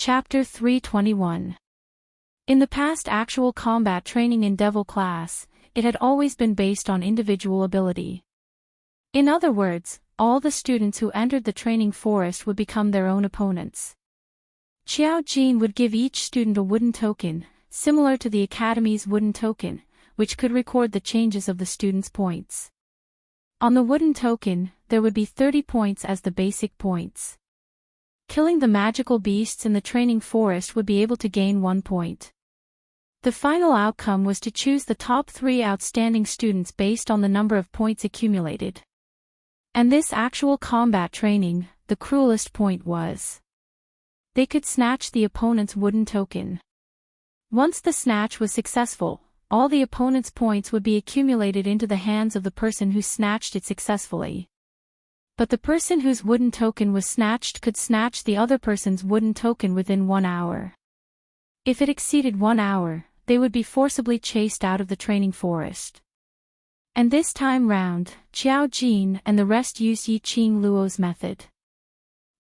Chapter 321. In the past actual combat training in Devil class, it had always been based on individual ability. In other words, all the students who entered the training forest would become their own opponents. Xiao Jin would give each student a wooden token, similar to the Academy's wooden token, which could record the changes of the students' points. On the wooden token, there would be 30 points as the basic points. Killing the magical beasts in the training forest would be able to gain 1 point. The final outcome was to choose the top 3 outstanding students based on the number of points accumulated. And this actual combat training, the cruelest point was they could snatch the opponent's wooden token. Once the snatch was successful, all the opponent's points would be accumulated into the hands of the person who snatched it successfully. But the person whose wooden token was snatched could snatch the other person's wooden token within 1 hour. If it exceeded 1 hour, they would be forcibly chased out of the training forest. And this time round, Xiao Jin and the rest used Yiqing Luo's method.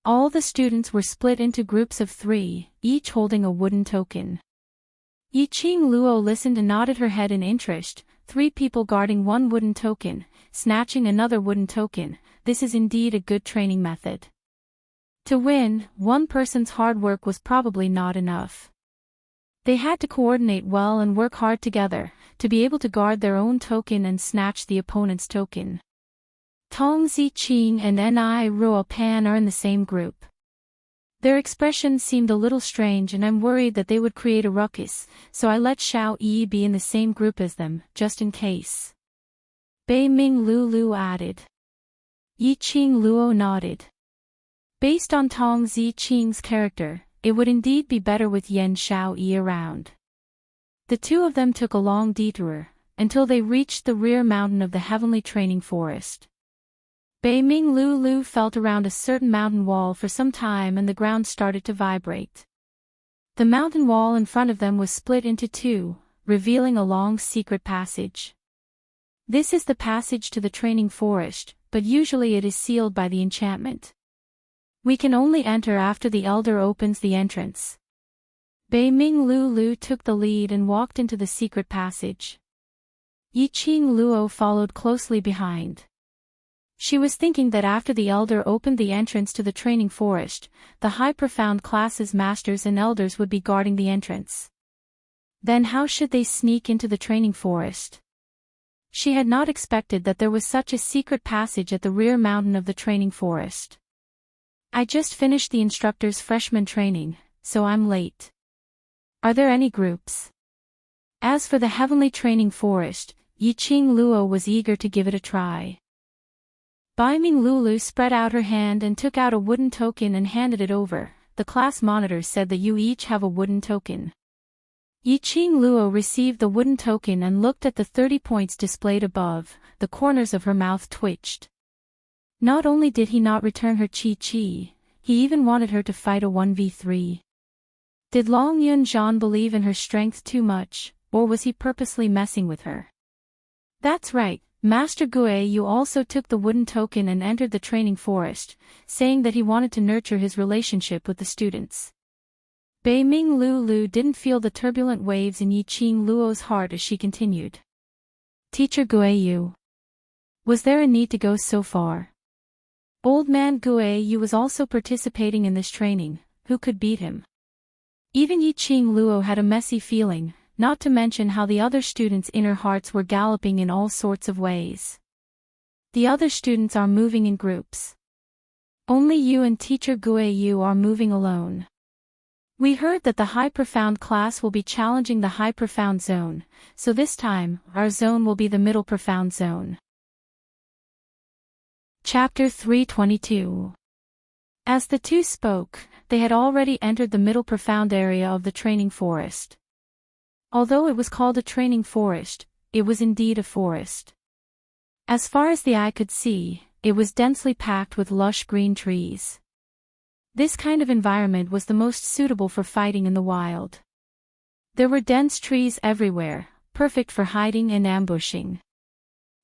All the students were split into groups of 3, each holding a wooden token. Yiqing Luo listened and nodded her head in interest, 3 people guarding 1 wooden token, snatching another wooden token. This is indeed a good training method. To win, one person's hard work was probably not enough. They had to coordinate well and work hard together, to be able to guard their own token and snatch the opponent's token. Tong Ziqing and Ni Ruo Pan are in the same group. Their expressions seemed a little strange and I'm worried that they would create a ruckus, so I let Xiao Yi be in the same group as them, just in case. Bei Ming Lu added. Yiqing Luo nodded. Based on Tong Ziqing's character, it would indeed be better with Yan Xiao Yi around. The two of them took a long detour, until they reached the rear mountain of the heavenly training forest. Bei Ming Lu felt around a certain mountain wall for some time and the ground started to vibrate. The mountain wall in front of them was split into 2, revealing a long secret passage. This is the passage to the training forest, but usually it is sealed by the enchantment. We can only enter after the elder opens the entrance. Bei Ming Lu took the lead and walked into the secret passage. Yiqing Luo followed closely behind. She was thinking that after the elder opened the entrance to the training forest, the high profound classes masters and elders would be guarding the entrance. Then how should they sneak into the training forest? She had not expected that there was such a secret passage at the rear mountain of the training forest. I just finished the instructor's freshman training, so I'm late. Are there any groups? As for the heavenly training forest, Yiqing Luo was eager to give it a try. Bai Ming Lulu spread out her hand and took out a wooden token and handed it over. The class monitor said that you each have a wooden token. Yiqing Luo received the wooden token and looked at the 30 points displayed above. The corners of her mouth twitched. Not only did he not return her chi, he even wanted her to fight a 1v3. Did Long Yunzhan believe in her strength too much, or was he purposely messing with her? That's right, Master Gue Yu also took the wooden token and entered the training forest, saying that he wanted to nurture his relationship with the students. Bei Ming Lu didn't feel the turbulent waves in Yiqing Luo's heart as she continued. Teacher Gue Yu. Was there a need to go so far? Old man Gue Yu was also participating in this training, who could beat him? Even Yiqing Luo had a messy feeling, not to mention how the other students' inner hearts were galloping in all sorts of ways. The other students are moving in groups. Only you and Teacher Gue Yu are moving alone. We heard that the High Profound class will be challenging the High Profound zone, so this time, our zone will be the Middle Profound zone. Chapter 322. As the two spoke, they had already entered the Middle Profound area of the training forest. Although it was called a training forest, it was indeed a forest. As far as the eye could see, it was densely packed with lush green trees. This kind of environment was the most suitable for fighting in the wild. There were dense trees everywhere, perfect for hiding and ambushing.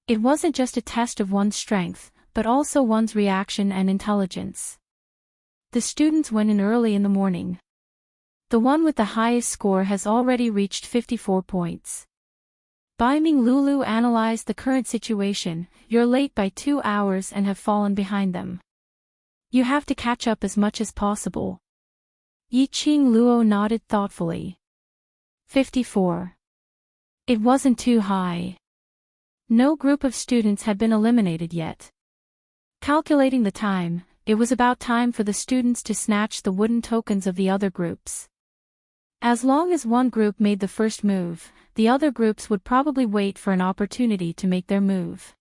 It wasn't just a test of one's strength, but also one's reaction and intelligence. The students went in early in the morning. The one with the highest score has already reached 54 points. Baiming Lulu analyzed the current situation. You're late by 2 hours and have fallen behind them. You have to catch up as much as possible. Yiqing Luo nodded thoughtfully. 54. It wasn't too high. No group of students had been eliminated yet. Calculating the time, it was about time for the students to snatch the wooden tokens of the other groups. As long as one group made the first move, the other groups would probably wait for an opportunity to make their move.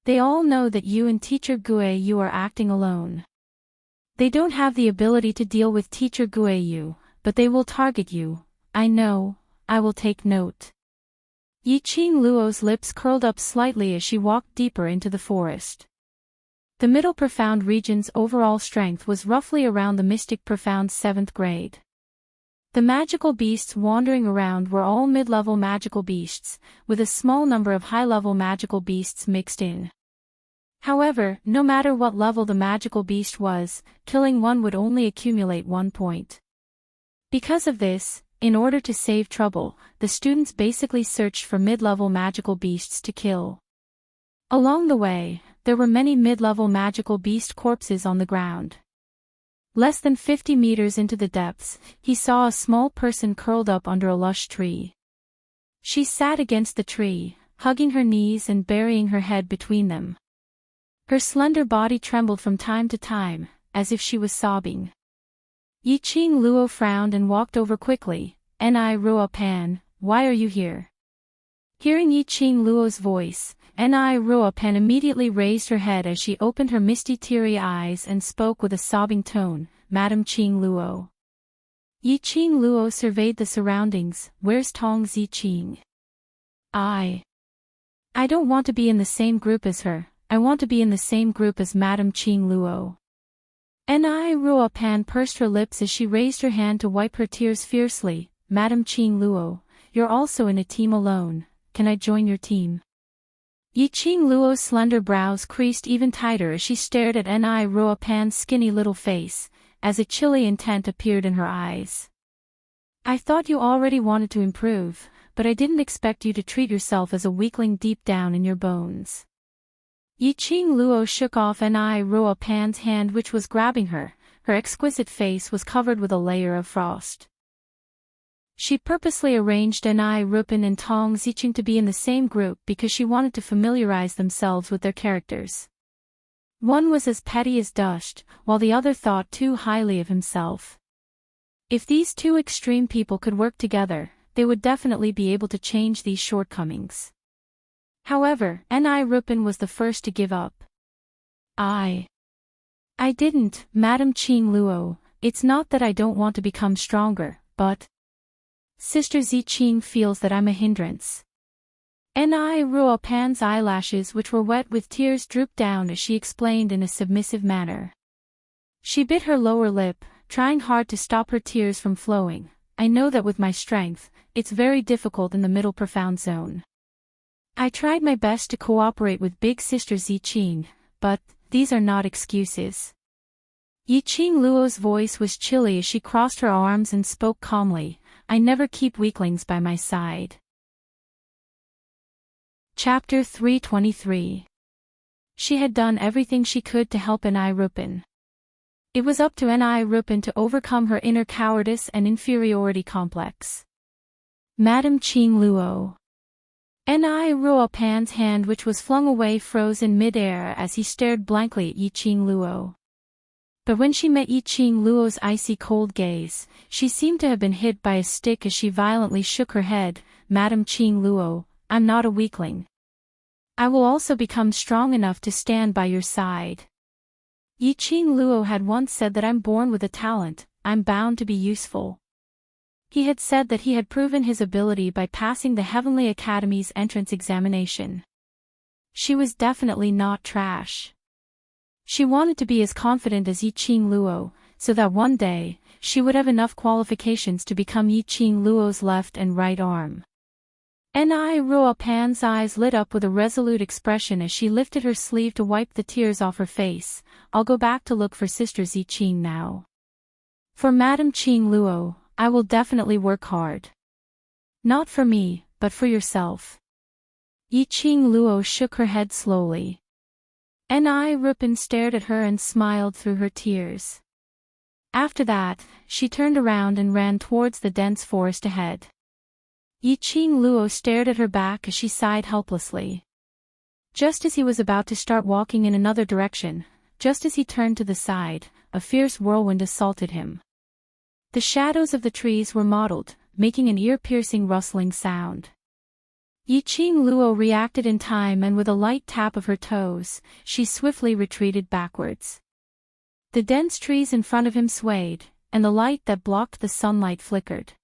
They all know that you and Teacher Guiyu are acting alone. They don't have the ability to deal with Teacher Guiyu, but they will target you. I know, I will take note. Yiqing Luo's lips curled up slightly as she walked deeper into the forest. The Middle Profound region's overall strength was roughly around the Mystic Profound 7th grade. The magical beasts wandering around were all mid-level magical beasts, with a small number of high-level magical beasts mixed in. However, no matter what level the magical beast was, killing one would only accumulate 1 point. Because of this, in order to save trouble, the students basically searched for mid-level magical beasts to kill. Along the way, there were many mid-level magical beast corpses on the ground. Less than 50 meters into the depths, he saw a small person curled up under a lush tree. She sat against the tree, hugging her knees and burying her head between them. Her slender body trembled from time to time, as if she was sobbing. Yiqing Luo frowned and walked over quickly. Ni Ruo Pan, why are you here? Hearing Yiqing Luo's voice, Ni Ruo Pan immediately raised her head as she opened her misty teary eyes and spoke with a sobbing tone, Madam Qing Luo. Yiqing Luo surveyed the surroundings. Where's Tong Ziqing? I don't want to be in the same group as her. I want to be in the same group as Madam Qing Luo. Ni Ruo Pan pursed her lips as she raised her hand to wipe her tears fiercely. Madam Qing Luo, you're also in a team alone. Can I join your team? Yiqing Luo's slender brows creased even tighter as she stared at Ni Ruo Pan's skinny little face, as a chilly intent appeared in her eyes. I thought you already wanted to improve, but I didn't expect you to treat yourself as a weakling deep down in your bones. Yiqing Luo shook off Ni Ruo Pan's hand which was grabbing her. Her exquisite face was covered with a layer of frost. She purposely arranged Ni Rupan and Tong Ziqing to be in the same group because she wanted to familiarize themselves with their characters. One was as petty as dust, while the other thought too highly of himself. If these two extreme people could work together, they would definitely be able to change these shortcomings. However, Ni Rupan was the first to give up. I didn't, Madam Qing Luo. It's not that I don't want to become stronger, but Sister Ziqing feels that I'm a hindrance. Ni Ruo Pan's eyelashes which were wet with tears drooped down as she explained in a submissive manner. She bit her lower lip, trying hard to stop her tears from flowing. I know that with my strength, it's very difficult in the Middle Profound Zone. I tried my best to cooperate with Big Sister Ziqing, but these are not excuses. Yiqing Luo's voice was chilly as she crossed her arms and spoke calmly. I never keep weaklings by my side. Chapter 323. She had done everything she could to help Ni Rupan. It was up to Ni Rupan to overcome her inner cowardice and inferiority complex. Madam Qing Luo. Ni Ruo Pan's hand which was flung away froze in mid-air as he stared blankly at Yiqing Luo. But when she met Yiqing Luo's icy cold gaze, she seemed to have been hit by a stick as she violently shook her head. Madam Qing Luo, I'm not a weakling. I will also become strong enough to stand by your side. Yiqing Luo had once said that I'm born with a talent, I'm bound to be useful. He had said that he had proven his ability by passing the Heavenly Academy's entrance examination. She was definitely not trash. She wanted to be as confident as Yiqing Luo, so that one day, she would have enough qualifications to become Yiqing Luo's left and right arm. Ni Ruo Pan's eyes lit up with a resolute expression as she lifted her sleeve to wipe the tears off her face. I'll go back to look for Sister Ziqing now. For Madam Qing Luo, I will definitely work hard. Not for me, but for yourself. Yiqing Luo shook her head slowly. Ni Rupin stared at her and smiled through her tears. After that, she turned around and ran towards the dense forest ahead. Yiqing Luo stared at her back as she sighed helplessly. Just as he was about to start walking in another direction, just as he turned to the side, a fierce whirlwind assaulted him. The shadows of the trees were mottled, making an ear-piercing rustling sound. Yiqing Luo reacted in time, and with a light tap of her toes, she swiftly retreated backwards. The dense trees in front of him swayed, and the light that blocked the sunlight flickered.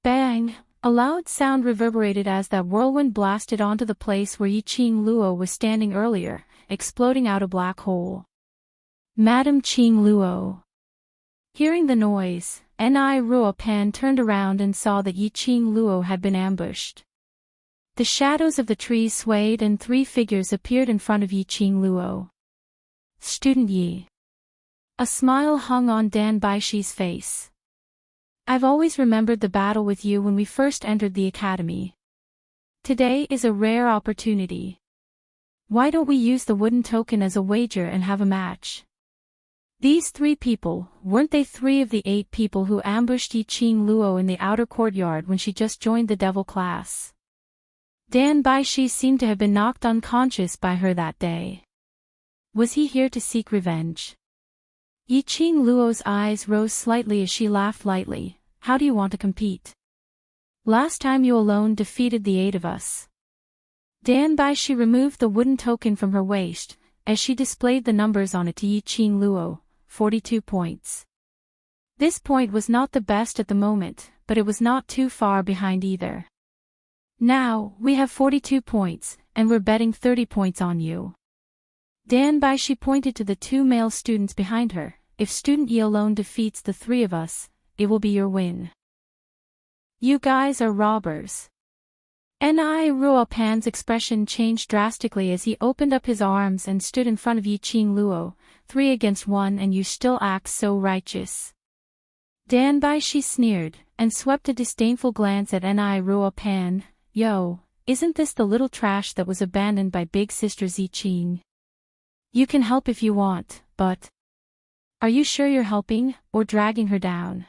Bang! A loud sound reverberated as that whirlwind blasted onto the place where Yiqing Luo was standing earlier, exploding out a black hole. Madame Qing Luo. Hearing the noise, Ni Ruopan turned around and saw that Yiqing Luo had been ambushed. The shadows of the trees swayed and 3 figures appeared in front of Yiqing Luo. Student Yi. A smile hung on Dan Baishi's face. I've always remembered the battle with you when we first entered the academy. Today is a rare opportunity. Why don't we use the wooden token as a wager and have a match? These 3 people, weren't they 3 of the 8 people who ambushed Yiqing Luo in the outer courtyard when she just joined the devil class? Dan Baishi seemed to have been knocked unconscious by her that day. Was he here to seek revenge? Yiqing Luo's eyes rose slightly as she laughed lightly. How do you want to compete? Last time you alone defeated the 8 of us. Dan Baishi removed the wooden token from her waist, as she displayed the numbers on it to Yiqing Luo, 42 points. This point was not the best at the moment, but it was not too far behind either. Now, we have 42 points, and we're betting 30 points on you. Dan Baishi pointed to the 2 male students behind her. If Student Yi alone defeats the 3 of us, it will be your win. You guys are robbers. Ni Ruopan's expression changed drastically as he opened up his arms and stood in front of Yiqing Luo. 3 against 1, and you still act so righteous. Dan Baishi sneered, and swept a disdainful glance at Ni Ruopan. Yo, isn't this the little trash that was abandoned by big sister Ziqing? You can help if you want, but... Are you sure you're helping, or dragging her down?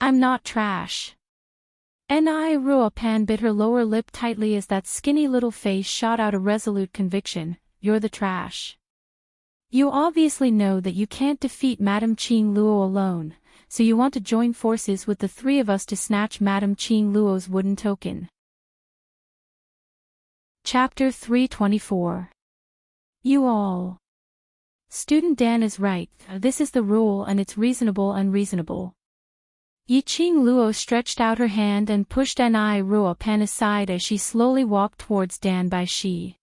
I'm not trash. Ni Ruopan bit her lower lip tightly as that skinny little face shot out a resolute conviction. You're the trash. You obviously know that you can't defeat Madame Qing Luo alone, so you want to join forces with the 3 of us to snatch Madame Qing Luo's wooden token. Chapter 324. You all. Student Dan is right, this is the rule and it's reasonable and reasonable. Yiqing Luo stretched out her hand and pushed Ni Ruopan aside as she slowly walked towards Dan Baishi.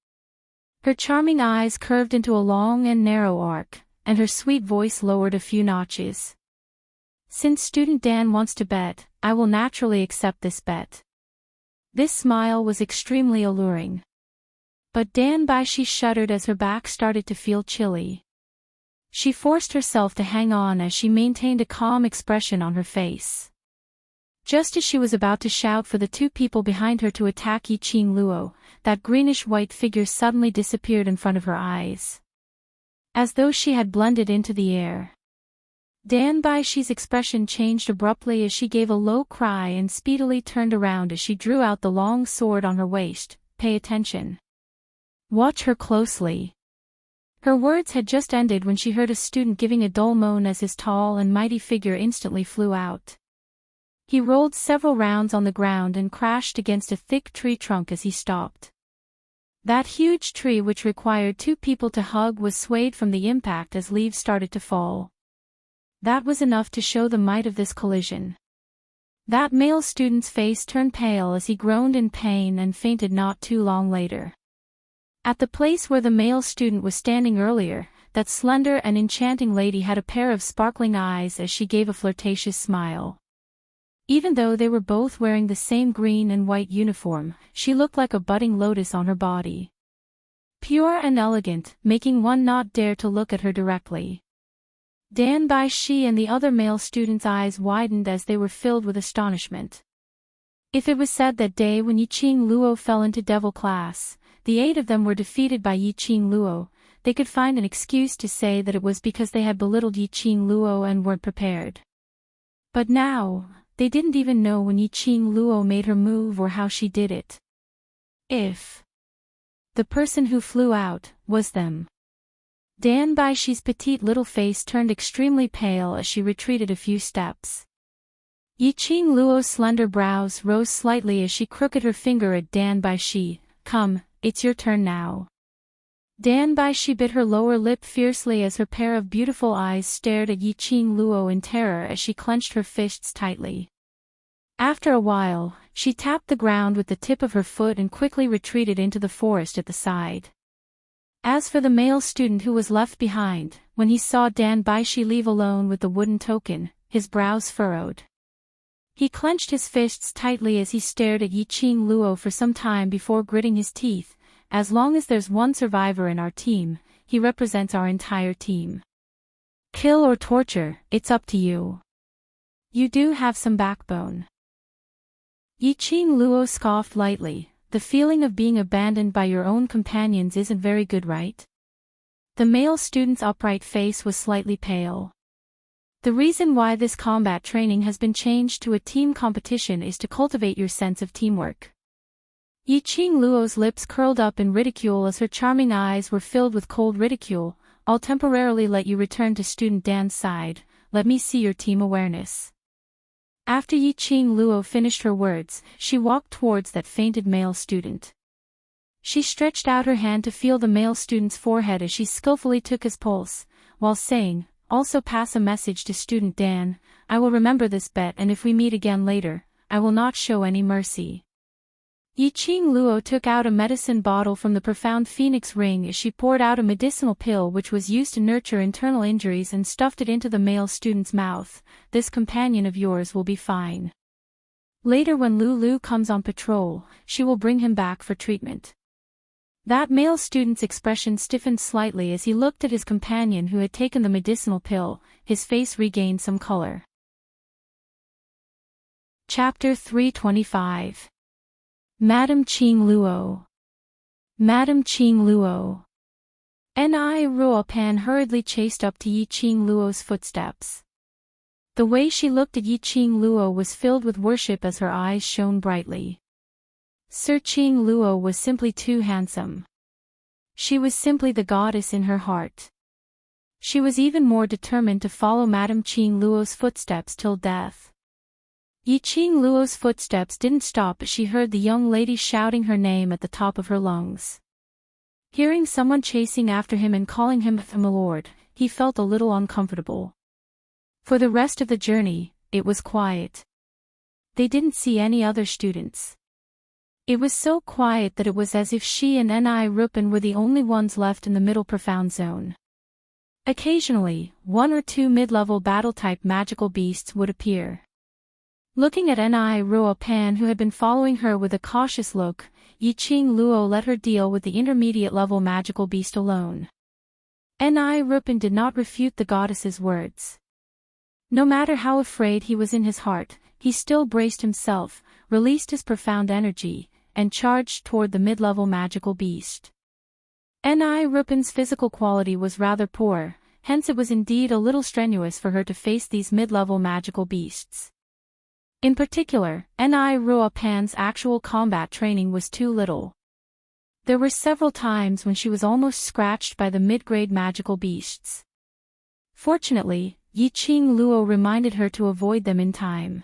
Her charming eyes curved into a long and narrow arc, and her sweet voice lowered a few notches. Since Student Dan wants to bet, I will naturally accept this bet. This smile was extremely alluring. But Dan Baishi shuddered as her back started to feel chilly. She forced herself to hang on as she maintained a calm expression on her face. Just as she was about to shout for the 2 people behind her to attack Yiqing Luo, that greenish-white figure suddenly disappeared in front of her eyes. As though she had blended into the air. Dan Baishi's expression changed abruptly as she gave a low cry and speedily turned around as she drew out the long sword on her waist. Pay attention. Watch her closely. Her words had just ended when she heard a student giving a dull moan as his tall and mighty figure instantly flew out. He rolled several rounds on the ground and crashed against a thick tree trunk as he stopped. That huge tree which required 2 people to hug was swayed from the impact as leaves started to fall. That was enough to show the might of this collision. That male student's face turned pale as he groaned in pain and fainted not too long later. At the place where the male student was standing earlier, that slender and enchanting lady had a pair of sparkling eyes as she gave a flirtatious smile. Even though they were both wearing the same green and white uniform, she looked like a budding lotus on her body. Pure and elegant, making one not dare to look at her directly. Dan Bai Shi and the other male students' eyes widened as they were filled with astonishment. If it was said that day when Yiqing Luo fell into devil class, the 8 of them were defeated by Yiqing Luo, they could find an excuse to say that it was because they had belittled Yiqing Luo and weren't prepared. But now, they didn't even know when Yiqing Luo made her move or how she did it. If the person who flew out was them. Dan Bai Shi's petite little face turned extremely pale as she retreated a few steps. Yiqing Luo's slender brows rose slightly as she crooked her finger at Dan Bai Shi. Come, it's your turn now. Dan Bai Shi bit her lower lip fiercely as her pair of beautiful eyes stared at Yiqing Luo in terror as she clenched her fists tightly. After a while, she tapped the ground with the tip of her foot and quickly retreated into the forest at the side. As for the male student who was left behind, when he saw Dan Bai Shi leave alone with the wooden token, his brows furrowed. He clenched his fists tightly as he stared at Yiqing Luo for some time before gritting his teeth. As long as there's one survivor in our team, he represents our entire team. Kill or torture, it's up to you. You do have some backbone. Yiqing Luo scoffed lightly. The feeling of being abandoned by your own companions isn't very good, right? The male student's upright face was slightly pale. The reason why this combat training has been changed to a team competition is to cultivate your sense of teamwork. Yiqing Luo's lips curled up in ridicule as her charming eyes were filled with cold ridicule. I'll temporarily let you return to student Dan's side. Let me see your team awareness. After Yiqing Luo finished her words, she walked towards that fainted male student. She stretched out her hand to feel the male student's forehead as she skillfully took his pulse, while saying, also pass a message to student Dan. I will remember this bet, and if we meet again later, I will not show any mercy. Yiqing Luo took out a medicine bottle from the profound phoenix ring as she poured out a medicinal pill which was used to nurture internal injuries and stuffed it into the male student's mouth. This companion of yours will be fine. Later when Lulu comes on patrol, she will bring him back for treatment. That male student's expression stiffened slightly as he looked at his companion who had taken the medicinal pill. His face regained some color. Chapter 325. Madame Qing Luo. Madame Qing Luo. Ni Ruopan hurriedly chased up to Yiqing Luo's footsteps. The way she looked at Yiqing Luo was filled with worship as her eyes shone brightly. Sir Qing Luo was simply too handsome. She was simply the goddess in her heart. She was even more determined to follow Madame Qing Luo's footsteps till death. Yiqing Luo's footsteps didn't stop as she heard the young lady shouting her name at the top of her lungs. Hearing someone chasing after him and calling him "my lord," he felt a little uncomfortable. For the rest of the journey, it was quiet. They didn't see any other students. It was so quiet that it was as if she and Ni Rupan were the only ones left in the middle profound zone. Occasionally, 1 or 2 mid-level battle-type magical beasts would appear. Looking at Ni Ruopan who had been following her with a cautious look, Yiqing Luo let her deal with the intermediate-level magical beast alone. Ni Rupan did not refute the goddess's words. No matter how afraid he was in his heart, he still braced himself, released his profound energy, and charged toward the mid-level magical beast. Ni Rupan's physical quality was rather poor, hence it was indeed a little strenuous for her to face these mid-level magical beasts. In particular, Ni Ruopan's actual combat training was too little. There were several times when she was almost scratched by the mid-grade magical beasts. Fortunately, Yiqing Luo reminded her to avoid them in time.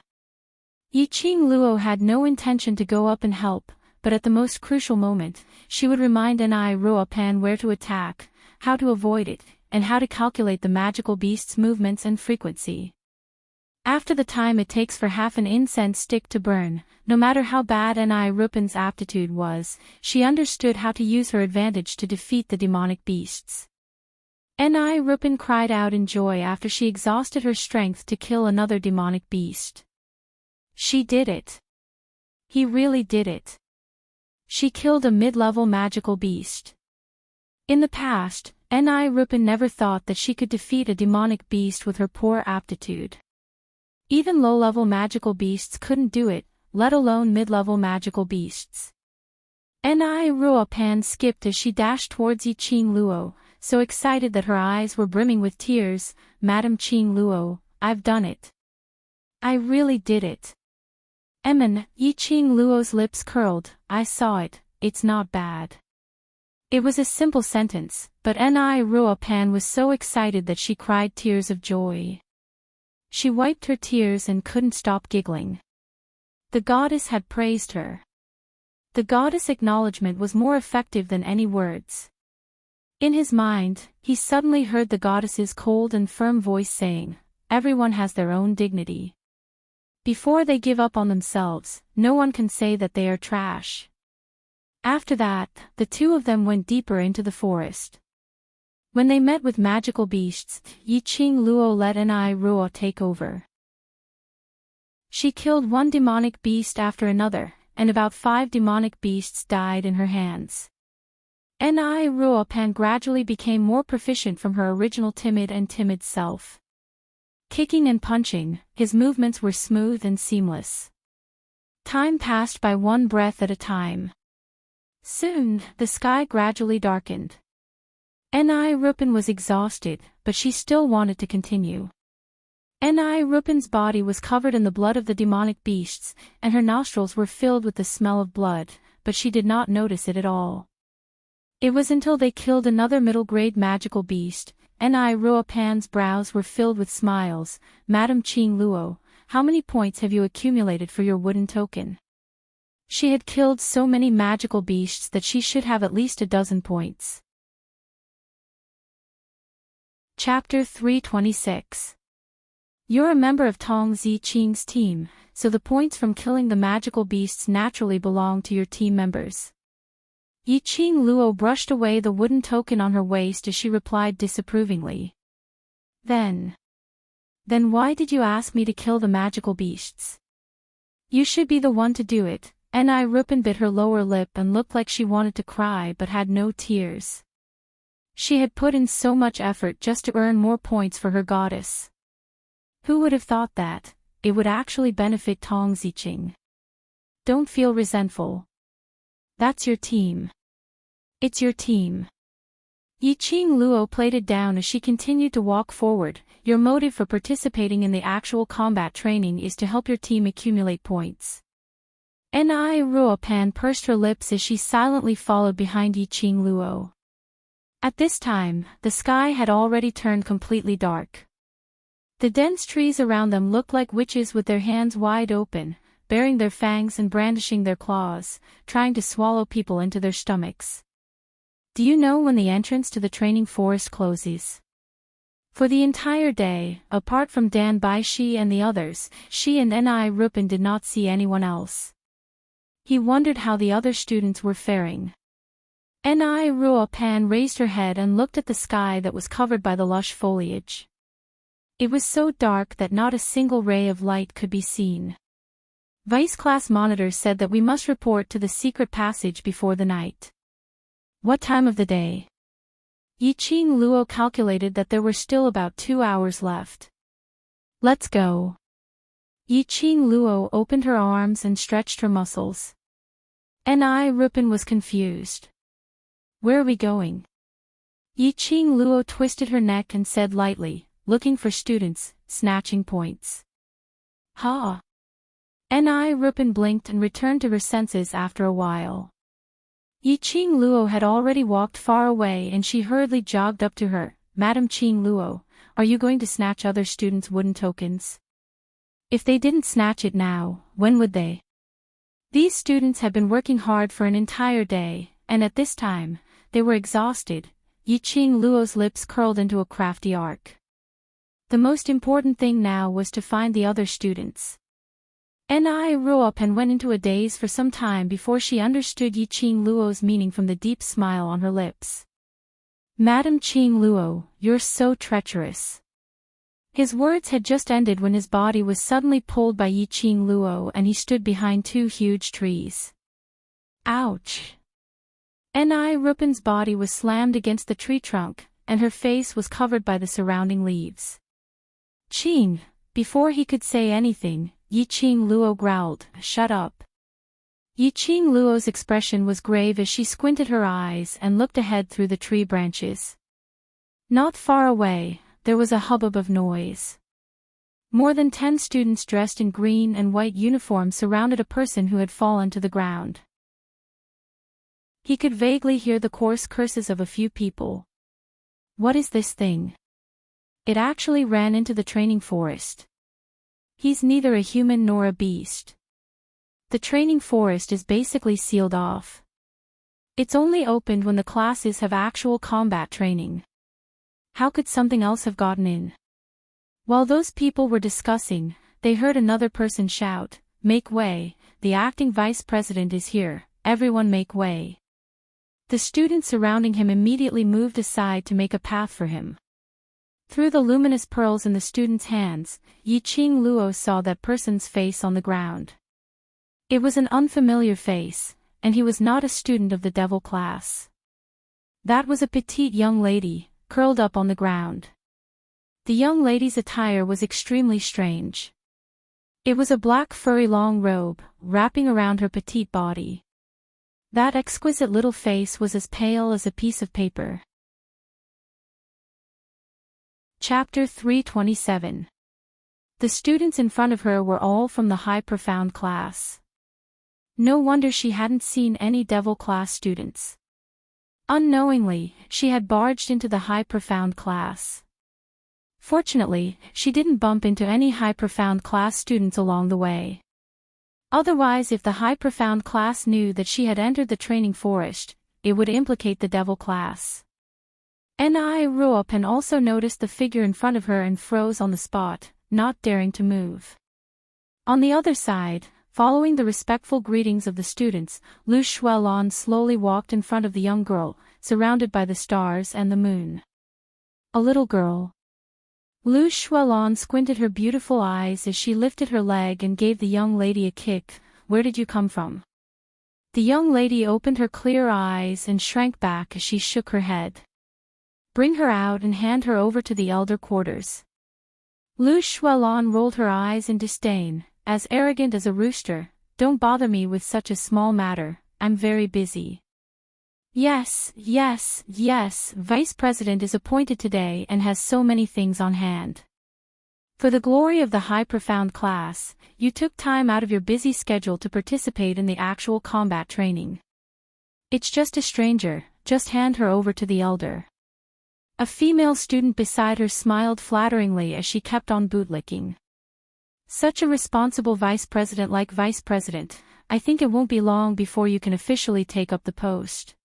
Yiqing Luo had no intention to go up and help, but at the most crucial moment, she would remind Ni Ruopan where to attack, how to avoid it, and how to calculate the magical beast's movements and frequency. After the time it takes for half an incense stick to burn, no matter how bad Ni Rupan's aptitude was, she understood how to use her advantage to defeat the demonic beasts. Ni Rupan cried out in joy after she exhausted her strength to kill another demonic beast. She did it. He really did it. She killed a mid-level magical beast. In the past, Ni Rupin never thought that she could defeat a demonic beast with her poor aptitude. Even low-level magical beasts couldn't do it, let alone mid-level magical beasts. Ni Ruopan skipped as she dashed towards Yi Qing Luo, so excited that her eyes were brimming with tears. "Madam Qing Luo, I've done it. I really did it." Yi Qing Luo's lips curled. "I saw it, it's not bad." It was a simple sentence, but Ni Ruopan was so excited that she cried tears of joy. She wiped her tears and couldn't stop giggling. The goddess had praised her. The goddess' acknowledgement was more effective than any words. In his mind, he suddenly heard the goddess's cold and firm voice saying, "Everyone has their own dignity. Before they give up on themselves, no one can say that they are trash." After that, the two of them went deeper into the forest. When they met with magical beasts, Yi Qing Luo let Ni Ruo take over. She killed one demonic beast after another, and about 5 demonic beasts died in her hands. Ni Ruopan gradually became more proficient from her original timid self. Kicking and punching, his movements were smooth and seamless. Time passed by one breath at a time. Soon, the sky gradually darkened. Ni Rupin was exhausted, but she still wanted to continue. Ni Rupin's body was covered in the blood of the demonic beasts, and her nostrils were filled with the smell of blood, but she did not notice it at all. It was until they killed another middle-grade magical beast. Ni Ruopan's brows were filled with smiles. "Madam Qing Luo, how many points have you accumulated for your wooden token?" She had killed so many magical beasts that she should have at least a dozen points. Chapter 326. You're a member of Tong Zi Qing's team, so the points from killing the magical beasts naturally belong to your team members. Yi Qing Luo brushed away the wooden token on her waist as she replied disapprovingly. Then why did you ask me to kill the magical beasts? You should be the one to do it. Ni Rupin bit her lower lip and looked like she wanted to cry but had no tears. She had put in so much effort just to earn more points for her goddess. Who would have thought that it would actually benefit Tong Ziqing? Don't feel resentful. That's your team. It's your team. Yi Qing Luo played it down as she continued to walk forward. Your motive for participating in the actual combat training is to help your team accumulate points. Ni Ruopan pursed her lips as she silently followed behind Yi Qing Luo. At this time, the sky had already turned completely dark. The dense trees around them looked like witches with their hands wide open, baring their fangs and brandishing their claws, trying to swallow people into their stomachs. Do you know when the entrance to the training forest closes? For the entire day, apart from Dan Baishi and the others, she and Ni Rupin did not see anyone else. He wondered how the other students were faring. Ni Ruopan raised her head and looked at the sky that was covered by the lush foliage. It was so dark that not a single ray of light could be seen. Vice-class monitor said that we must report to the secret passage before the night. What time of the day? Yi Qing Luo calculated that there were still about 2 hours left. Let's go. Yi Qing Luo opened her arms and stretched her muscles. Ni Rupin was confused. Where are we going? Yi Qing Luo twisted her neck and said lightly, looking for students, snatching points. Ha! Ni Rupin blinked and returned to her senses after a while. Yi Qing Luo had already walked far away and she hurriedly jogged up to her. Madam Qing Luo, are you going to snatch other students' wooden tokens? If they didn't snatch it now, when would they? These students had been working hard for an entire day, and at this time, they were exhausted. Yi Qing Luo's lips curled into a crafty arc. The most important thing now was to find the other students. Ni Ruopan went into a daze for some time before she understood Yi Qing Luo's meaning from the deep smile on her lips. Madam Qing Luo, you're so treacherous. His words had just ended when his body was suddenly pulled by Yi Qing Luo and he stood behind 2 huge trees. Ouch! Ni Rupin's body was slammed against the tree trunk, and her face was covered by the surrounding leaves. Ching! Before he could say anything, Yiqing Luo growled, "Shut up." Yiqing Luo's expression was grave as she squinted her eyes and looked ahead through the tree branches. Not far away, there was a hubbub of noise. More than 10 students dressed in green and white uniforms surrounded a person who had fallen to the ground. He could vaguely hear the coarse curses of a few people. What is this thing? It actually ran into the training forest. He's neither a human nor a beast. The training forest is basically sealed off. It's only opened when the classes have actual combat training. How could something else have gotten in? While those people were discussing, they heard another person shout, "Make way, the acting vice president is here, everyone make way." The students surrounding him immediately moved aside to make a path for him. Through the luminous pearls in the student's hands, Yiqing Luo saw that person's face on the ground. It was an unfamiliar face, and he was not a student of the devil class. That was a petite young lady, curled up on the ground. The young lady's attire was extremely strange. It was a black furry long robe, wrapping around her petite body. That exquisite little face was as pale as a piece of paper. Chapter 327. The students in front of her were all from the high profound class. No wonder she hadn't seen any devil class students. Unknowingly, she had barged into the high profound class. Fortunately, she didn't bump into any high profound class students along the way. Otherwise, if the high profound class knew that she had entered the training forest, it would implicate the devil class. Ni Ruopan also noticed the figure in front of her and froze on the spot, not daring to move. On the other side, following the respectful greetings of the students, Lu Shuelon slowly walked in front of the young girl, surrounded by the stars and the moon. A little girl. Lu Shuelon squinted her beautiful eyes as she lifted her leg and gave the young lady a kick. "Where did you come from?" The young lady opened her clear eyes and shrank back as she shook her head. "Bring her out and hand her over to the elder quarters." Lu Shuelon rolled her eyes in disdain, as arrogant as a rooster. "Don't bother me with such a small matter, I'm very busy." Yes, Vice President is appointed today and has so many things on hand. For the glory of the high profound class, you took time out of your busy schedule to participate in the actual combat training. It's just a stranger, just hand her over to the elder. A female student beside her smiled flatteringly as she kept on bootlicking. Such a responsible vice president like Vice President, I think it won't be long before you can officially take up the post.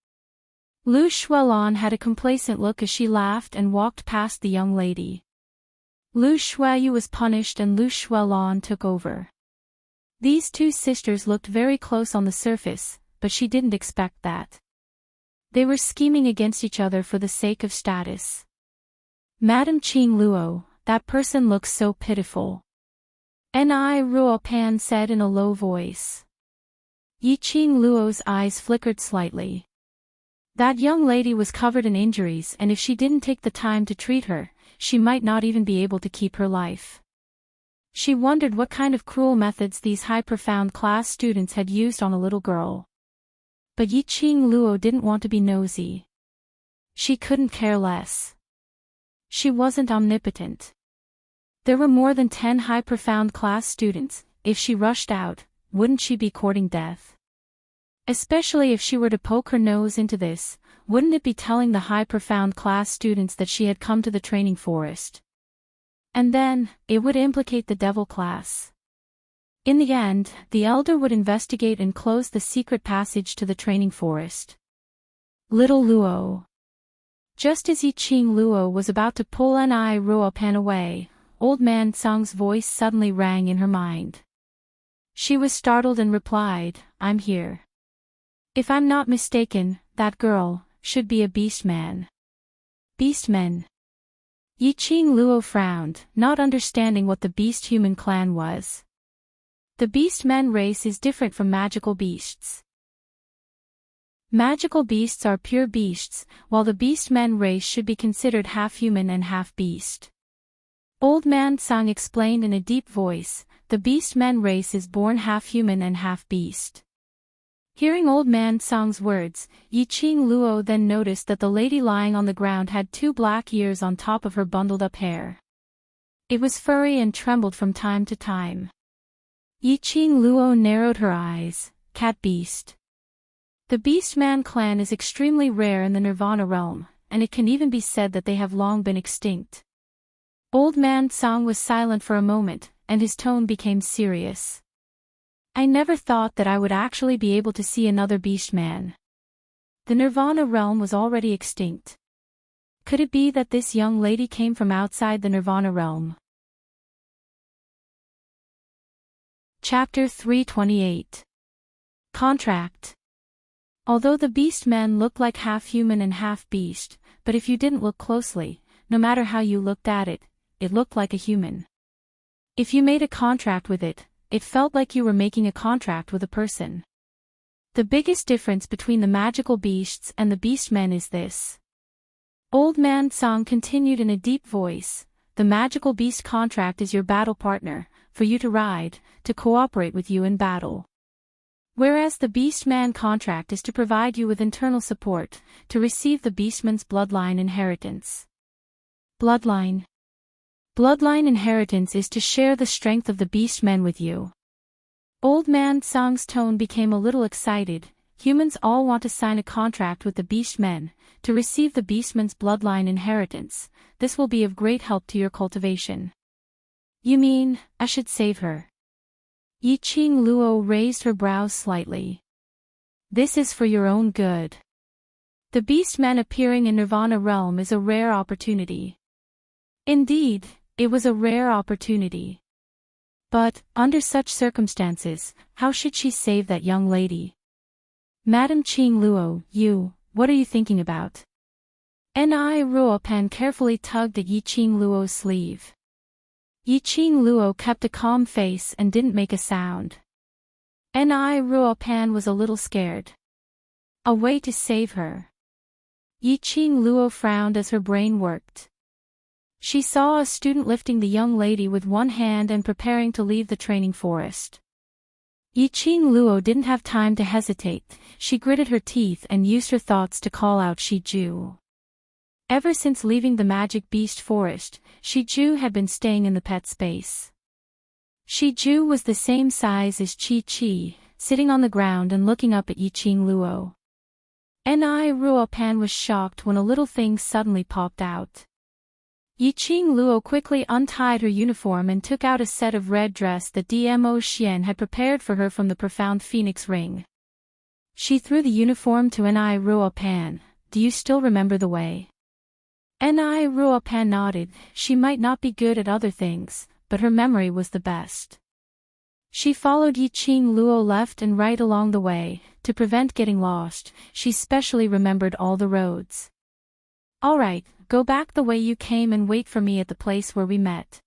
Lu Shuelon had a complacent look as she laughed and walked past the young lady. Lu Shueyu was punished and Lu Shuelon took over. These two sisters looked very close on the surface, but she didn't expect that. They were scheming against each other for the sake of status. "Madam Qing Luo, that person looks so pitiful," Ni Ruopan said in a low voice. Yiqing Luo's eyes flickered slightly. That young lady was covered in injuries, and if she didn't take the time to treat her, she might not even be able to keep her life. She wondered what kind of cruel methods these high profound class students had used on a little girl. But Yiqing Luo didn't want to be nosy. She couldn't care less. She wasn't omnipotent. There were more than 10 high profound class students. If she rushed out, wouldn't she be courting death? Especially if she were to poke her nose into this, wouldn't it be telling the high profound class students that she had come to the training forest? And then, it would implicate the devil class. In the end, the elder would investigate and close the secret passage to the training forest. Little Luo. Just as Yiqing Luo was about to pull Ni Ruopan away, Old Man Tsung's voice suddenly rang in her mind. She was startled and replied, "I'm here. If I'm not mistaken, that girl should be a beastman." Beastmen. Yiqing Luo frowned, not understanding what the beast-human clan was. The beastmen race is different from magical beasts. Magical beasts are pure beasts, while the beastmen race should be considered half human and half beast. Old Man Tsang explained in a deep voice, the beastmen race is born half human and half beast. Hearing Old Man Tsang's words, Yiqing Luo then noticed that the lady lying on the ground had 2 black ears on top of her bundled-up hair. It was furry and trembled from time to time. Yiqing Luo narrowed her eyes. Cat beast. The Beastman clan is extremely rare in the Nirvana realm, and it can even be said that they have long been extinct. Old Man Tsang was silent for a moment, and his tone became serious. I never thought that I would actually be able to see another Beastman. The Nirvana realm was already extinct. Could it be that this young lady came from outside the Nirvana realm? Chapter 328. Contract. Although the beastmen looked like half human and half beast, but if you didn't look closely, no matter how you looked at it, it looked like a human. If you made a contract with it, it felt like you were making a contract with a person. The biggest difference between the magical beasts and the beastmen is this. Old Man Tsang continued in a deep voice, the magical beast contract is your battle partner, for you to ride, to cooperate with you in battle. Whereas the Beastman contract is to provide you with internal support, to receive the Beastman's bloodline inheritance. Bloodline. Bloodline inheritance is to share the strength of the Beastmen with you. Old Man Tsang's tone became a little excited. Humans all want to sign a contract with the Beastmen, to receive the Beastman's bloodline inheritance. This will be of great help to your cultivation. You mean, I should save her? Yiqing Luo raised her brows slightly. This is for your own good. The Beastmen appearing in Nirvana realm is a rare opportunity. Indeed, it was a rare opportunity. But, under such circumstances, how should she save that young lady? Madam Qing Luo, what are you thinking about? Ni Ruopan carefully tugged at Yiqing Luo's sleeve. Yiqing Luo kept a calm face and didn't make a sound. Ni Ruopan was a little scared. A way to save her. Yiqing Luo frowned as her brain worked. She saw a student lifting the young lady with one hand and preparing to leave the training forest. Yiqing Luo didn't have time to hesitate, she gritted her teeth and used her thoughts to call out Shiju. Ever since leaving the magic beast forest, Shiju had been staying in the pet space. Shiju was the same size as Chi-Chi, sitting on the ground and looking up at Yiqing Luo. Ni Ruopan was shocked when a little thing suddenly popped out. Yiqing Luo quickly untied her uniform and took out a set of red dress that Dmo Xian had prepared for her from the profound phoenix ring. She threw the uniform to Ni Ruopan. Do you still remember the way? Ni Ruopan nodded. She might not be good at other things, but her memory was the best. She followed Yiqing Luo left and right along the way. To prevent getting lost, she specially remembered all the roads. All right, go back the way you came and wait for me at the place where we met.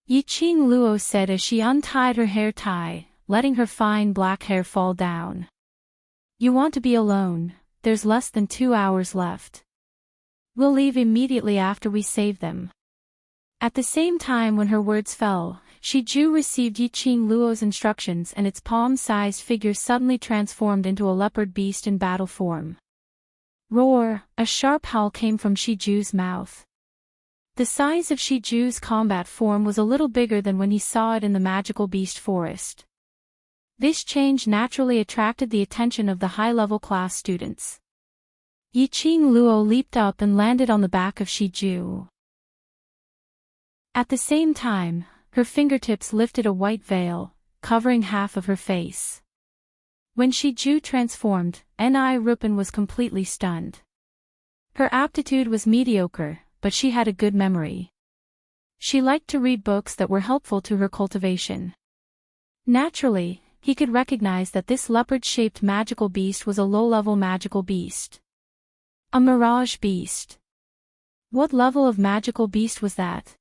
Yiqing Luo said as she untied her hair tie, letting her fine black hair fall down. You want to be alone, there's less than 2 hours left. We'll leave immediately after we save them. At the same time when her words fell, Shiju received Yiqing Luo's instructions and its palm-sized figure suddenly transformed into a leopard beast in battle form. Roar! A sharp howl came from Shiju's mouth. The size of Shiju's combat form was a little bigger than when he saw it in the magical beast forest. This change naturally attracted the attention of the high-level class students. Yiqing Luo leaped up and landed on the back of Shiju. At the same time, her fingertips lifted a white veil, covering half of her face. When Shiju transformed, Ni Rupan was completely stunned. Her aptitude was mediocre, but she had a good memory. She liked to read books that were helpful to her cultivation. Naturally, he could recognize that this leopard-shaped magical beast was a low-level magical beast. A mirage beast. What level of magical beast was that?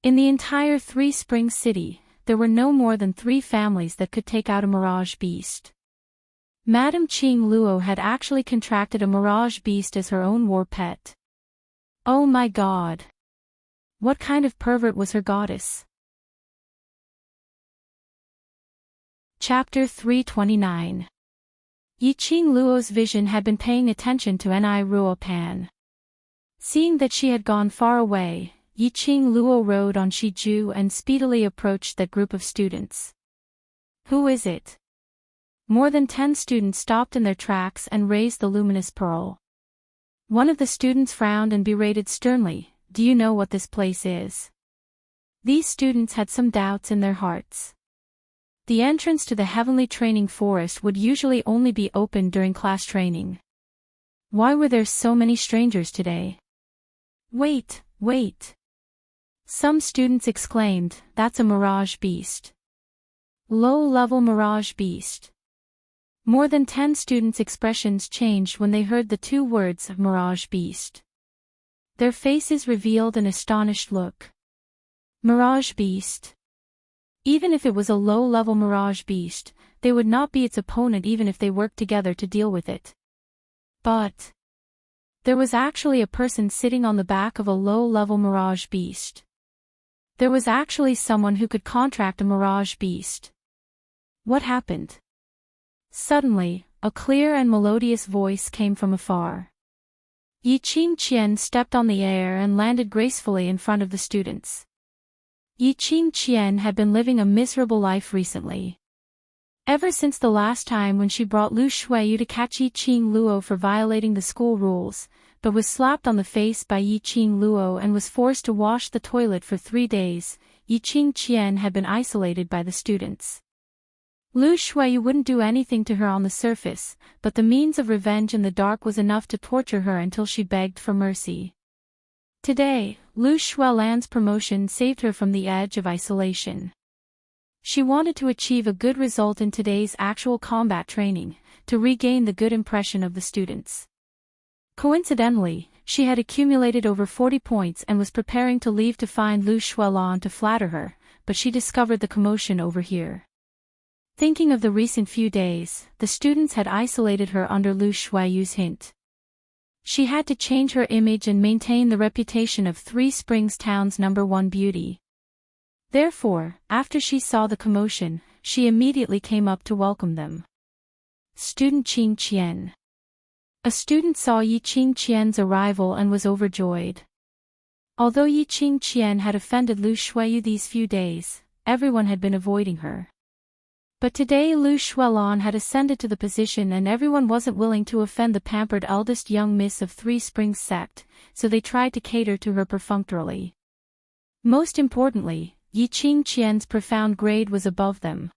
In the entire Three Springs city, there were no more than 3 families that could take out a mirage beast. Madame Qing Luo had actually contracted a mirage beast as her own war pet. Oh my god! What kind of pervert was her goddess? Chapter 329. Yiqing Luo's vision had been paying attention to Ni Ruo Pan. Seeing that she had gone far away, Yiqing Luo rode on Shiju and speedily approached that group of students. Who is it? More than 10 students stopped in their tracks and raised the luminous pearl. One of the students frowned and berated sternly, "Do you know what this place is?" These students had some doubts in their hearts. The entrance to the heavenly training forest would usually only be open during class training. Why were there so many strangers today? Wait! Some students exclaimed, "That's a mirage beast. Low-level mirage beast." More than 10 students' expressions changed when they heard the 2 words of mirage beast. Their faces revealed an astonished look. Mirage beast. Even if it was a low-level mirage beast, they would not be its opponent even if they worked together to deal with it. But there was actually a person sitting on the back of a low-level mirage beast. There was actually someone who could contract a mirage beast. What happened? Suddenly, a clear and melodious voice came from afar. Yiqing Qian stepped on the air and landed gracefully in front of the students. Yiqing Qian had been living a miserable life recently. Ever since the last time when she brought Lu Shuiyu to catch Yiqing Luo for violating the school rules, but was slapped on the face by Yiqing Luo and was forced to wash the toilet for 3 days, Yiqing Qian had been isolated by the students. Lu Shuiyu wouldn't do anything to her on the surface, but the means of revenge in the dark was enough to torture her until she begged for mercy. Today, Lu Shuilan's promotion saved her from the edge of isolation. She wanted to achieve a good result in today's actual combat training, to regain the good impression of the students. Coincidentally, she had accumulated over 40 points and was preparing to leave to find Lu Shuilan to flatter her, but she discovered the commotion over here. Thinking of the recent few days, the students had isolated her under Lu Shuiyu's hint. She had to change her image and maintain the reputation of Three Springs Town's #1 beauty. Therefore, after she saw the commotion, she immediately came up to welcome them. Student Qing Qian. A student saw Yiqing Qian's arrival and was overjoyed. Although Yiqing Qian had offended Lu Shuiyu these few days, everyone had been avoiding her. But today Lu Shuilan had ascended to the position and everyone wasn't willing to offend the pampered eldest young miss of Three Springs sect, so they tried to cater to her perfunctorily. Most importantly, Yiqing Qian's profound grade was above them.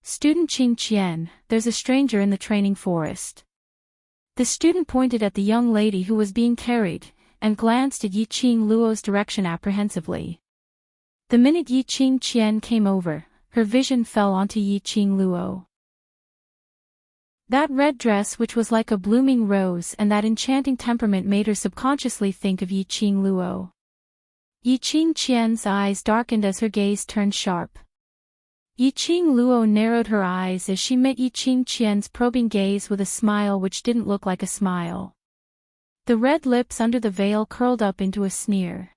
Student Qing Qian, there's a stranger in the training forest. The student pointed at the young lady who was being carried, and glanced at Yiqing Luo's direction apprehensively. The minute Yiqing Qian came over, her vision fell onto Yiqing Luo. That red dress which was like a blooming rose and that enchanting temperament made her subconsciously think of Yiqing Luo. Yiqing Qian's eyes darkened as her gaze turned sharp. Yiqing Luo narrowed her eyes as she met Yiqing Qian's probing gaze with a smile which didn't look like a smile. The red lips under the veil curled up into a sneer.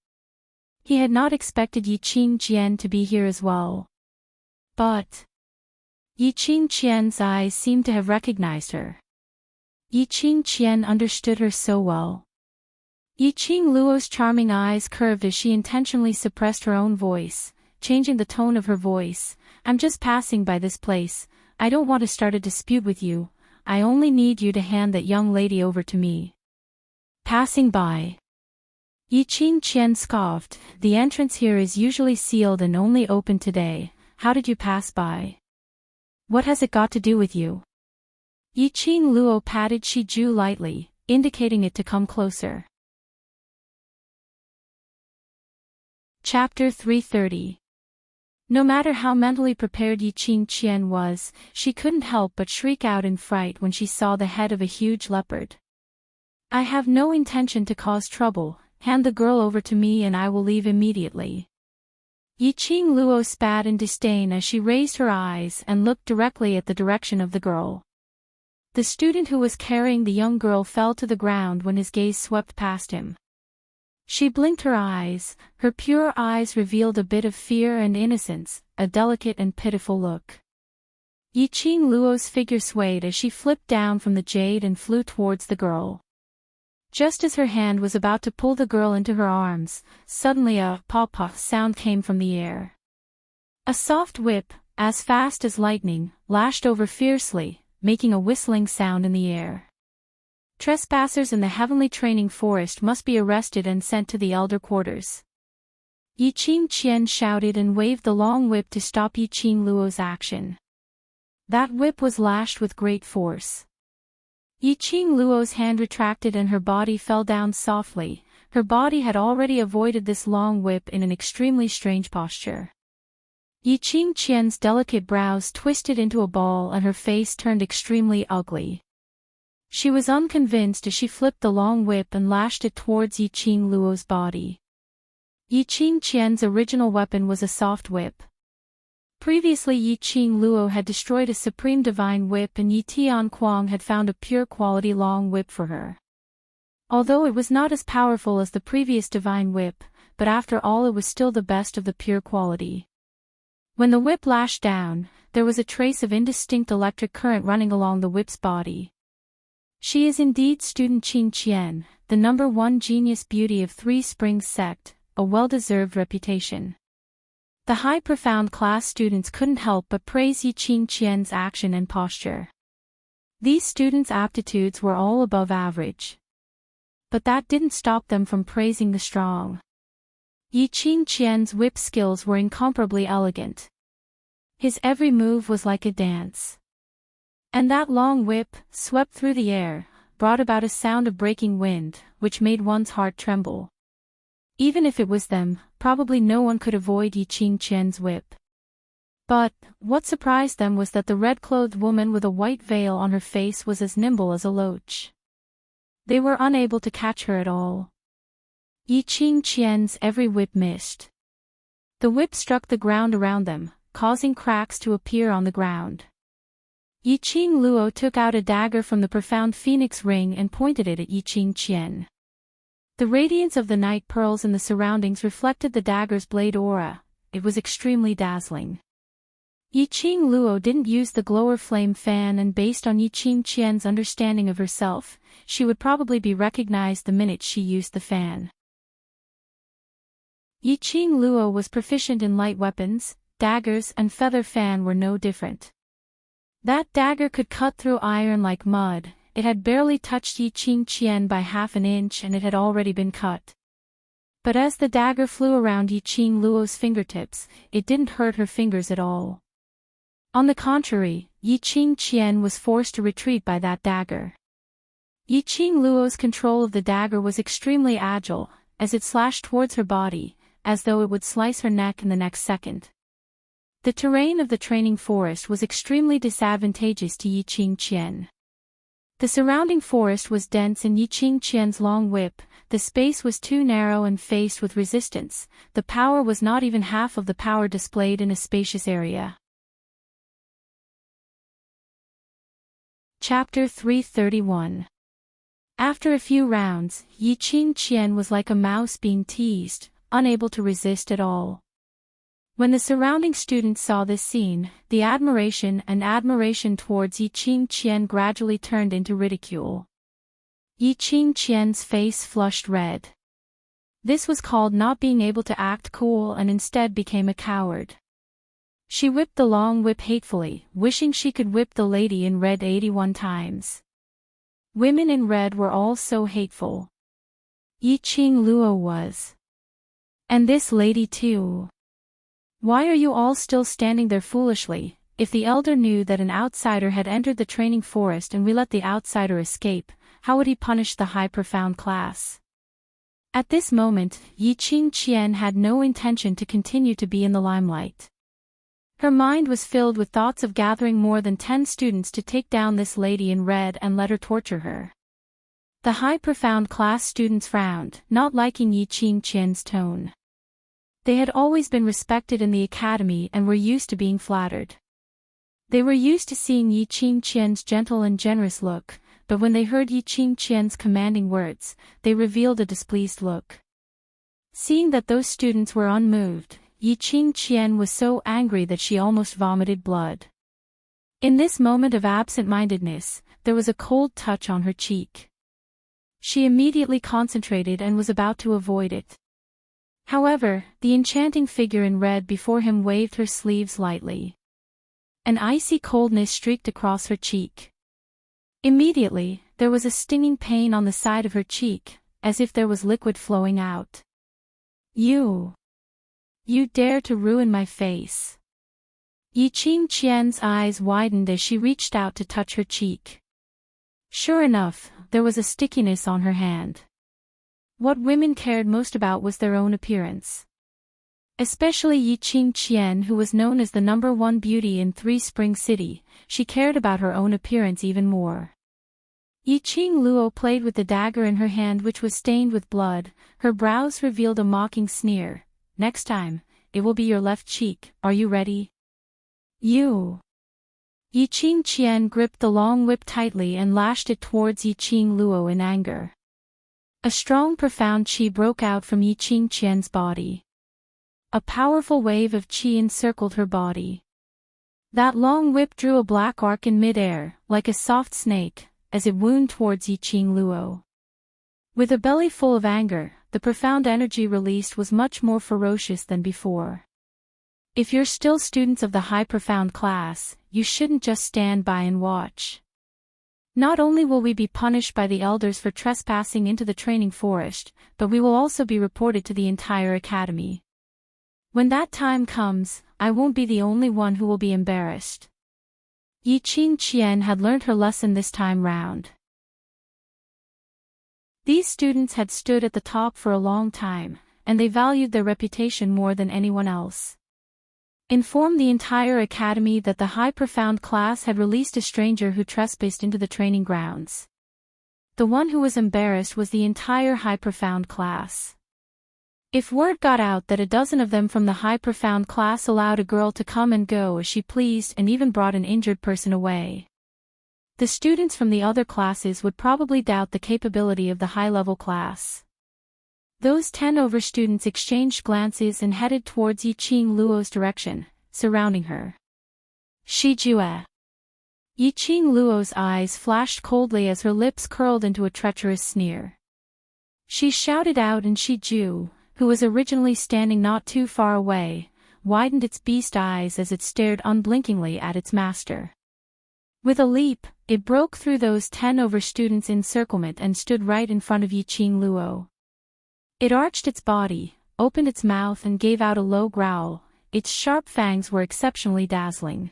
He had not expected Yiqing Qian to be here as well. But Yiqing Qian's eyes seemed to have recognized her. Yiqing Qian understood her so well. Yiqing Luo's charming eyes curved as she intentionally suppressed her own voice, changing the tone of her voice. I'm just passing by this place, I don't want to start a dispute with you, I only need you to hand that young lady over to me. Passing by. Yiqing Qian scoffed, the entrance here is usually sealed and only open today. How did you pass by? What has it got to do with you? Yiqing Luo patted Shiju lightly, indicating it to come closer. Chapter 330. No matter how mentally prepared Yiqing Qian was, she couldn't help but shriek out in fright when she saw the head of a huge leopard. I have no intention to cause trouble, hand the girl over to me and I will leave immediately. Yiqing Luo spat in disdain as she raised her eyes and looked directly at the direction of the girl. The student who was carrying the young girl fell to the ground when his gaze swept past him. She blinked her eyes, her pure eyes revealed a bit of fear and innocence, a delicate and pitiful look. Yiqing Luo's figure swayed as she flipped down from the jade and flew towards the girl. Just as her hand was about to pull the girl into her arms, suddenly a pop-pop sound came from the air. A soft whip, as fast as lightning, lashed over fiercely, making a whistling sound in the air. Trespassers in the heavenly training forest must be arrested and sent to the elder quarters. Yiqing Qian shouted and waved the long whip to stop Yiqing Luo's action. That whip was lashed with great force. Yiqing Luo's hand retracted and her body fell down softly. Her body had already avoided this long whip in an extremely strange posture. Yiqing Qian's delicate brows twisted into a ball and her face turned extremely ugly. She was unconvinced as she flipped the long whip and lashed it towards Yiqing Luo's body. Yiqing Qian's original weapon was a soft whip. Previously Yiqing Luo had destroyed a supreme divine whip and Yi Tianquang had found a pure quality long whip for her. Although it was not as powerful as the previous divine whip, but after all it was still the best of the pure quality. When the whip lashed down, there was a trace of indistinct electric current running along the whip's body. She is indeed student Qing Qian, the #1 genius beauty of Three Springs sect, a well-deserved reputation. The high profound class students couldn't help but praise Yiqing Qian's action and posture. These students' aptitudes were all above average. But that didn't stop them from praising the strong. Yiqing Qian's whip skills were incomparably elegant. His every move was like a dance. And that long whip, swept through the air, brought about a sound of breaking wind, which made one's heart tremble. Even if it was them, probably no one could avoid Yiqing Qian's whip. But, what surprised them was that the red-clothed woman with a white veil on her face was as nimble as a loach. They were unable to catch her at all. Yiqing Qian's every whip missed. The whip struck the ground around them, causing cracks to appear on the ground. Yiqing Luo took out a dagger from the profound phoenix ring and pointed it at Yiqing Qian. The radiance of the night pearls in the surroundings reflected the dagger's blade aura. It was extremely dazzling. Yiqing Luo didn't use the glower flame fan, and based on Yiqing Qian's understanding of herself, she would probably be recognized the minute she used the fan. Yiqing Luo was proficient in light weapons. Daggers and feather fan were no different. That dagger could cut through iron like mud. It had barely touched Yiqing Qian by half an inch and it had already been cut. But as the dagger flew around Yiqing Luo's fingertips, it didn't hurt her fingers at all. On the contrary, Yiqing Qian was forced to retreat by that dagger. Yiqing Luo's control of the dagger was extremely agile, as it slashed towards her body, as though it would slice her neck in the next second. The terrain of the training forest was extremely disadvantageous to Yiqing Qian. The surrounding forest was dense and Yiqing Qian's long whip, the space was too narrow and faced with resistance, the power was not even half of the power displayed in a spacious area. Chapter 331. After a few rounds, Yiqing Qian was like a mouse being teased, unable to resist at all. When the surrounding students saw this scene, the admiration towards Yiqing Qian gradually turned into ridicule. Yiqing Qian's face flushed red. This was called not being able to act cool and instead became a coward. She whipped the long whip hatefully, wishing she could whip the lady in red 81 times. Women in red were all so hateful. Yiqing Luo was. And this lady too. Why are you all still standing there foolishly? If the elder knew that an outsider had entered the training forest and we let the outsider escape, how would he punish the high profound class? At this moment, Yiqing Qian had no intention to continue to be in the limelight. Her mind was filled with thoughts of gathering more than 10 students to take down this lady in red and let her torture her. The high profound class students frowned, not liking Yiqing Qian's tone. They had always been respected in the academy and were used to being flattered. They were used to seeing Yi Qingqian's gentle and generous look, but when they heard Yi Qingqian's commanding words, they revealed a displeased look. Seeing that those students were unmoved, Yi Qingqian was so angry that she almost vomited blood. In this moment of absent-mindedness, there was a cold touch on her cheek. She immediately concentrated and was about to avoid it. However, the enchanting figure in red before him waved her sleeves lightly. An icy coldness streaked across her cheek. Immediately, there was a stinging pain on the side of her cheek, as if there was liquid flowing out. You dare to ruin my face. Yi Qingqian's eyes widened as she reached out to touch her cheek. Sure enough, there was a stickiness on her hand. What women cared most about was their own appearance. Especially Yi Qingqian, who was known as the #1 beauty in Three Spring City, she cared about her own appearance even more. Yi Qingluo played with the dagger in her hand, which was stained with blood. Her brows revealed a mocking sneer. Next time, it will be your left cheek. Are you ready? Yi Qingqian gripped the long whip tightly and lashed it towards Yi Qingluo in anger. A strong profound qi broke out from Yi Qingqian's body. A powerful wave of qi encircled her body. That long whip drew a black arc in mid-air, like a soft snake, as it wound towards Yi Qingluo. With a belly full of anger, the profound energy released was much more ferocious than before. If you're still students of the high profound class, you shouldn't just stand by and watch. Not only will we be punished by the elders for trespassing into the training forest, but we will also be reported to the entire academy. When that time comes, I won't be the only one who will be embarrassed. Yi Qingqian had learned her lesson this time round. These students had stood at the top for a long time, and they valued their reputation more than anyone else. Inform the entire academy that the high profound class had released a stranger who trespassed into the training grounds. The one who was embarrassed was the entire high profound class. If word got out that a dozen of them from the high profound class allowed a girl to come and go as she pleased and even brought an injured person away, the students from the other classes would probably doubt the capability of the high-level class. Those 10 students exchanged glances and headed towards Yi Qingluo's direction, surrounding her. Shijue. Yi Qingluo's eyes flashed coldly as her lips curled into a treacherous sneer. She shouted out, and Shiju, who was originally standing not too far away, widened its beast eyes as it stared unblinkingly at its master. With a leap, it broke through those 10 students' encirclement and stood right in front of Yi Qingluo. It arched its body, opened its mouth and gave out a low growl. Its sharp fangs were exceptionally dazzling.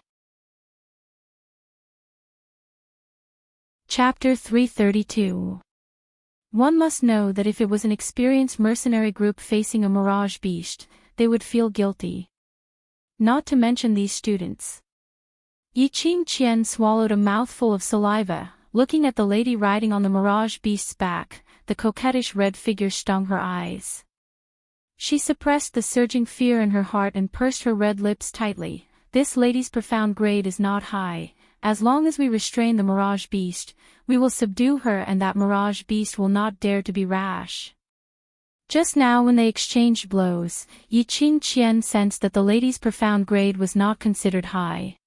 Chapter 332. One must know that if it was an experienced mercenary group facing a mirage beast, they would feel guilty. Not to mention these students. Yi Qingqian swallowed a mouthful of saliva, looking at the lady riding on the mirage beast's back. The coquettish red figure stung her eyes. She suppressed the surging fear in her heart and pursed her red lips tightly. This lady's profound grade is not high. As long as we restrain the mirage beast, we will subdue her, and that mirage beast will not dare to be rash. Just now, when they exchanged blows, Yi Qingqian sensed that the lady's profound grade was not considered high.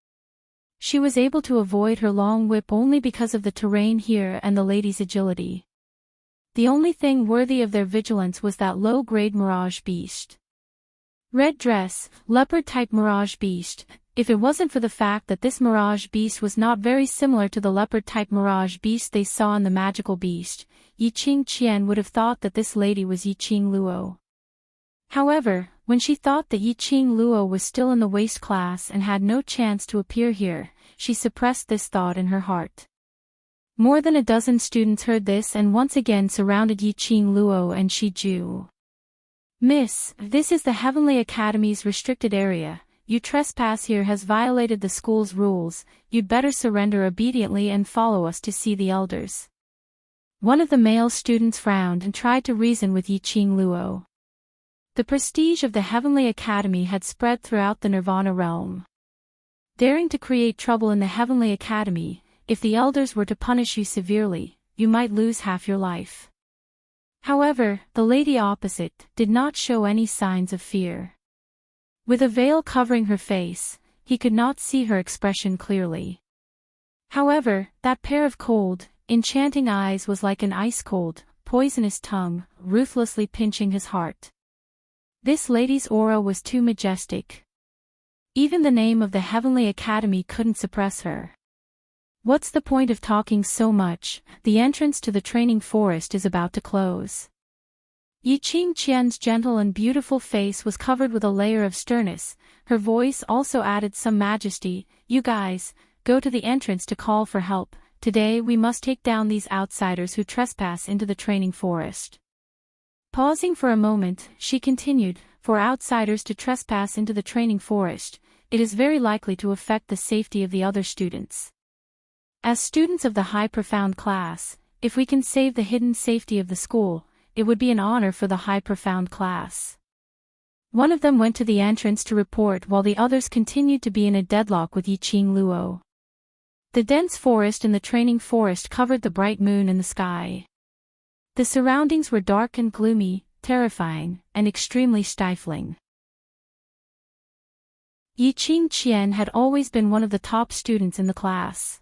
She was able to avoid her long whip only because of the terrain here and the lady's agility. The only thing worthy of their vigilance was that low-grade mirage beast. Red dress, leopard-type mirage beast. If it wasn't for the fact that this mirage beast was not very similar to the leopard-type mirage beast they saw in the magical beast, Yi Qingqian would have thought that this lady was Yi Qingluo. However, when she thought that Yi Qingluo was still in the waste class and had no chance to appear here, she suppressed this thought in her heart. More than a dozen students heard this and once again surrounded Yi Qingluo and Shiju. Miss, this is the Heavenly Academy's restricted area. You trespass here has violated the school's rules. You'd better surrender obediently and follow us to see the elders. One of the male students frowned and tried to reason with Yi Qingluo. The prestige of the Heavenly Academy had spread throughout the Nirvana realm. daring to create trouble in the Heavenly Academy. If the elders were to punish you severely, you might lose half your life. However, the lady opposite did not show any signs of fear. With a veil covering her face, he could not see her expression clearly. However, that pair of cold, enchanting eyes was like an ice-cold, poisonous tongue, ruthlessly pinching his heart. This lady's aura was too majestic. Even the name of the Heavenly Academy couldn't suppress her. What's the point of talking so much? The entrance to the training forest is about to close. Yiqing Qian's gentle and beautiful face was covered with a layer of sternness. Her voice also added some majesty. You guys, go to the entrance to call for help. Today we must take down these outsiders who trespass into the training forest. Pausing for a moment, she continued, for outsiders to trespass into the training forest, it is very likely to affect the safety of the other students. As students of the high profound class, if we can save the hidden safety of the school, it would be an honor for the high profound class. One of them went to the entrance to report while the others continued to be in a deadlock with Yiqing Luo. The dense forest in the training forest covered the bright moon in the sky. The surroundings were dark and gloomy, terrifying, and extremely stifling. Yiqing Qian had always been one of the top students in the class.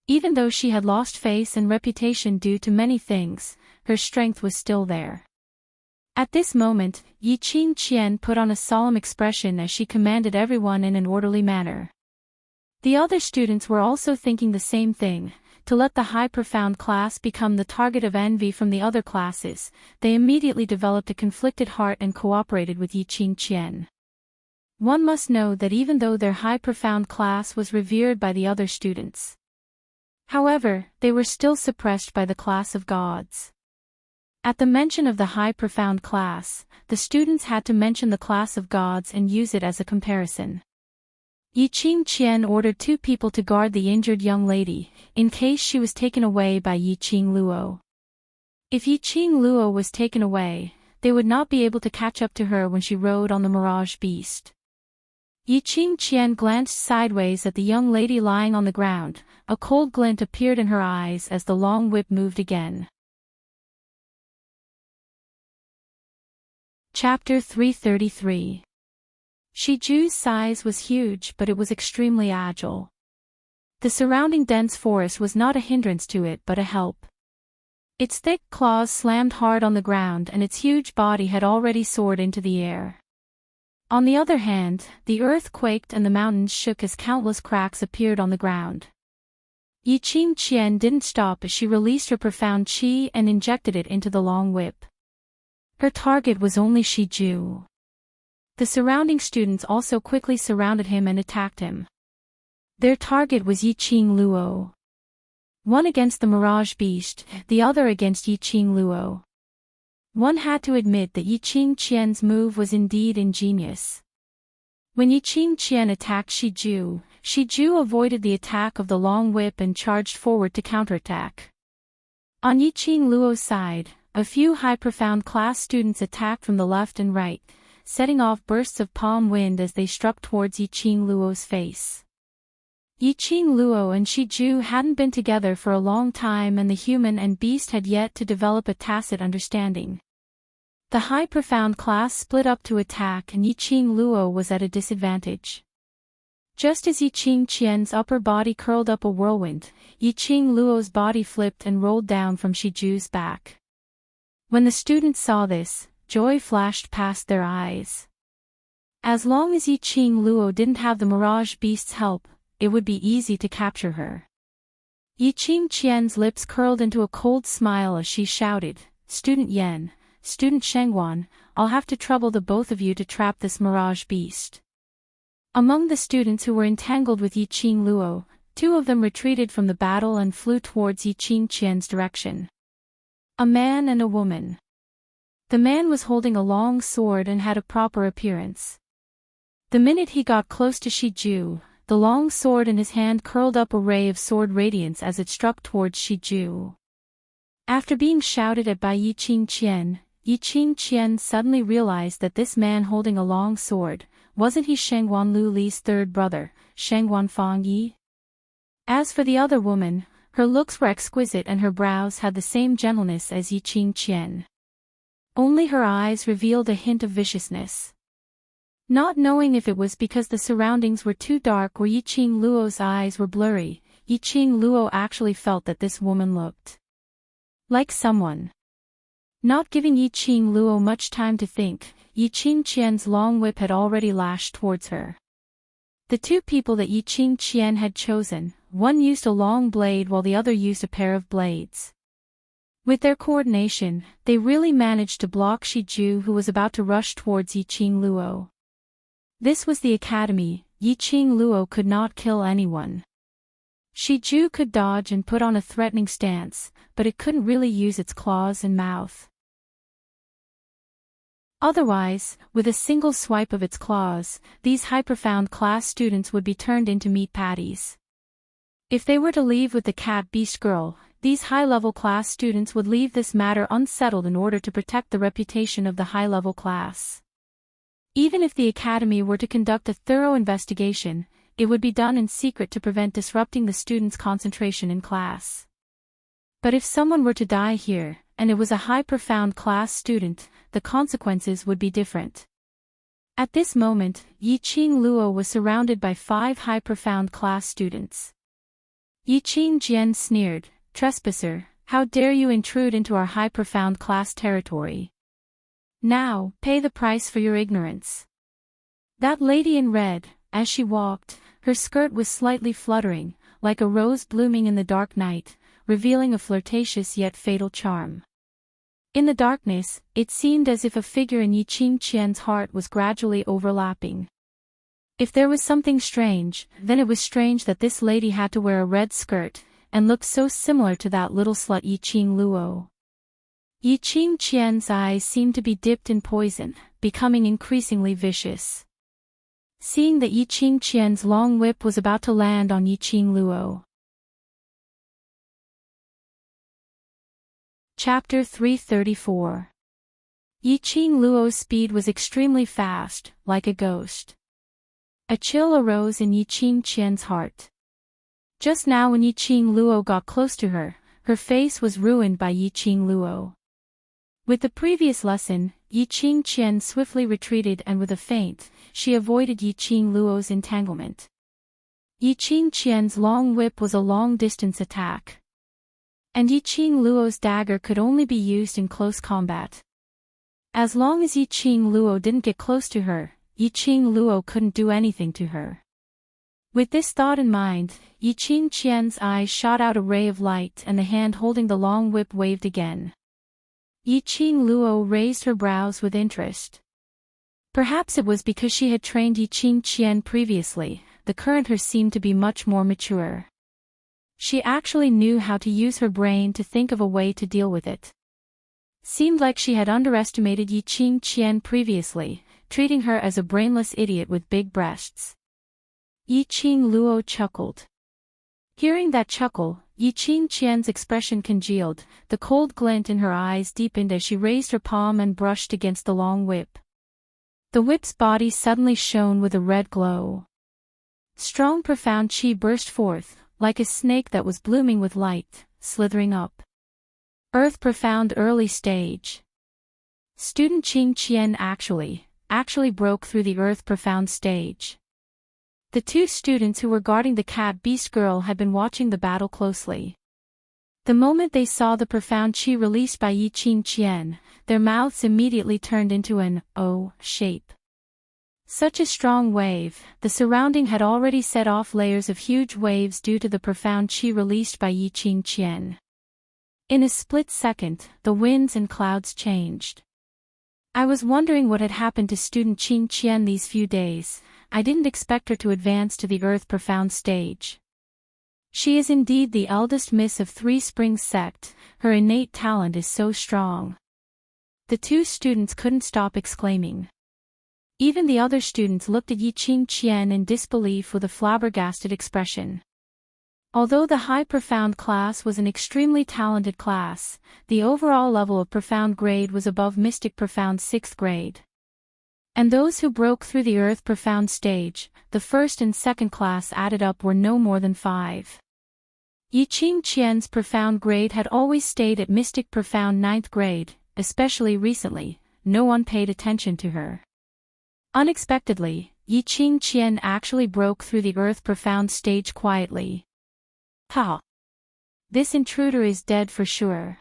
Even though she had lost face and reputation due to many things, her strength was still there. At this moment, Yiqing Qian put on a solemn expression as she commanded everyone in an orderly manner. The other students were also thinking the same thing. To let the high profound class become the target of envy from the other classes, they immediately developed a conflicted heart and cooperated with Yiqing Qian. One must know that even though their high profound class was revered by the other students, however, they were still suppressed by the class of gods. At the mention of the high profound class, the students had to mention the class of gods and use it as a comparison. Yiqing Qian ordered 2 people to guard the injured young lady, in case she was taken away by Yiqing Luo. If Yiqing Luo was taken away, they would not be able to catch up to her when she rode on the mirage beast. Yiqing Qian glanced sideways at the young lady lying on the ground. A cold glint appeared in her eyes as the long whip moved again. Chapter 333. Shiju's size was huge, but it was extremely agile. The surrounding dense forest was not a hindrance to it but a help. Its thick claws slammed hard on the ground and its huge body had already soared into the air. On the other hand, the earth quaked and the mountains shook as countless cracks appeared on the ground. Yiqing Qian didn't stop as she released her profound qi and injected it into the long whip. Her target was only Shiju. The surrounding students also quickly surrounded him and attacked him. Their target was Yiqing Luo. One against the Mirage Beast, the other against Yiqing Luo. One had to admit that Yiqing Qian's move was indeed ingenious. When Yiqing Qian attacked Shiju, Shiju avoided the attack of the long whip and charged forward to counterattack. On Yiqing Luo's side, a few high profound class students attacked from the left and right, setting off bursts of palm wind as they struck towards Yiqing Luo's face. Yiqing Luo and Shiju hadn't been together for a long time and the human and beast had yet to develop a tacit understanding. The high profound class split up to attack and Yiqing Luo was at a disadvantage. Just as Yiqing Qian's upper body curled up a whirlwind, Yiqing Luo's body flipped and rolled down from Shiju's back. When the students saw this, joy flashed past their eyes. As long as Yiqing Luo didn't have the Mirage Beast's help, it would be easy to capture her. Yiqing Qian's lips curled into a cold smile as she shouted, "Student Yan, Student Shengguan, I'll have to trouble the both of you to trap this Mirage Beast." Among the students who were entangled with Yiqing Luo, 2 of them retreated from the battle and flew towards Yiqing Qian's direction. A man and a woman. The man was holding a long sword and had a proper appearance. The minute he got close to Shiju, the long sword in his hand curled up a ray of sword radiance as it struck towards Shiju. After being shouted at by Yiqing Qian suddenly realized that this man holding a long sword wasn't he Shangwan Lu Li's third brother, Shangwan Fang Yi? As for the other woman, her looks were exquisite and her brows had the same gentleness as Yi Qing Qian. Only her eyes revealed a hint of viciousness. Not knowing if it was because the surroundings were too dark or Yi Qing Luo's eyes were blurry, Yi Qing Luo actually felt that this woman looked like someone. Not giving Yi Qing Luo much time to think, Yi Qing Qian's long whip had already lashed towards her. The two people that Yi Qing Qian had chosen, one used a long blade while the other used a pair of blades. With their coordination, they really managed to block Shi Ju, who was about to rush towards Yi Qing Luo. This was the academy. Yi Qing Luo could not kill anyone. Shi Ju could dodge and put on a threatening stance, but it couldn't really use its claws and mouth. Otherwise, with a single swipe of its claws, these high-profound class students would be turned into meat patties. If they were to leave with the cat beast girl, these high-level class students would leave this matter unsettled in order to protect the reputation of the high-level class. Even if the academy were to conduct a thorough investigation, it would be done in secret to prevent disrupting the students' concentration in class. But if someone were to die here, and it was a high-profound class student, the consequences would be different. At this moment, Yi Qing Luo was surrounded by 5 high-profound class students. Yi Qing Jian sneered, "Trespasser, how dare you intrude into our high-profound class territory? Now, pay the price for your ignorance." That lady in red, as she walked, her skirt was slightly fluttering, like a rose blooming in the dark night, revealing a flirtatious yet fatal charm. In the darkness, it seemed as if a figure in Yi Qing Qian's heart was gradually overlapping. If there was something strange, then it was strange that this lady had to wear a red skirt, and looked so similar to that little slut Yi Qing Luo. Yi Qing Qian's eyes seemed to be dipped in poison, becoming increasingly vicious. Seeing that Yi Qing Qian's long whip was about to land on Yi Qing Luo. Chapter 334. Yi Qing Luo's speed was extremely fast, like a ghost. A chill arose in Yi Qing Qian's heart. Just now when Yi Qing Luo got close to her, her face was ruined by Yi Qing Luo. With the previous lesson, Yi Qing Qian swiftly retreated and with a feint, she avoided Yi Qing Luo's entanglement. Yi Qing Qian's long whip was a long-distance attack. And Yi Qing Luo's dagger could only be used in close combat. As long as Yi Qing Luo didn't get close to her, Yi Qing Luo couldn't do anything to her. With this thought in mind, Yi Qing Qian's eyes shot out a ray of light and the hand holding the long whip waved again. Yi Qing Luo raised her brows with interest. Perhaps it was because she had trained Yi Qing Qian previously, the current her seemed to be much more mature. She actually knew how to use her brain to think of a way to deal with it. Seemed like she had underestimated Yi Qing Qian previously, treating her as a brainless idiot with big breasts. Yi Qing Luo chuckled. Hearing that chuckle, Yi Qing Qian's expression congealed, the cold glint in her eyes deepened as she raised her palm and brushed against the long whip. The whip's body suddenly shone with a red glow. Strong profound qi burst forth, like a snake that was blooming with light, slithering up. Earth profound early stage. Student Qing Qian actually broke through the earth profound stage. The two students who were guarding the cat beast girl had been watching the battle closely. The moment they saw the profound qi released by Yi Qing Qian, their mouths immediately turned into an O shape. Such a strong wave, the surrounding had already set off layers of huge waves due to the profound qi released by Yi Qing Qian. In a split second, the winds and clouds changed. I was wondering what had happened to student Qing Qian these few days. I didn't expect her to advance to the earth profound stage. She is indeed the eldest miss of Three Springs sect, her innate talent is so strong. The two students couldn't stop exclaiming. Even the other students looked at Yi Qing Qian in disbelief with a flabbergasted expression. Although the high profound class was an extremely talented class, the overall level of profound grade was above mystic profound 6th grade. And those who broke through the Earth Profound stage, the first and second class added up were no more than 5. Yiqing Qian's profound grade had always stayed at Mystic Profound 9th grade, especially recently, no one paid attention to her. Unexpectedly, Yiqing Qian actually broke through the Earth Profound stage quietly. Ha! This intruder is dead for sure.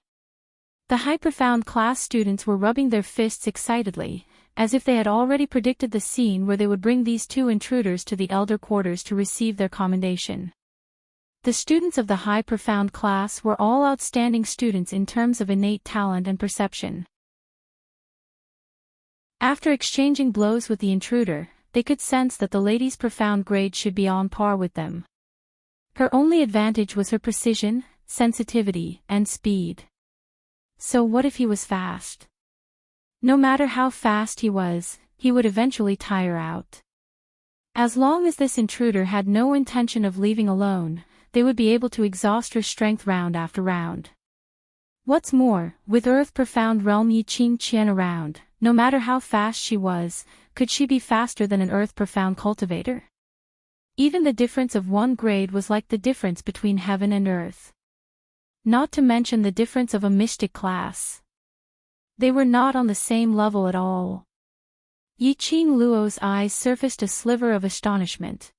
The High Profound class students were rubbing their fists excitedly, as if they had already predicted the scene where they would bring these 2 intruders to the elder quarters to receive their commendation. The students of the High Profound class were all outstanding students in terms of innate talent and perception. After exchanging blows with the intruder, they could sense that the lady's profound grade should be on par with them. Her only advantage was her precision, sensitivity, and speed. So what if he was fast? No matter how fast he would eventually tire out. As long as this intruder had no intention of leaving alone, they would be able to exhaust her strength round after round. What's more, with Earth Profound Realm Yiqing Qian around, no matter how fast she was, could she be faster than an Earth Profound cultivator? Even the difference of 1 grade was like the difference between heaven and earth. Not to mention the difference of a mystic class. They were not on the same level at all. Yiqing Luo's eyes surfaced a sliver of astonishment.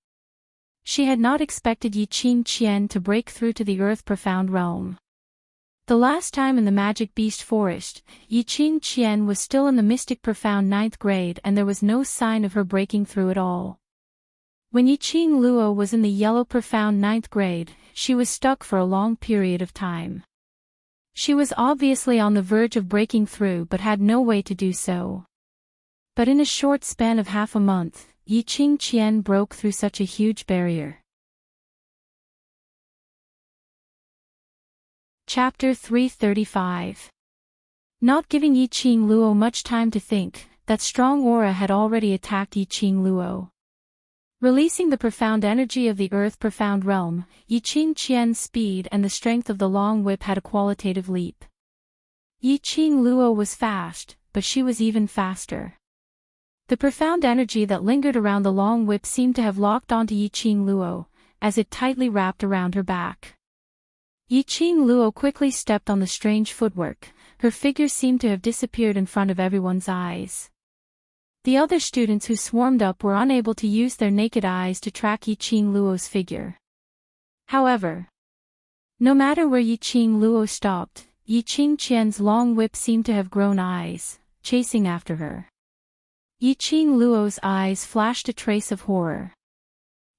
She had not expected Yiqing Qian to break through to the Earth Profound realm. The last time in the Magic Beast Forest, Yiqing Qian was still in the Mystic Profound 9th grade and there was no sign of her breaking through at all. When Yiqing Luo was in the Yellow Profound 9th grade, she was stuck for a long period of time. She was obviously on the verge of breaking through but had no way to do so. But in a short span of half a month, Yiqing Qian broke through such a huge barrier. Chapter 335. Not giving Yiqing Luo much time to think, that strong aura had already attacked Yiqing Luo. Releasing the profound energy of the Earth Profound realm, Yiqing Qian's speed and the strength of the long whip had a qualitative leap. Yiqing Luo was fast, but she was even faster. The profound energy that lingered around the long whip seemed to have locked onto Yiqing Luo, as it tightly wrapped around her back. Yiqing Luo quickly stepped on the strange footwork, her figure seemed to have disappeared in front of everyone's eyes. The other students who swarmed up were unable to use their naked eyes to track Yiqing Luo's figure. However, no matter where Yiqing Luo stopped, Yiqing Qian's long whip seemed to have grown eyes, chasing after her. Yiqing Luo's eyes flashed a trace of horror.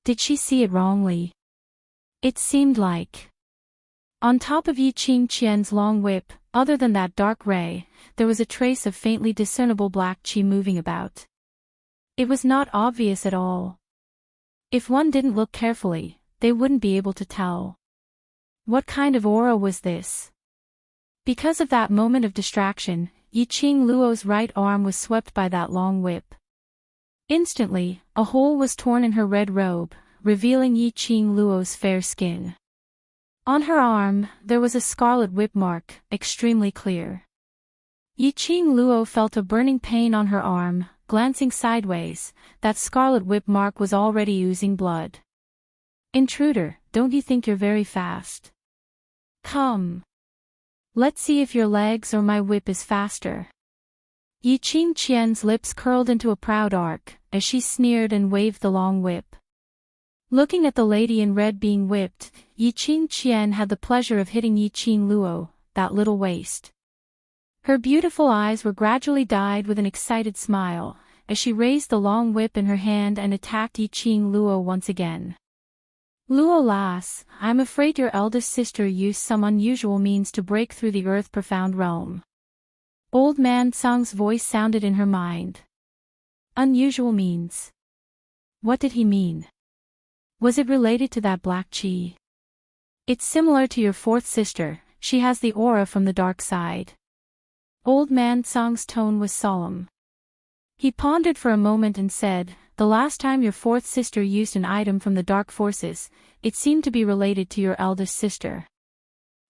Did she see it wrongly? It seemed like. On top of Yiqing Qian's long whip, other than that dark ray, there was a trace of faintly discernible black qi moving about. It was not obvious at all. If one didn't look carefully, they wouldn't be able to tell. What kind of aura was this? Because of that moment of distraction, Yiqing Luo's right arm was swept by that long whip. Instantly, a hole was torn in her red robe, revealing Yiqing Luo's fair skin. On her arm, there was a scarlet whip mark, extremely clear. Yiqing Luo felt a burning pain on her arm, glancing sideways, that scarlet whip mark was already oozing blood. Intruder, don't you think you're very fast? Come. Let's see if your legs or my whip is faster. Yiqing Qian's lips curled into a proud arc, as she sneered and waved the long whip. Looking at the lady in red being whipped, Yiqing Qian had the pleasure of hitting Yiqing Luo, that little waste. Her beautiful eyes were gradually dyed with an excited smile, as she raised the long whip in her hand and attacked Yiqing Luo once again. Luo lass, I'm afraid your eldest sister used some unusual means to break through the Earth Profound realm. Old Man Tsang's voice sounded in her mind. Unusual means. What did he mean? Was it related to that black qi? It's similar to your fourth sister, she has the aura from the dark side. Old Man Tsang's tone was solemn. He pondered for a moment and said, the last time your fourth sister used an item from the dark forces, it seemed to be related to your eldest sister.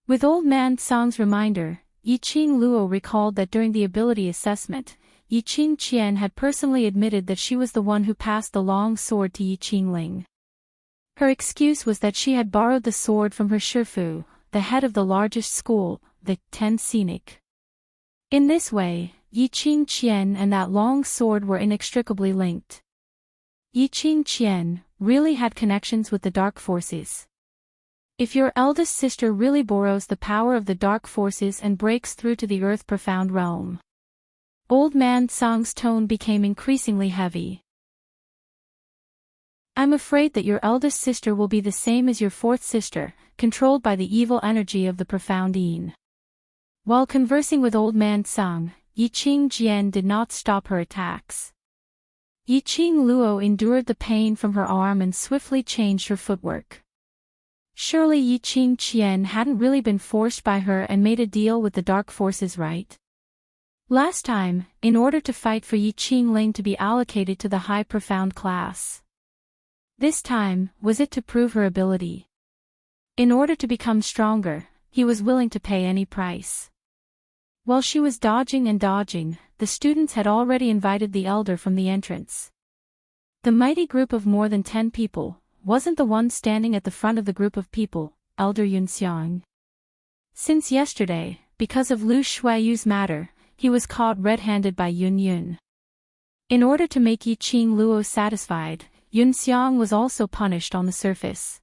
With Old Man Tsang's reminder, Yiqing Luo recalled that during the ability assessment, Yi Qingqian had personally admitted that she was the one who passed the long sword to Yi Qingling. Her excuse was that she had borrowed the sword from her shifu, the head of the largest school, the Ten Scenic. In this way, Yi Qingqian and that long sword were inextricably linked. Yi Qingqian really had connections with the dark forces. If your eldest sister really borrows the power of the dark forces and breaks through to the earth profound realm. Old man Sang's tone became increasingly heavy. I'm afraid that your eldest sister will be the same as your fourth sister, controlled by the evil energy of the profound Yin. While conversing with old man Sang, Yi Qingjian did not stop her attacks. Yi Qingluo endured the pain from her arm and swiftly changed her footwork. Surely Yi Qingqian hadn't really been forced by her and made a deal with the dark forces, right? Last time, in order to fight for Yi Qingling to be allocated to the high profound class. This time, was it to prove her ability? In order to become stronger, he was willing to pay any price. While she was dodging and dodging, the students had already invited the elder from the entrance. The mighty group of more than 10 people wasn't the one standing at the front of the group of people, Elder Yunxiang. Since yesterday, because of Lu Shuiyu's matter, he was caught red-handed by Yun Yun. In order to make Yi Qingluo satisfied, Yunxiang was also punished on the surface.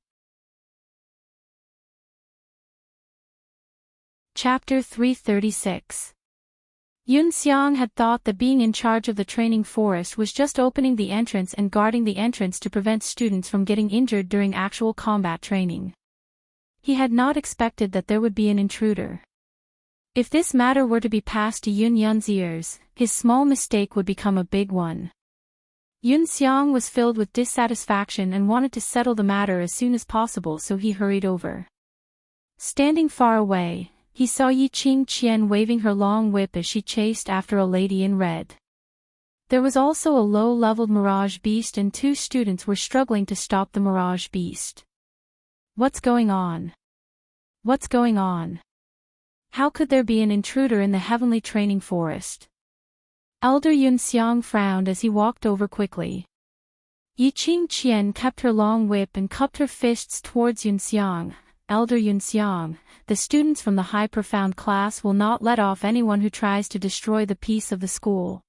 Chapter 336. Yunxiang had thought that being in charge of the training forest was just opening the entrance and guarding the entrance to prevent students from getting injured during actual combat training. He had not expected that there would be an intruder. If this matter were to be passed to Yun Yun's ears, his small mistake would become a big one. Yunxiang was filled with dissatisfaction and wanted to settle the matter as soon as possible, so he hurried over. Standing far away, he saw Yi Qingqian waving her long whip as she chased after a lady in red. There was also a low-leveled mirage beast and 2 students were struggling to stop the mirage beast. What's going on? What's going on? How could there be an intruder in the heavenly training forest? Elder Yunxiang frowned as he walked over quickly. Yi Qingqian kept her long whip and cupped her fists towards Yunxiang. Elder Yunxiang, the students from the high profound class will not let off anyone who tries to destroy the peace of the school.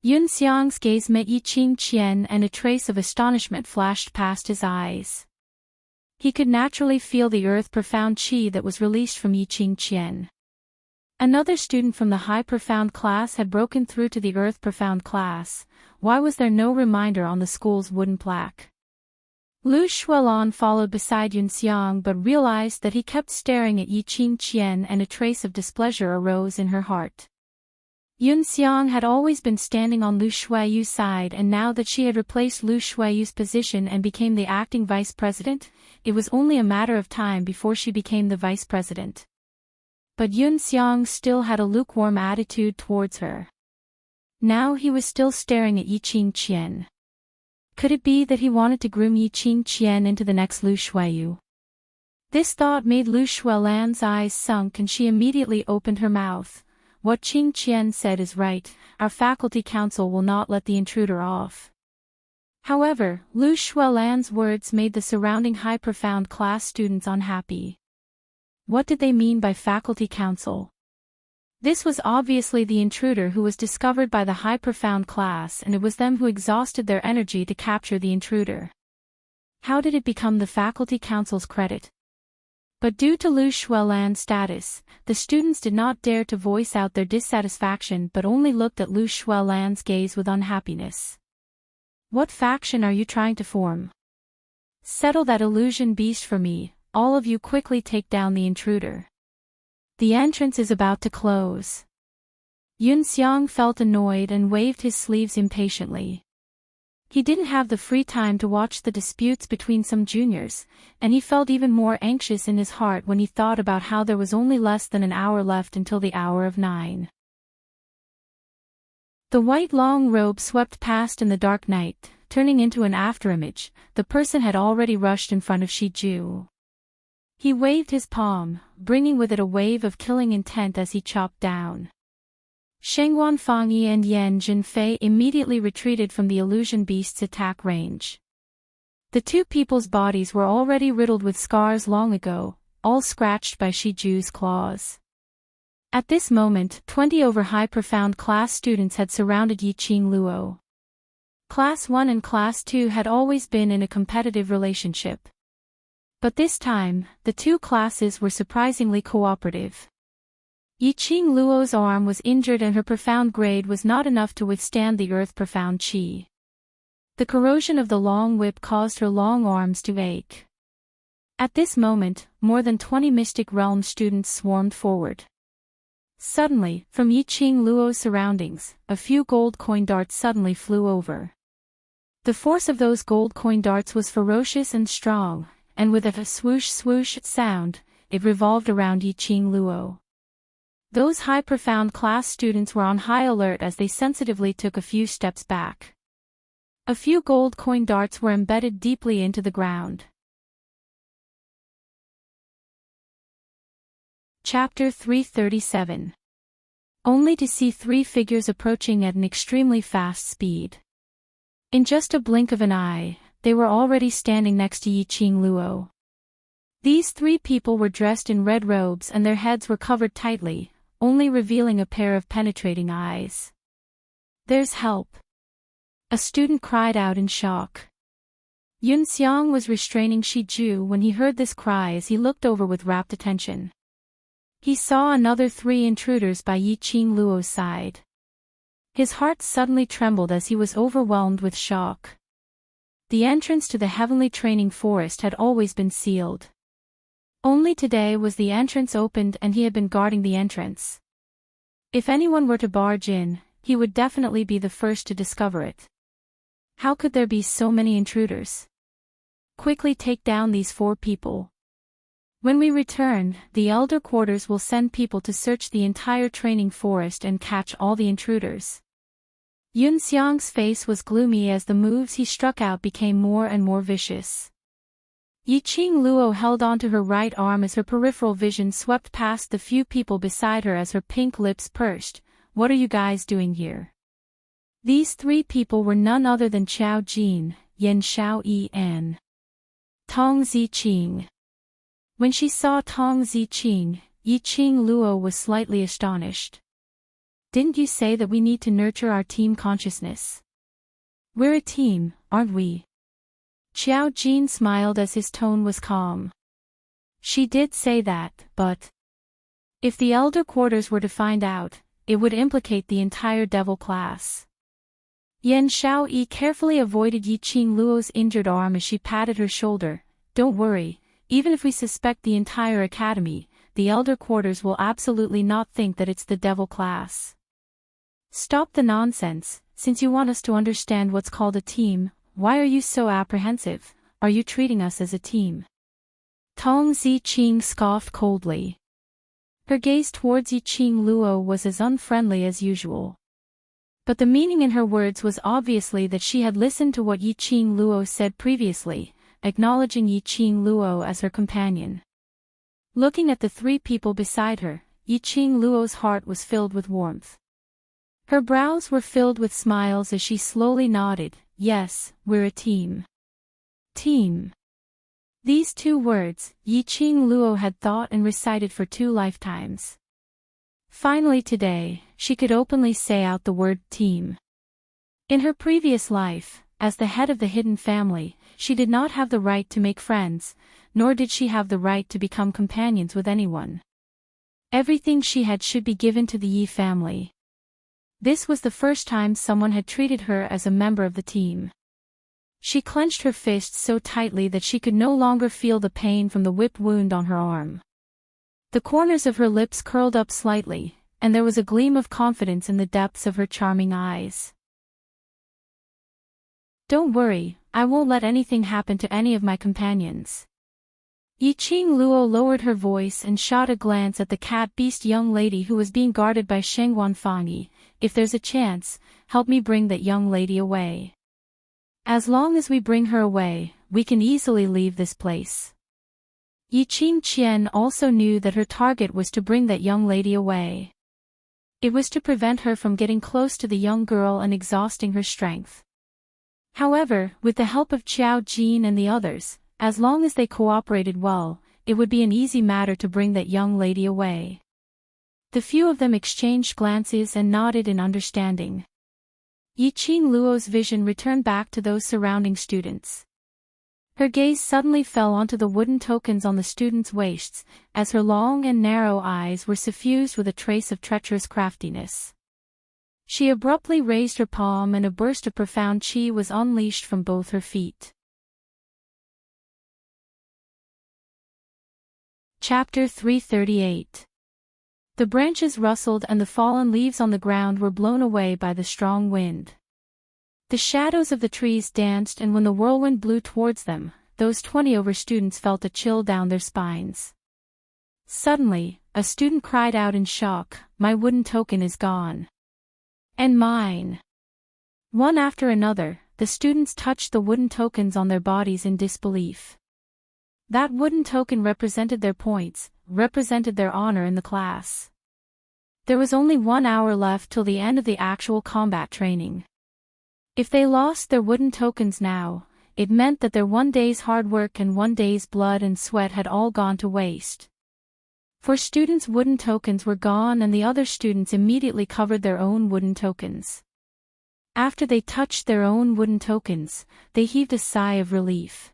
Yunxiang's gaze met Yi Qingqian and a trace of astonishment flashed past his eyes. He could naturally feel the earth profound qi that was released from Yi Qingqian. Another student from the high profound class had broken through to the earth profound class. Why was there no reminder on the school's wooden plaque? Lu Shuilan followed beside Yunxiang but realized that he kept staring at Yi Qingqian and a trace of displeasure arose in her heart. Yunxiang had always been standing on Lu Shuiyu's side, and now that she had replaced Lu Shuiyu's position and became the acting vice president, it was only a matter of time before she became the vice president. But Yunxiang still had a lukewarm attitude towards her. Now he was still staring at Yi Qingqian. Could it be that he wanted to groom Yi Qingqian into the next Lu Shuiyu? This thought made Lu Shuilan's eyes sunk and she immediately opened her mouth. What Qingqian said is right, our faculty council will not let the intruder off. However, Lu Shuilan's words made the surrounding high profound class students unhappy. What did they mean by faculty council? This was obviously the intruder who was discovered by the high profound class, and it was them who exhausted their energy to capture the intruder. How did it become the faculty council's credit? But due to Lu Shuilan's status, the students did not dare to voice out their dissatisfaction but only looked at Lu Shuilan's gaze with unhappiness. What faction are you trying to form? Settle that illusion beast for me, all of you quickly take down the intruder. The entrance is about to close. Yunxiang felt annoyed and waved his sleeves impatiently. He didn't have the free time to watch the disputes between some juniors, and he felt even more anxious in his heart when he thought about how there was only less than an hour left until the hour of 9. The white long robe swept past in the dark night, turning into an afterimage. The person had already rushed in front of Shiju. He waved his palm, bringing with it a wave of killing intent as he chopped down. Shengwan Fangyi and Yan Jinfei immediately retreated from the illusion beast's attack range. The two people's bodies were already riddled with scars long ago, all scratched by Shiju's claws. At this moment, 20 over high profound class students had surrounded Yiqing Luo. Class 1 and Class 2 had always been in a competitive relationship. But this time, the two classes were surprisingly cooperative. Yiqing Luo's arm was injured and her profound grade was not enough to withstand the earth-profound qi. The corrosion of the long whip caused her long arms to ache. At this moment, more than 20 Mystic Realm students swarmed forward. Suddenly, from Yiqing Luo's surroundings, a few gold coin darts suddenly flew over. The force of those gold coin darts was ferocious and strong, and with a swoosh-swoosh sound, it revolved around Yiqing Luo. Those high profound class students were on high alert as they sensitively took a few steps back. A few gold coin darts were embedded deeply into the ground. Chapter 337. Only to see three figures approaching at an extremely fast speed. In just a blink of an eye, they were already standing next to Yiqing Luo. These three people were dressed in red robes and their heads were covered tightly, only revealing a pair of penetrating eyes. "There's help!" a student cried out in shock. Yun Xiang was restraining Shiju when he heard this cry as he looked over with rapt attention. He saw another three intruders by Yiqing Luo's side. His heart suddenly trembled as he was overwhelmed with shock. The entrance to the heavenly training forest had always been sealed. Only today was the entrance opened and he had been guarding the entrance. If anyone were to barge in, he would definitely be the first to discover it. How could there be so many intruders? Quickly take down these four people. When we return, the elder quarters will send people to search the entire training forest and catch all the intruders. Yun Xiang's face was gloomy as the moves he struck out became more and more vicious. Yiqing Luo held onto her right arm as her peripheral vision swept past the few people beside her as her pink lips pursed. "What are you guys doing here?" These three people were none other than Chao Jin, Yan Xiao En, Tong Ziqing. When she saw Tong Ziqing, Yiqing Luo was slightly astonished. "Didn't you say that we need to nurture our team consciousness? We're a team, aren't we?" Xiao Jin smiled as his tone was calm. "She did say that, but if the elder quarters were to find out, it would implicate the entire devil class." Yan Xiaoyi carefully avoided Yiqing Luo's injured arm as she patted her shoulder. "Don't worry, even if we suspect the entire academy, the elder quarters will absolutely not think that it's the devil class." "Stop the nonsense. Since you want us to understand what's called a team, why are you so apprehensive? Are you treating us as a team?" Tong Ziqing scoffed coldly. Her gaze towards Yiqing Luo was as unfriendly as usual. But the meaning in her words was obviously that she had listened to what Yiqing Luo said previously, acknowledging Yiqing Luo as her companion. Looking at the three people beside her, Yiqing Luo's heart was filled with warmth. Her brows were filled with smiles as she slowly nodded. "Yes, we're a team." Team. These two words, Yiqing Luo had thought and recited for 2 lifetimes. Finally today, she could openly say out the word team. In her previous life, as the head of the hidden family, she did not have the right to make friends, nor did she have the right to become companions with anyone. Everything she had should be given to the Yi family. This was the first time someone had treated her as a member of the team. She clenched her fists so tightly that she could no longer feel the pain from the whip wound on her arm. The corners of her lips curled up slightly, and there was a gleam of confidence in the depths of her charming eyes. "Don't worry, I won't let anything happen to any of my companions." Yiqing Luo lowered her voice and shot a glance at the cat-beast young lady who was being guarded by Shengwan Fangyi. "If there's a chance, help me bring that young lady away. As long as we bring her away, we can easily leave this place." Yiqing Qian also knew that her target was to bring that young lady away. It was to prevent her from getting close to the young girl and exhausting her strength. However, with the help of Qiao Jin and the others, as long as they cooperated well, it would be an easy matter to bring that young lady away. The few of them exchanged glances and nodded in understanding. Yiqing Luo's vision returned back to those surrounding students. Her gaze suddenly fell onto the wooden tokens on the students' waists, as her long and narrow eyes were suffused with a trace of treacherous craftiness. She abruptly raised her palm and a burst of profound qi was unleashed from both her feet. Chapter 338. The branches rustled and the fallen leaves on the ground were blown away by the strong wind. The shadows of the trees danced, and when the whirlwind blew towards them, those 20 over students felt a chill down their spines. Suddenly, a student cried out in shock, "My wooden token is gone. And mine." One after another, the students touched the wooden tokens on their bodies in disbelief. That wooden token represented their points, represented their honor in the class. There was only 1 hour left till the end of the actual combat training. If they lost their wooden tokens now, it meant that their 1 day's hard work and 1 day's blood and sweat had all gone to waste. For students' wooden tokens were gone, and the other students immediately covered their own wooden tokens. After they touched their own wooden tokens, they heaved a sigh of relief.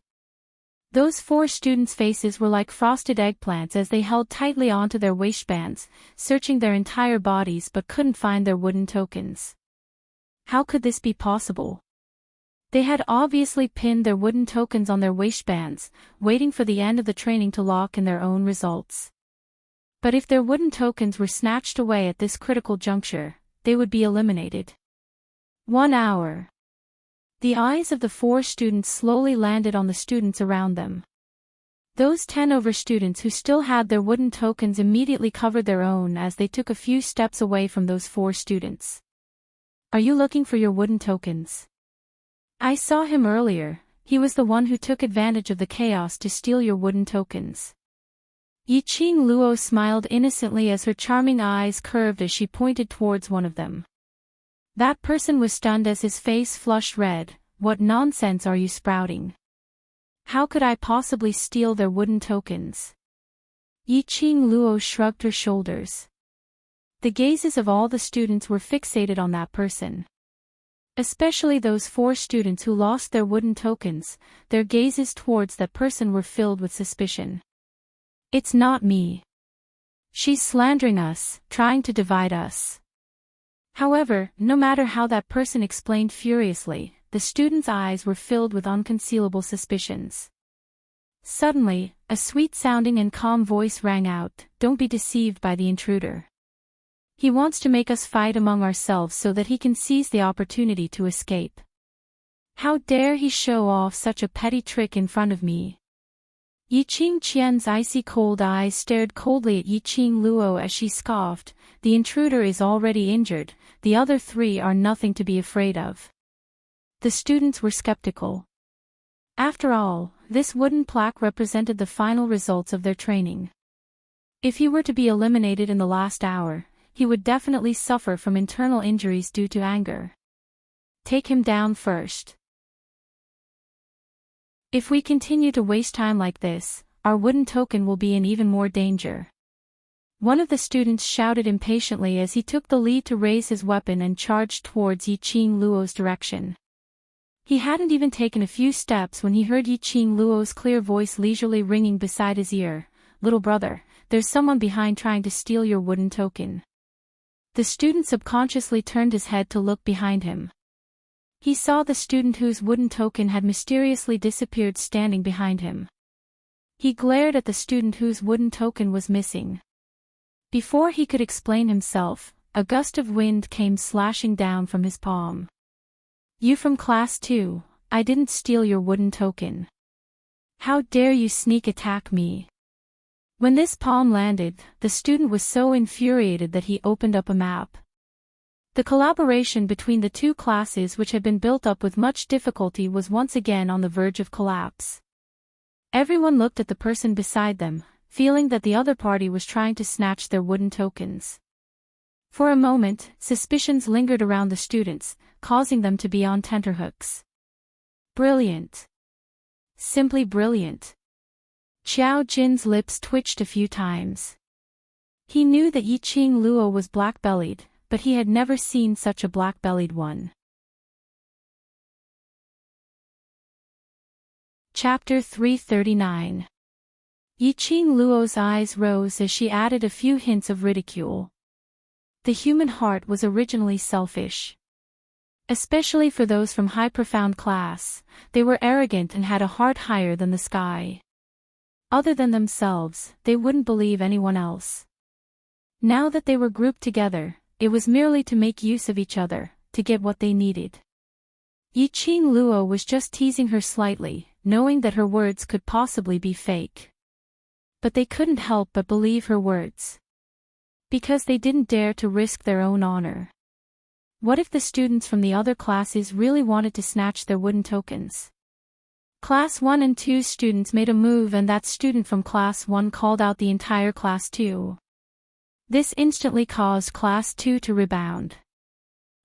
Those 4 students' faces were like frosted eggplants as they held tightly onto their waistbands, searching their entire bodies but couldn't find their wooden tokens. How could this be possible? They had obviously pinned their wooden tokens on their waistbands, waiting for the end of the training to lock in their own results. But if their wooden tokens were snatched away at this critical juncture, they would be eliminated. 1 hour. The eyes of the 4 students slowly landed on the students around them. Those 10 over students who still had their wooden tokens immediately covered their own as they took a few steps away from those 4 students. "Are you looking for your wooden tokens? I saw him earlier. He was the one who took advantage of the chaos to steal your wooden tokens." Yiqing Luo smiled innocently as her charming eyes curved as she pointed towards one of them. That person was stunned as his face flushed red. "What nonsense are you sprouting? How could I possibly steal their wooden tokens?" Yiqing Luo shrugged her shoulders. The gazes of all the students were fixated on that person. Especially those 4 students who lost their wooden tokens, their gazes towards that person were filled with suspicion. "It's not me. She's slandering us, trying to divide us." However, no matter how that person explained furiously, the students' eyes were filled with unconcealable suspicions. Suddenly, a sweet-sounding and calm voice rang out, "Don't be deceived by the intruder. He wants to make us fight among ourselves so that he can seize the opportunity to escape. How dare he show off such a petty trick in front of me?" Yiqing Qian's icy cold eyes stared coldly at Yiqing Luo as she scoffed, "The intruder is already injured, the other 3 are nothing to be afraid of." The students were skeptical. After all, this wooden plaque represented the final results of their training. If he were to be eliminated in the last hour, he would definitely suffer from internal injuries due to anger. Take him down first. If we continue to waste time like this, our wooden token will be in even more danger. One of the students shouted impatiently as he took the lead to raise his weapon and charged towards Yiqing Luo's direction. He hadn't even taken a few steps when he heard Yiqing Luo's clear voice leisurely ringing beside his ear, "Little brother, there's someone behind trying to steal your wooden token." The student subconsciously turned his head to look behind him. He saw the student whose wooden token had mysteriously disappeared standing behind him. He glared at the student whose wooden token was missing. Before he could explain himself, a gust of wind came slashing down from his palm. "You from class 2, I didn't steal your wooden token. How dare you sneak attack me?" When this palm landed, the student was so infuriated that he opened up a map. The collaboration between the 2 classes, which had been built up with much difficulty, was once again on the verge of collapse. Everyone looked at the person beside them, feeling that the other party was trying to snatch their wooden tokens. For a moment, suspicions lingered around the students, causing them to be on tenterhooks. Brilliant. Simply brilliant. Xiao Jin's lips twitched a few times. He knew that Yiqing Luo was black-bellied, but he had never seen such a black-bellied one. Chapter 339. Yiqing Luo's eyes rose as she added a few hints of ridicule. The human heart was originally selfish. Especially for those from high profound class, they were arrogant and had a heart higher than the sky. Other than themselves, they wouldn't believe anyone else. Now that they were grouped together, it was merely to make use of each other, to get what they needed. Yiqing Luo was just teasing her slightly, knowing that her words could possibly be fake. But they couldn't help but believe her words. Because they didn't dare to risk their own honor. What if the students from the other classes really wanted to snatch their wooden tokens? Class 1 and 2 students made a move and that student from Class 1 called out the entire Class 2. This instantly caused Class 2 to rebound.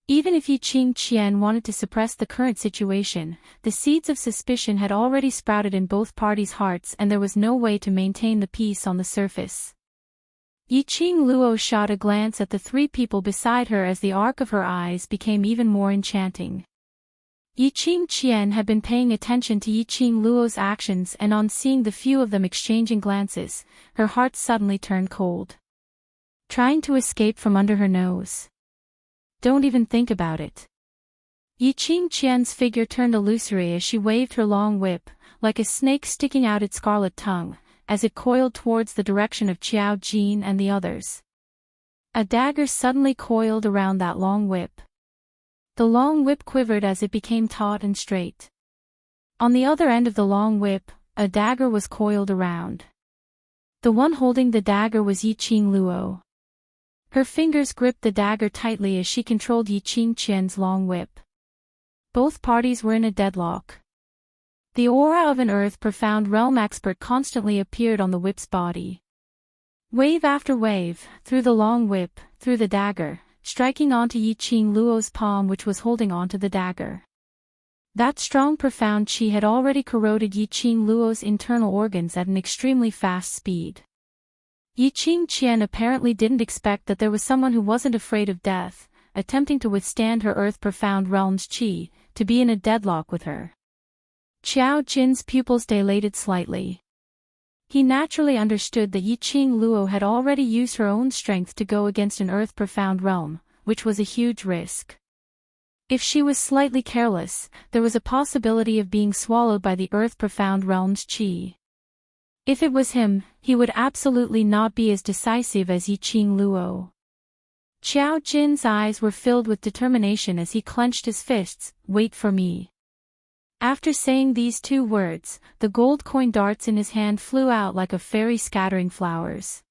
Even if Yiqing Qian wanted to suppress the current situation, the seeds of suspicion had already sprouted in both parties' hearts and there was no way to maintain the peace on the surface. Yiqing Luo shot a glance at the three people beside her as the arc of her eyes became even more enchanting. Yiqing Qian had been paying attention to Yiqing Luo's actions and on seeing the few of them exchanging glances, her heart suddenly turned cold. Trying to escape from under her nose. Don't even think about it. Yiqing Qian's figure turned illusory as she waved her long whip, like a snake sticking out its scarlet tongue, as it coiled towards the direction of Xiao Jin and the others. A dagger suddenly coiled around that long whip. The long whip quivered as it became taut and straight. On the other end of the long whip, a dagger was coiled around. The one holding the dagger was Yiqing Luo. Her fingers gripped the dagger tightly as she controlled Yiqing Qian's long whip. Both parties were in a deadlock. The aura of an earth-profound realm expert constantly appeared on the whip's body. Wave after wave, through the long whip, through the dagger, striking onto Yiqing Luo's palm which was holding onto the dagger. That strong profound qi had already corroded Yiqing Luo's internal organs at an extremely fast speed. Yiqing Qian apparently didn't expect that there was someone who wasn't afraid of death, attempting to withstand her earth-profound realm's qi, to be in a deadlock with her. Xiao Jin's pupils dilated slightly. He naturally understood that Yiqing Luo had already used her own strength to go against an earth-profound realm, which was a huge risk. If she was slightly careless, there was a possibility of being swallowed by the earth-profound realm's qi. If it was him, he would absolutely not be as decisive as Yiqing Luo. Xiao Jin's eyes were filled with determination as he clenched his fists. Wait for me. After saying these two words, the gold coin darts in his hand flew out like a fairy scattering flowers.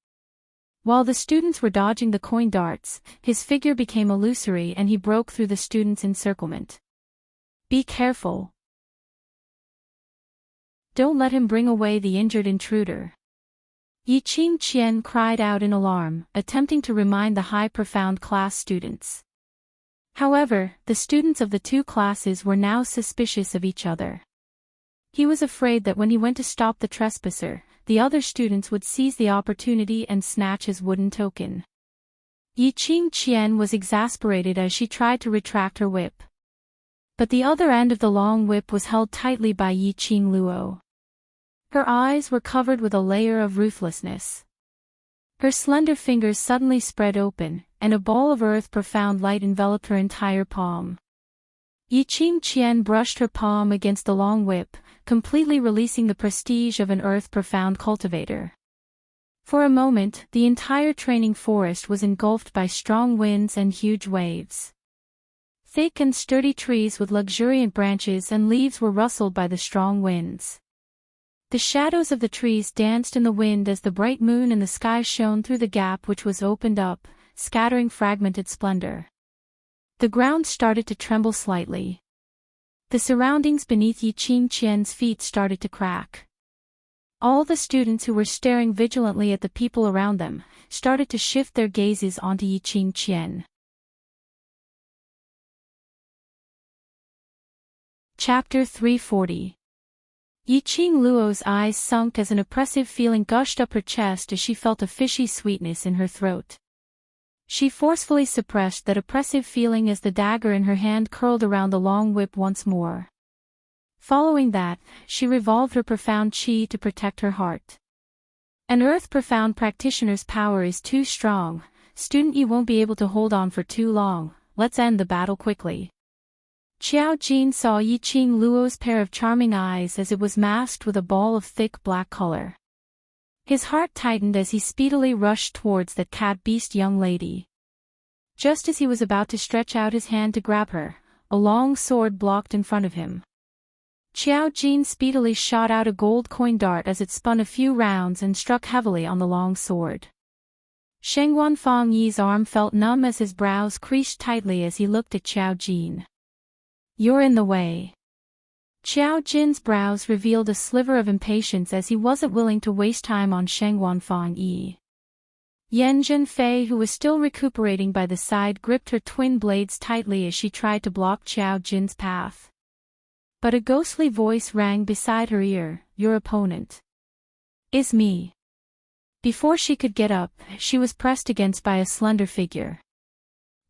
While the students were dodging the coin darts, his figure became illusory and he broke through the students' encirclement. Be careful. Don't let him bring away the injured intruder. Yiqing Qian cried out in alarm, attempting to remind the high profound class students. However, the students of the two classes were now suspicious of each other. He was afraid that when he went to stop the trespasser, the other students would seize the opportunity and snatch his wooden token. Yiqing Qian was exasperated as she tried to retract her whip. But the other end of the long whip was held tightly by Yiqing Luo. Her eyes were covered with a layer of ruthlessness. Her slender fingers suddenly spread open, and a ball of earth-profound light enveloped her entire palm. Yiqing Qian brushed her palm against the long whip, completely releasing the prestige of an earth-profound cultivator. For a moment, the entire training forest was engulfed by strong winds and huge waves. Thick and sturdy trees with luxuriant branches and leaves were rustled by the strong winds. The shadows of the trees danced in the wind as the bright moon in the sky shone through the gap which was opened up, scattering fragmented splendor. The ground started to tremble slightly. The surroundings beneath Yiqing Qian's feet started to crack. All the students who were staring vigilantly at the people around them started to shift their gazes onto Yiqing Qian. Chapter 340. Yiqing Luo's eyes sunk as an oppressive feeling gushed up her chest as she felt a fishy sweetness in her throat. She forcefully suppressed that oppressive feeling as the dagger in her hand curled around the long whip once more. Following that, she revolved her profound qi to protect her heart. An Earth Profound practitioner's power is too strong. Student, you won't be able to hold on for too long. Let's end the battle quickly. Qiao Jin saw Yiqing Luo's pair of charming eyes as it was masked with a ball of thick black color. His heart tightened as he speedily rushed towards that cat-beast young lady. Just as he was about to stretch out his hand to grab her, a long sword blocked in front of him. Qiao Jin speedily shot out a gold coin dart as it spun a few rounds and struck heavily on the long sword. Shengguan Fang Yi's arm felt numb as his brows creased tightly as he looked at Qiao Jin. You're in the way. Qiao Jin's brows revealed a sliver of impatience as he wasn't willing to waste time on Shengguan Fang Yi. Yan Zhenfei, who was still recuperating by the side, gripped her twin blades tightly as she tried to block Qiao Jin's path. But a ghostly voice rang beside her ear, "Your opponent is me." Before she could get up, she was pressed against by a slender figure.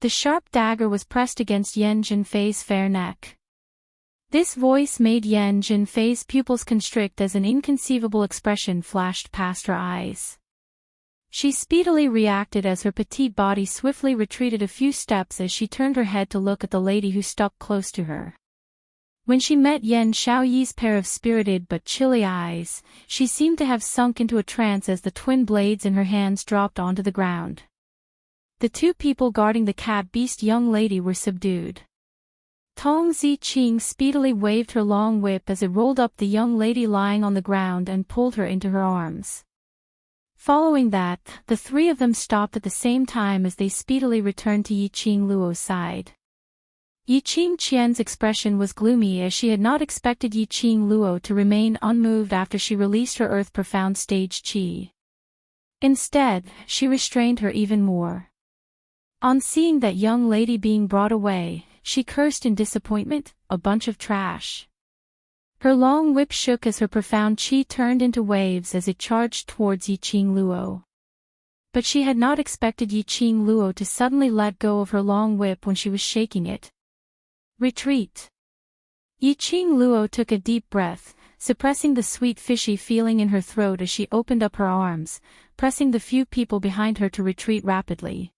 The sharp dagger was pressed against Yan Zhenfei's fair neck. This voice made Yan Zhenfei's pupils constrict as an inconceivable expression flashed past her eyes. She speedily reacted as her petite body swiftly retreated a few steps as she turned her head to look at the lady who stuck close to her. When she met Yan Xiaoyi's pair of spirited but chilly eyes, she seemed to have sunk into a trance as the twin blades in her hands dropped onto the ground. The two people guarding the cat-beast young lady were subdued. Tong Ziqing speedily waved her long whip as it rolled up the young lady lying on the ground and pulled her into her arms. Following that, the three of them stopped at the same time as they speedily returned to Yiqing Luo's side. Yiqing Qian's expression was gloomy as she had not expected Yiqing Luo to remain unmoved after she released her Earth Profound stage qi. Instead, she restrained her even more. On seeing that young lady being brought away, she cursed in disappointment, "A bunch of trash." Her long whip shook as her profound qi turned into waves as it charged towards Yiqing Luo. But she had not expected Yiqing Luo to suddenly let go of her long whip when she was shaking it. Retreat. Yiqing Luo took a deep breath, suppressing the sweet fishy feeling in her throat as she opened up her arms, pressing the few people behind her to retreat rapidly.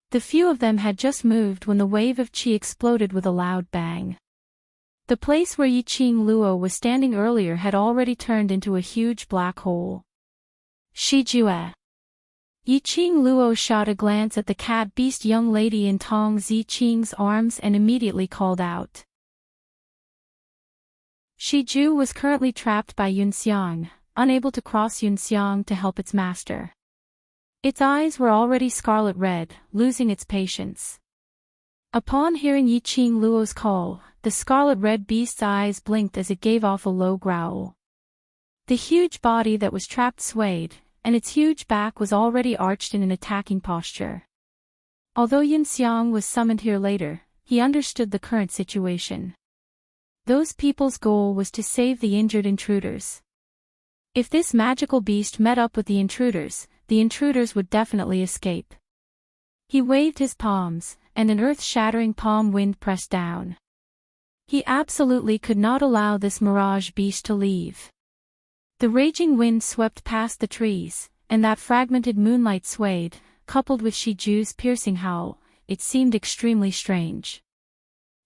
The few of them had just moved when the wave of qi exploded with a loud bang. The place where Yiqing Luo was standing earlier had already turned into a huge black hole. Shijue. Yiqing Luo shot a glance at the cat-beast young lady in Tong Ziqing's arms and immediately called out. Shiju was currently trapped by Yunxiang, unable to cross Yunxiang to help its master. Its eyes were already scarlet red, losing its patience. Upon hearing Yiqing Luo's call, the scarlet red beast's eyes blinked as it gave off a low growl. The huge body that was trapped swayed, and its huge back was already arched in an attacking posture. Although Yunxiang was summoned here later, he understood the current situation. Those people's goal was to save the injured intruders. If this magical beast met up with the intruders would definitely escape. He waved his palms, and an earth-shattering palm wind pressed down. He absolutely could not allow this mirage beast to leave. The raging wind swept past the trees, and that fragmented moonlight swayed, coupled with Shiju's piercing howl. It seemed extremely strange.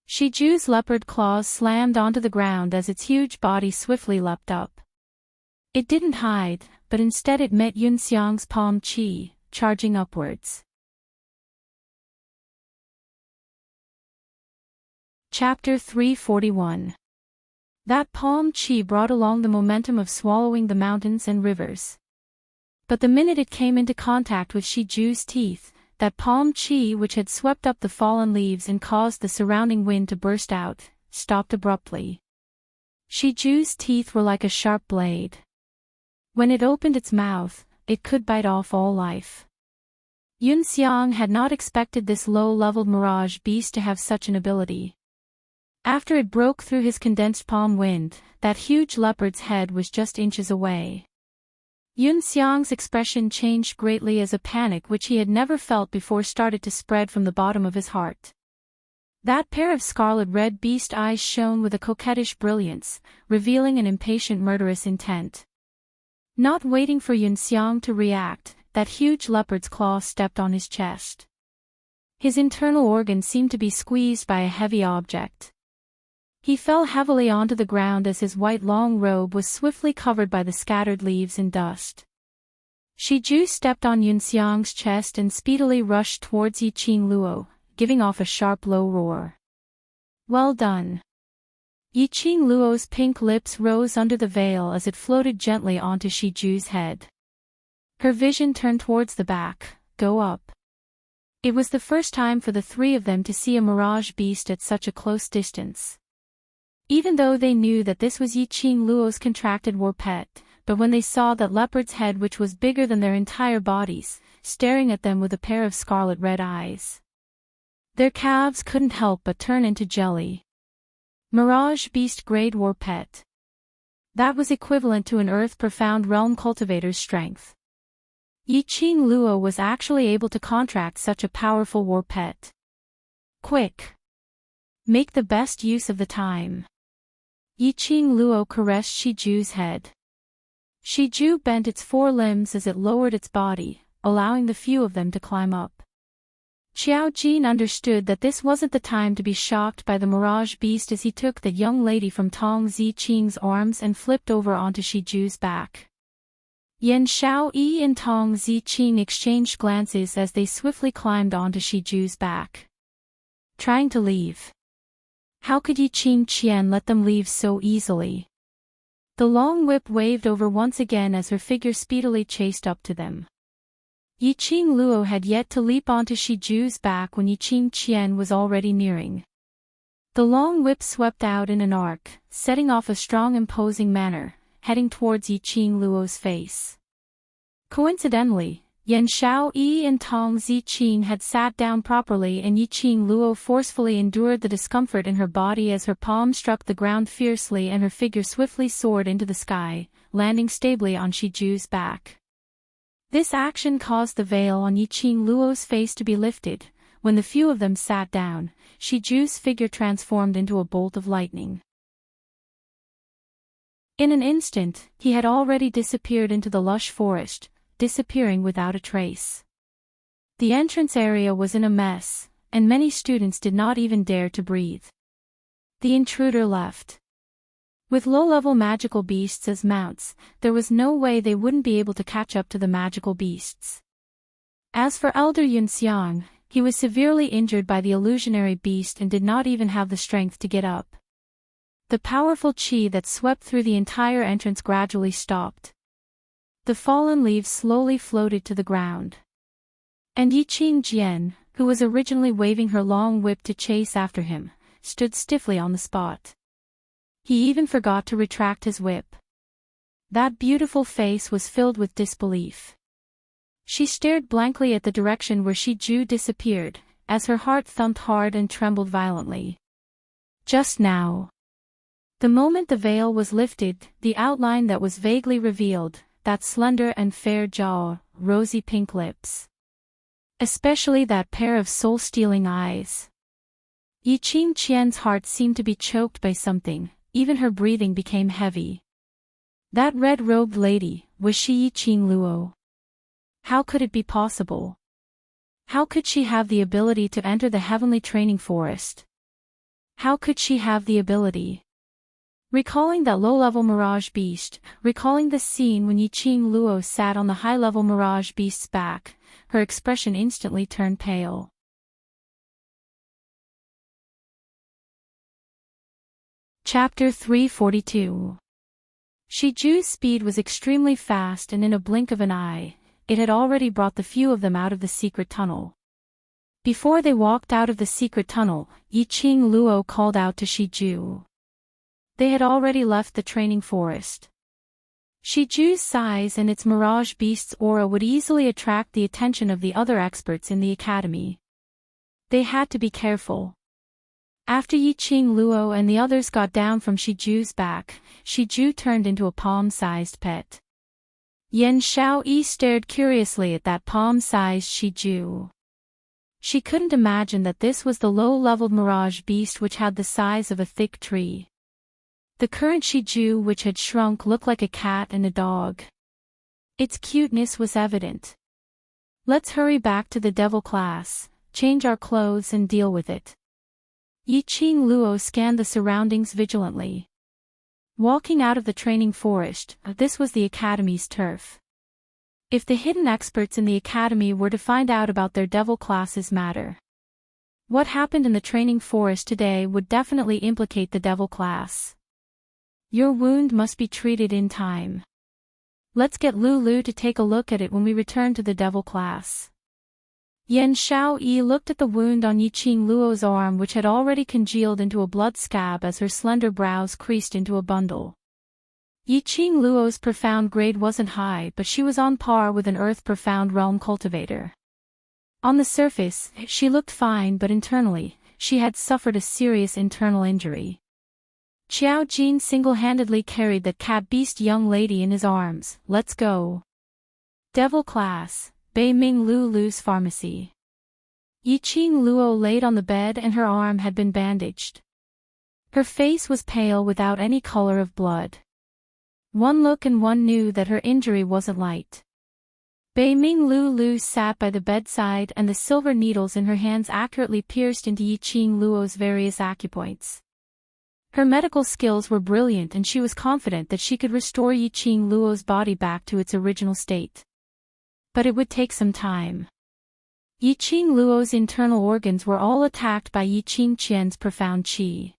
Shiju's leopard claws slammed onto the ground as its huge body swiftly leapt up. It didn't hide, but instead it met Yunxiang's palm qi, charging upwards. Chapter 341. That palm qi brought along the momentum of swallowing the mountains and rivers. But the minute it came into contact with Shiju's teeth, that palm qi which had swept up the fallen leaves and caused the surrounding wind to burst out, stopped abruptly. Shiju's teeth were like a sharp blade. When it opened its mouth, it could bite off all life. Yun Xiang had not expected this low-leveled mirage beast to have such an ability. After it broke through his condensed palm wind, that huge leopard's head was just inches away. Yun Xiang's expression changed greatly as a panic which he had never felt before started to spread from the bottom of his heart. That pair of scarlet-red beast eyes shone with a coquettish brilliance, revealing an impatient murderous intent. Not waiting for Yun Xiang to react, that huge leopard's claw stepped on his chest. His internal organs seemed to be squeezed by a heavy object. He fell heavily onto the ground as his white long robe was swiftly covered by the scattered leaves and dust. Shi Ju stepped on Yun Xiang's chest and speedily rushed towards Yi Qing Luo, giving off a sharp low roar. Well done. Yi Qing Luo's pink lips rose under the veil as it floated gently onto Shi Ju's head. Her vision turned towards the back. Go up. It was the first time for the three of them to see a mirage beast at such a close distance. Even though they knew that this was Yi Qing Luo's contracted war pet, but when they saw that leopard's head which was bigger than their entire bodies, staring at them with a pair of scarlet-red eyes, their calves couldn't help but turn into jelly. Mirage beast grade war pet. That was equivalent to an earth-profound realm cultivator's strength. Yi Qing Luo was actually able to contract such a powerful war pet. Quick! Make the best use of the time. Yi Qing Luo caressed Shi Ju's head. Shi Ju bent its four limbs as it lowered its body, allowing the few of them to climb up. Qiao Jin understood that this wasn't the time to be shocked by the mirage beast as he took the young lady from Tong Zi Qing's arms and flipped over onto Shi Ju's back. Yan Xiao Yi and Tong Zi Qing exchanged glances as they swiftly climbed onto Shi Ju's back. Trying to leave. How could Yi Qing Qian let them leave so easily? The long whip waved over once again as her figure speedily chased up to them. Yi Qing Luo had yet to leap onto Shi Ju's back when Yi Qing Qian was already nearing. The long whip swept out in an arc, setting off a strong imposing manner, heading towards Yi Qing Luo's face. Coincidentally, Yan Xiao Yi and Tong Zi Qing had sat down properly and Yi Qing Luo forcefully endured the discomfort in her body as her palm struck the ground fiercely and her figure swiftly soared into the sky, landing stably on Shi Ju's back. This action caused the veil on Yi Qing Luo's face to be lifted. When the few of them sat down, Shi Ju's figure transformed into a bolt of lightning. In an instant, he had already disappeared into the lush forest, disappearing without a trace. The entrance area was in a mess, and many students did not even dare to breathe. The intruder left. With low-level magical beasts as mounts, there was no way they wouldn't be able to catch up to the magical beasts. As for Elder Yun Xiang, he was severely injured by the illusionary beast and did not even have the strength to get up. The powerful qi that swept through the entire entrance gradually stopped. The fallen leaves slowly floated to the ground. And Yi Qing Jian, who was originally waving her long whip to chase after him, stood stiffly on the spot. He even forgot to retract his whip. That beautiful face was filled with disbelief. She stared blankly at the direction where Shi Ju disappeared, as her heart thumped hard and trembled violently. Just now. The moment the veil was lifted, the outline that was vaguely revealed, that slender and fair jaw, rosy pink lips. Especially that pair of soul-stealing eyes. Yi Qing Qian's heart seemed to be choked by something, even her breathing became heavy. That red-robed lady, was she Yi Qing Luo? How could it be possible? How could she have the ability to enter the heavenly training forest? How could she have the ability? Recalling that low-level mirage beast, recalling the scene when Yi Qing Luo sat on the high-level mirage beast's back, her expression instantly turned pale. Chapter 342. Shi Ju's speed was extremely fast and in a blink of an eye, it had already brought the few of them out of the secret tunnel. Before they walked out of the secret tunnel, Yi Qing Luo called out to Shi Ju. They had already left the training forest. Shiju's size and its Mirage Beast's aura would easily attract the attention of the other experts in the academy. They had to be careful. After Yiqing Luo and the others got down from Shiju's back, Shiju turned into a palm-sized pet. Yan Xiaoyi stared curiously at that palm-sized Shiju. She couldn't imagine that this was the low-leveled Mirage Beast which had the size of a thick tree. The current Shiju which had shrunk looked like a cat and a dog. Its cuteness was evident. Let's hurry back to the devil class, change our clothes and deal with it. Yiqing Luo scanned the surroundings vigilantly. Walking out of the training forest, this was the academy's turf. If the hidden experts in the academy were to find out about their devil classes matter. What happened in the training forest today would definitely implicate the devil class. Your wound must be treated in time. Let's get Lulu to take a look at it when we return to the devil class. Yan Xiaoyi looked at the wound on Yiqing Luo's arm which had already congealed into a blood scab as her slender brows creased into a bundle. Yiqing Luo's profound grade wasn't high but she was on par with an Earth Profound Realm cultivator. On the surface, she looked fine but internally, she had suffered a serious internal injury. Qiao Jin single-handedly carried that cat-beast young lady in his arms. Let's go. Devil class. Beiming Lulu's pharmacy. Yiqing Luo laid on the bed and her arm had been bandaged. Her face was pale without any color of blood. One look and one knew that her injury wasn't light. Beiming Lulu sat by the bedside and the silver needles in her hands accurately pierced into Yiqing Luo's various acupoints. Her medical skills were brilliant and she was confident that she could restore Yiqing Luo's body back to its original state. But it would take some time. Yiqing Luo's internal organs were all attacked by Yiqing Qian's profound qi.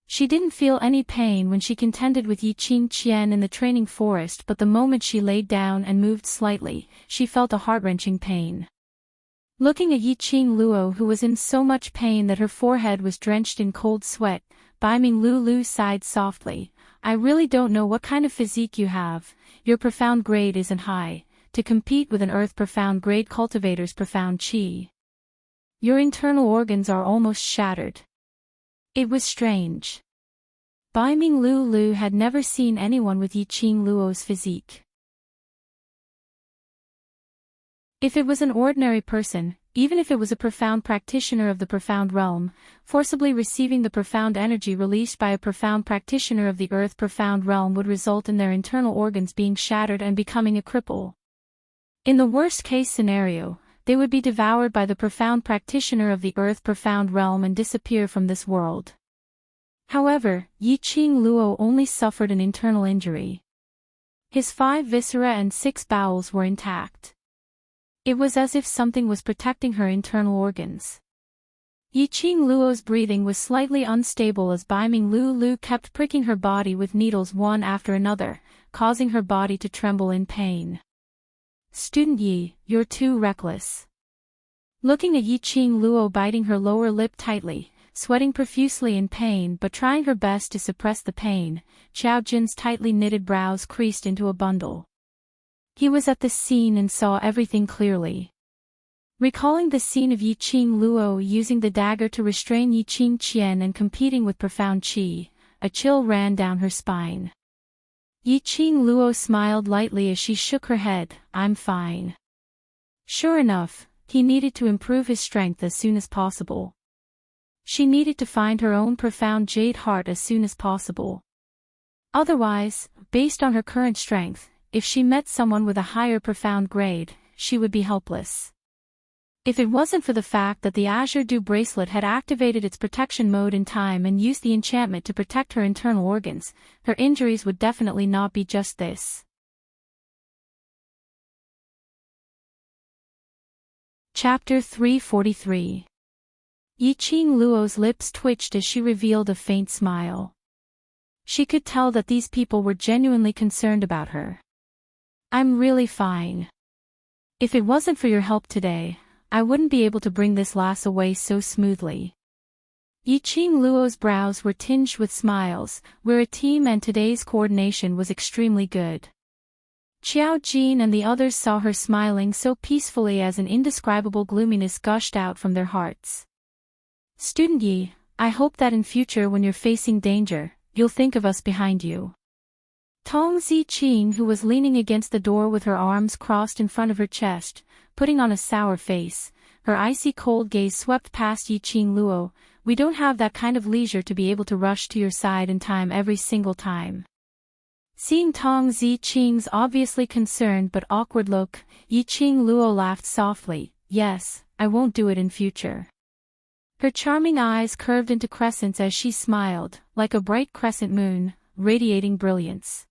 She didn't feel any pain when she contended with Yiqing Qian in the training forest but the moment she laid down and moved slightly, she felt a heart-wrenching pain. Looking at Yiqing Luo who was in so much pain that her forehead was drenched in cold sweat, Beiming Lulu sighed softly. I really don't know what kind of physique you have, your profound grade isn't high. To compete with an Earth Profound Grade cultivator's profound qi. Your internal organs are almost shattered. It was strange. Beiming Lulu had never seen anyone with Yiqing Luo's physique. If it was an ordinary person, even if it was a profound practitioner of the profound realm, forcibly receiving the profound energy released by a profound practitioner of the Earth Profound Realm would result in their internal organs being shattered and becoming a cripple. In the worst-case scenario, they would be devoured by the profound practitioner of the Earth Profound Realm and disappear from this world. However, Yiqing Luo only suffered an internal injury. His 5 viscera and 6 bowels were intact. It was as if something was protecting her internal organs. Yiqing Luo's breathing was slightly unstable as Beiming Lulu kept pricking her body with needles one after another, causing her body to tremble in pain. Student Yi, you're too reckless. Looking at Yiqing Luo biting her lower lip tightly, sweating profusely in pain but trying her best to suppress the pain, Qiao Jin's tightly knitted brows creased into a bundle. He was at the scene and saw everything clearly. Recalling the scene of Yiqing Luo using the dagger to restrain Yiqing Qian and competing with profound qi, a chill ran down her spine. Yiqing Luo smiled lightly as she shook her head. I'm fine. Sure enough, he needed to improve his strength as soon as possible. She needed to find her own profound jade heart as soon as possible. Otherwise, based on her current strength, if she met someone with a higher profound grade, she would be helpless. If it wasn't for the fact that the Azure Dew bracelet had activated its protection mode in time and used the enchantment to protect her internal organs, her injuries would definitely not be just this. Chapter 343. Yiqing Luo's lips twitched as she revealed a faint smile. She could tell that these people were genuinely concerned about her. I'm really fine. If it wasn't for your help today, I wouldn't be able to bring this lass away so smoothly. Yiqing Luo's brows were tinged with smiles. We're a team and today's coordination was extremely good. Qiao Jin and the others saw her smiling so peacefully as an indescribable gloominess gushed out from their hearts. Student Yi, I hope that in future when you're facing danger, you'll think of us behind you. Tong Ziqing, who was leaning against the door with her arms crossed in front of her chest, putting on a sour face, her icy cold gaze swept past Yiqing Luo. We don't have that kind of leisure to be able to rush to your side in time every single time. Seeing Tong Ziqing's obviously concerned but awkward look, Yiqing Luo laughed softly. Yes, I won't do it in future. Her charming eyes curved into crescents as she smiled, like a bright crescent moon, radiating brilliance.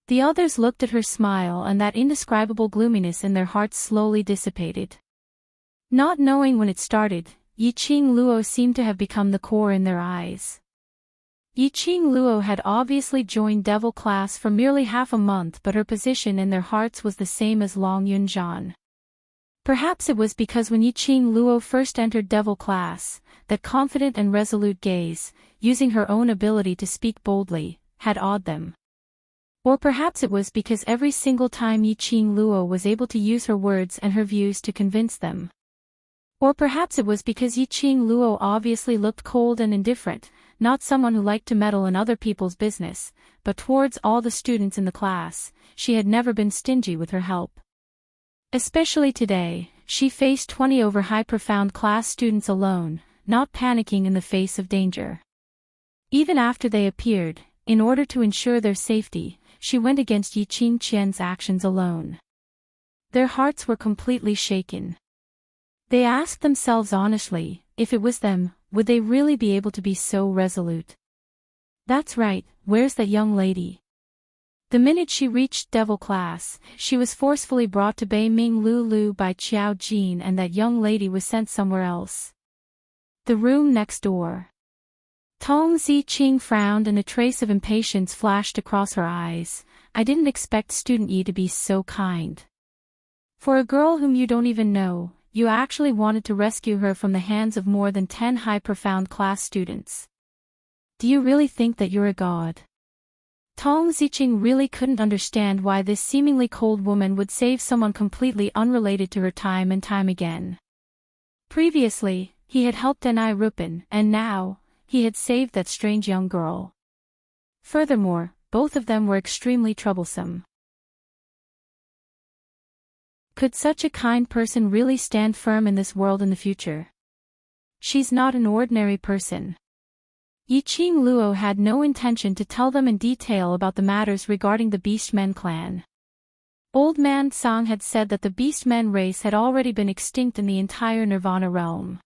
The others looked at her smile and that indescribable gloominess in their hearts slowly dissipated. Not knowing when it started, Yiqing Luo seemed to have become the core in their eyes. Yiqing Luo had obviously joined Devil class for merely half a month, but her position in their hearts was the same as Long Yunzhan. Perhaps it was because when Yiqing Luo first entered Devil class, that confident and resolute gaze, using her own ability to speak boldly, had awed them. Or perhaps it was because every single time Yiqing Luo was able to use her words and her views to convince them. Or perhaps it was because Yiqing Luo obviously looked cold and indifferent, not someone who liked to meddle in other people's business, but towards all the students in the class, she had never been stingy with her help. Especially today, she faced 20 over high profound class students alone, not panicking in the face of danger. Even after they appeared, in order to ensure their safety, she went against Yiqing Qian's actions alone. Their hearts were completely shaken. They asked themselves honestly, if it was them, would they really be able to be so resolute? That's right, where's that young lady? The minute she reached Devil class, she was forcefully brought to Bei Ming Lu by Qiao Jin, and that young lady was sent somewhere else. The room next door. Tong Ziqing frowned and a trace of impatience flashed across her eyes. I didn't expect Student Yi to be so kind. For a girl whom you don't even know, you actually wanted to rescue her from the hands of more than 10 high profound class students. Do you really think that you're a god? Tong Ziqing really couldn't understand why this seemingly cold woman would save someone completely unrelated to her time and time again. Previously, he had helped Denai Rupin, and now, he had saved that strange young girl. Furthermore, both of them were extremely troublesome. Could such a kind person really stand firm in this world in the future? She's not an ordinary person. Yiqing Luo had no intention to tell them in detail about the matters regarding the Beastmen clan. Old Man Song had said that the Beastmen race had already been extinct in the entire Nirvana realm.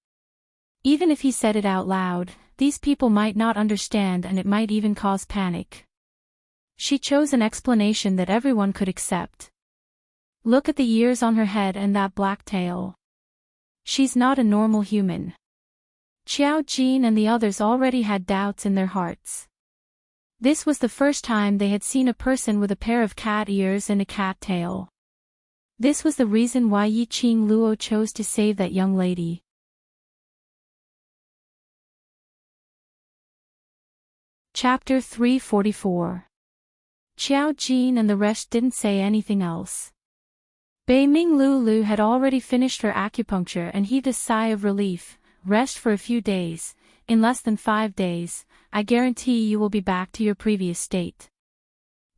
Even if he said it out loud, these people might not understand and it might even cause panic. She chose an explanation that everyone could accept. Look at the ears on her head and that black tail. She's not a normal human. Qiao Jin and the others already had doubts in their hearts. This was the first time they had seen a person with a pair of cat ears and a cat tail. This was the reason why Yiqing Luo chose to save that young lady. Chapter 344. Qiao Jin and the rest didn't say anything else. Bei Ming Lu had already finished her acupuncture and heaved a sigh of relief. Rest for a few days. In less than 5 days, I guarantee you will be back to your previous state.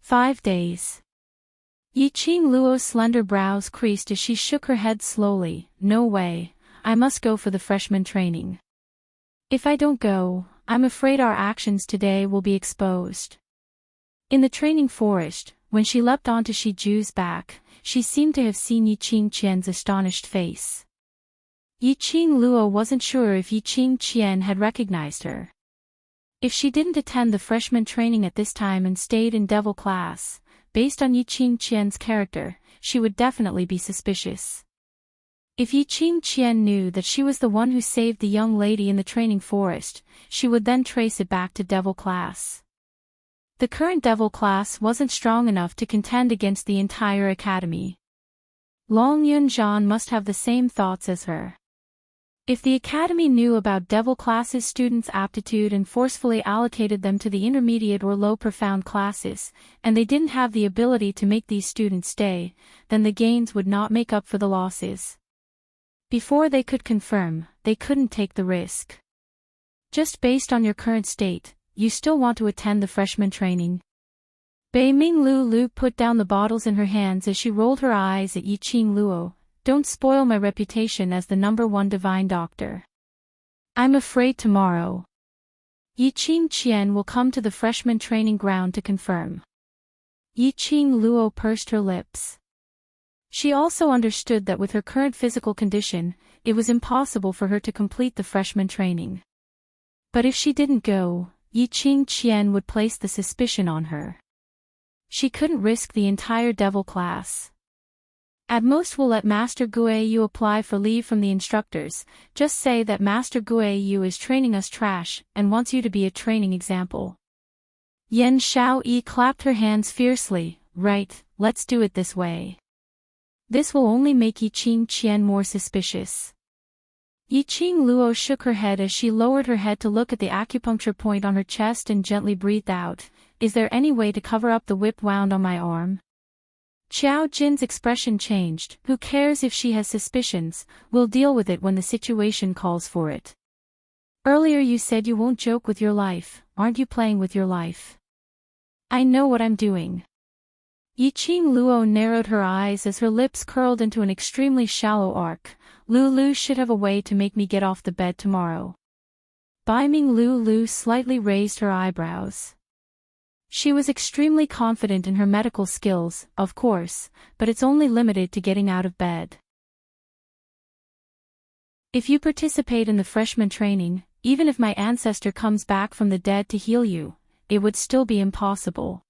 5 days. Yiqing Luo's slender brows creased as she shook her head slowly. No way, I must go for the freshman training. If I don't go, I'm afraid our actions today will be exposed. In the training forest, when she leapt onto Shiju's back, she seemed to have seen Yiqing Qian's astonished face. Yiqing Luo wasn't sure if Yiqing Qian had recognized her. If she didn't attend the freshman training at this time and stayed in Devil class, based on Yiqing Qian's character, she would definitely be suspicious. If Yiqing Qian knew that she was the one who saved the young lady in the training forest, she would then trace it back to Devil class. The current Devil class wasn't strong enough to contend against the entire academy. Long Yunzhan must have the same thoughts as her. If the academy knew about Devil classes students' aptitude and forcefully allocated them to the intermediate or low profound classes, and they didn't have the ability to make these students stay, then the gains would not make up for the losses. Before they could confirm, they couldn't take the risk. Just based on your current state, you still want to attend the freshman training? Bei Ming Lu put down the bottles in her hands as she rolled her eyes at Yiqing Luo. Don't spoil my reputation as the #1 divine doctor. I'm afraid tomorrow Yiqing Qian will come to the freshman training ground to confirm. Yiqing Luo pursed her lips. She also understood that with her current physical condition, it was impossible for her to complete the freshman training. But if she didn't go, Yiqing Qian would place the suspicion on her. She couldn't risk the entire devil class. At most we'll let Master Guiyu apply for leave from the instructors. Just say that Master Guiyu is training us trash and wants you to be a training example. Yan Xiaoyi clapped her hands fiercely. Right, let's do it this way. This will only make Yiqing Qian more suspicious. Yiqing Luo shook her head as she lowered her head to look at the acupuncture point on her chest and gently breathed out. Is there any way to cover up the whip wound on my arm? Qiao Jin's expression changed. Who cares if she has suspicions, we'll deal with it when the situation calls for it. Earlier you said you won't joke with your life, aren't you playing with your life? I know what I'm doing. Yiqing Luo narrowed her eyes as her lips curled into an extremely shallow arc. Lulu should have a way to make me get off the bed tomorrow. Bai Ming Lulu slightly raised her eyebrows. She was extremely confident in her medical skills, of course, but it's only limited to getting out of bed. If you participate in the freshman training, even if my ancestor comes back from the dead to heal you, it would still be impossible.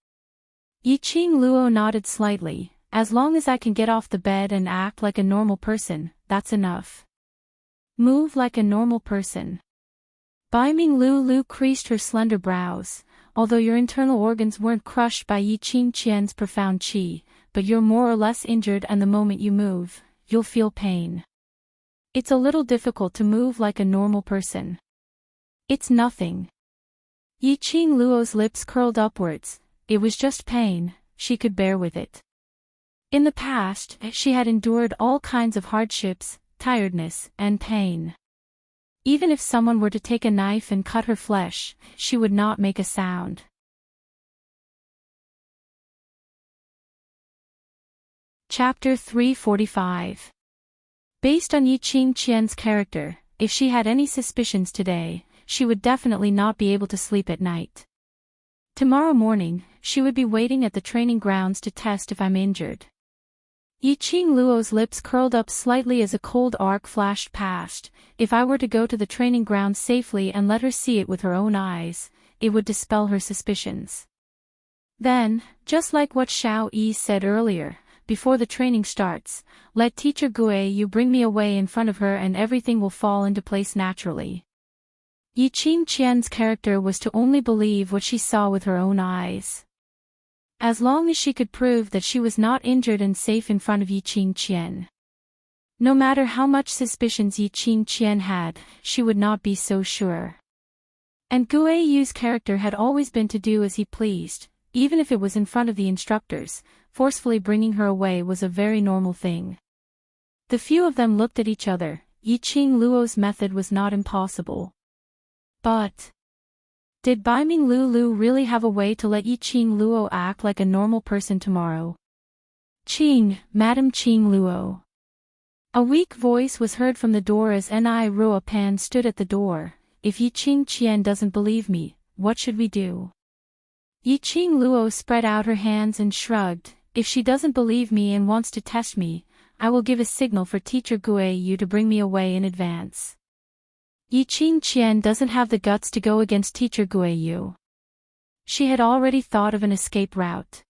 Yiqing Luo nodded slightly. As long as I can get off the bed and act like a normal person, that's enough. Move like a normal person. Bai Ming Lulu creased her slender brows. Although your internal organs weren't crushed by Yiqing Qian's profound qi, but you're more or less injured, and the moment you move, you'll feel pain. It's a little difficult to move like a normal person. It's nothing. Yiqing Luo's lips curled upwards. It was just pain, she could bear with it. In the past, she had endured all kinds of hardships, tiredness, and pain. Even if someone were to take a knife and cut her flesh, she would not make a sound. Chapter 345. Based on Yiqing Qian's character, if she had any suspicions today, she would definitely not be able to sleep at night. Tomorrow morning, she would be waiting at the training grounds to test if I'm injured. Yiqing Luo's lips curled up slightly as a cold arc flashed past. If I were to go to the training ground safely and let her see it with her own eyes, it would dispel her suspicions. Then, just like what Xiao Yi said earlier, before the training starts, let Teacher Guiyu bring me away in front of her and everything will fall into place naturally. Yiqing Qian's character was to only believe what she saw with her own eyes. As long as she could prove that she was not injured and safe in front of Yiqing Qian. No matter how much suspicions Yiqing Qian had, she would not be so sure. And Guiyu's character had always been to do as he pleased, even if it was in front of the instructors. Forcefully bringing her away was a very normal thing. The few of them looked at each other. Yiqing Luo's method was not impossible. But did Bai Ming Lulu really have a way to let Yiqing Luo act like a normal person tomorrow? Qing, Madam Qing Luo. A weak voice was heard from the door as Ni Ruo Pan stood at the door. If Yiqing Qian doesn't believe me, what should we do? Yiqing Luo spread out her hands and shrugged. If she doesn't believe me and wants to test me, I will give a signal for Teacher Guiyu to bring me away in advance. Yiqing Qian doesn't have the guts to go against Teacher Guiyu. She had already thought of an escape route.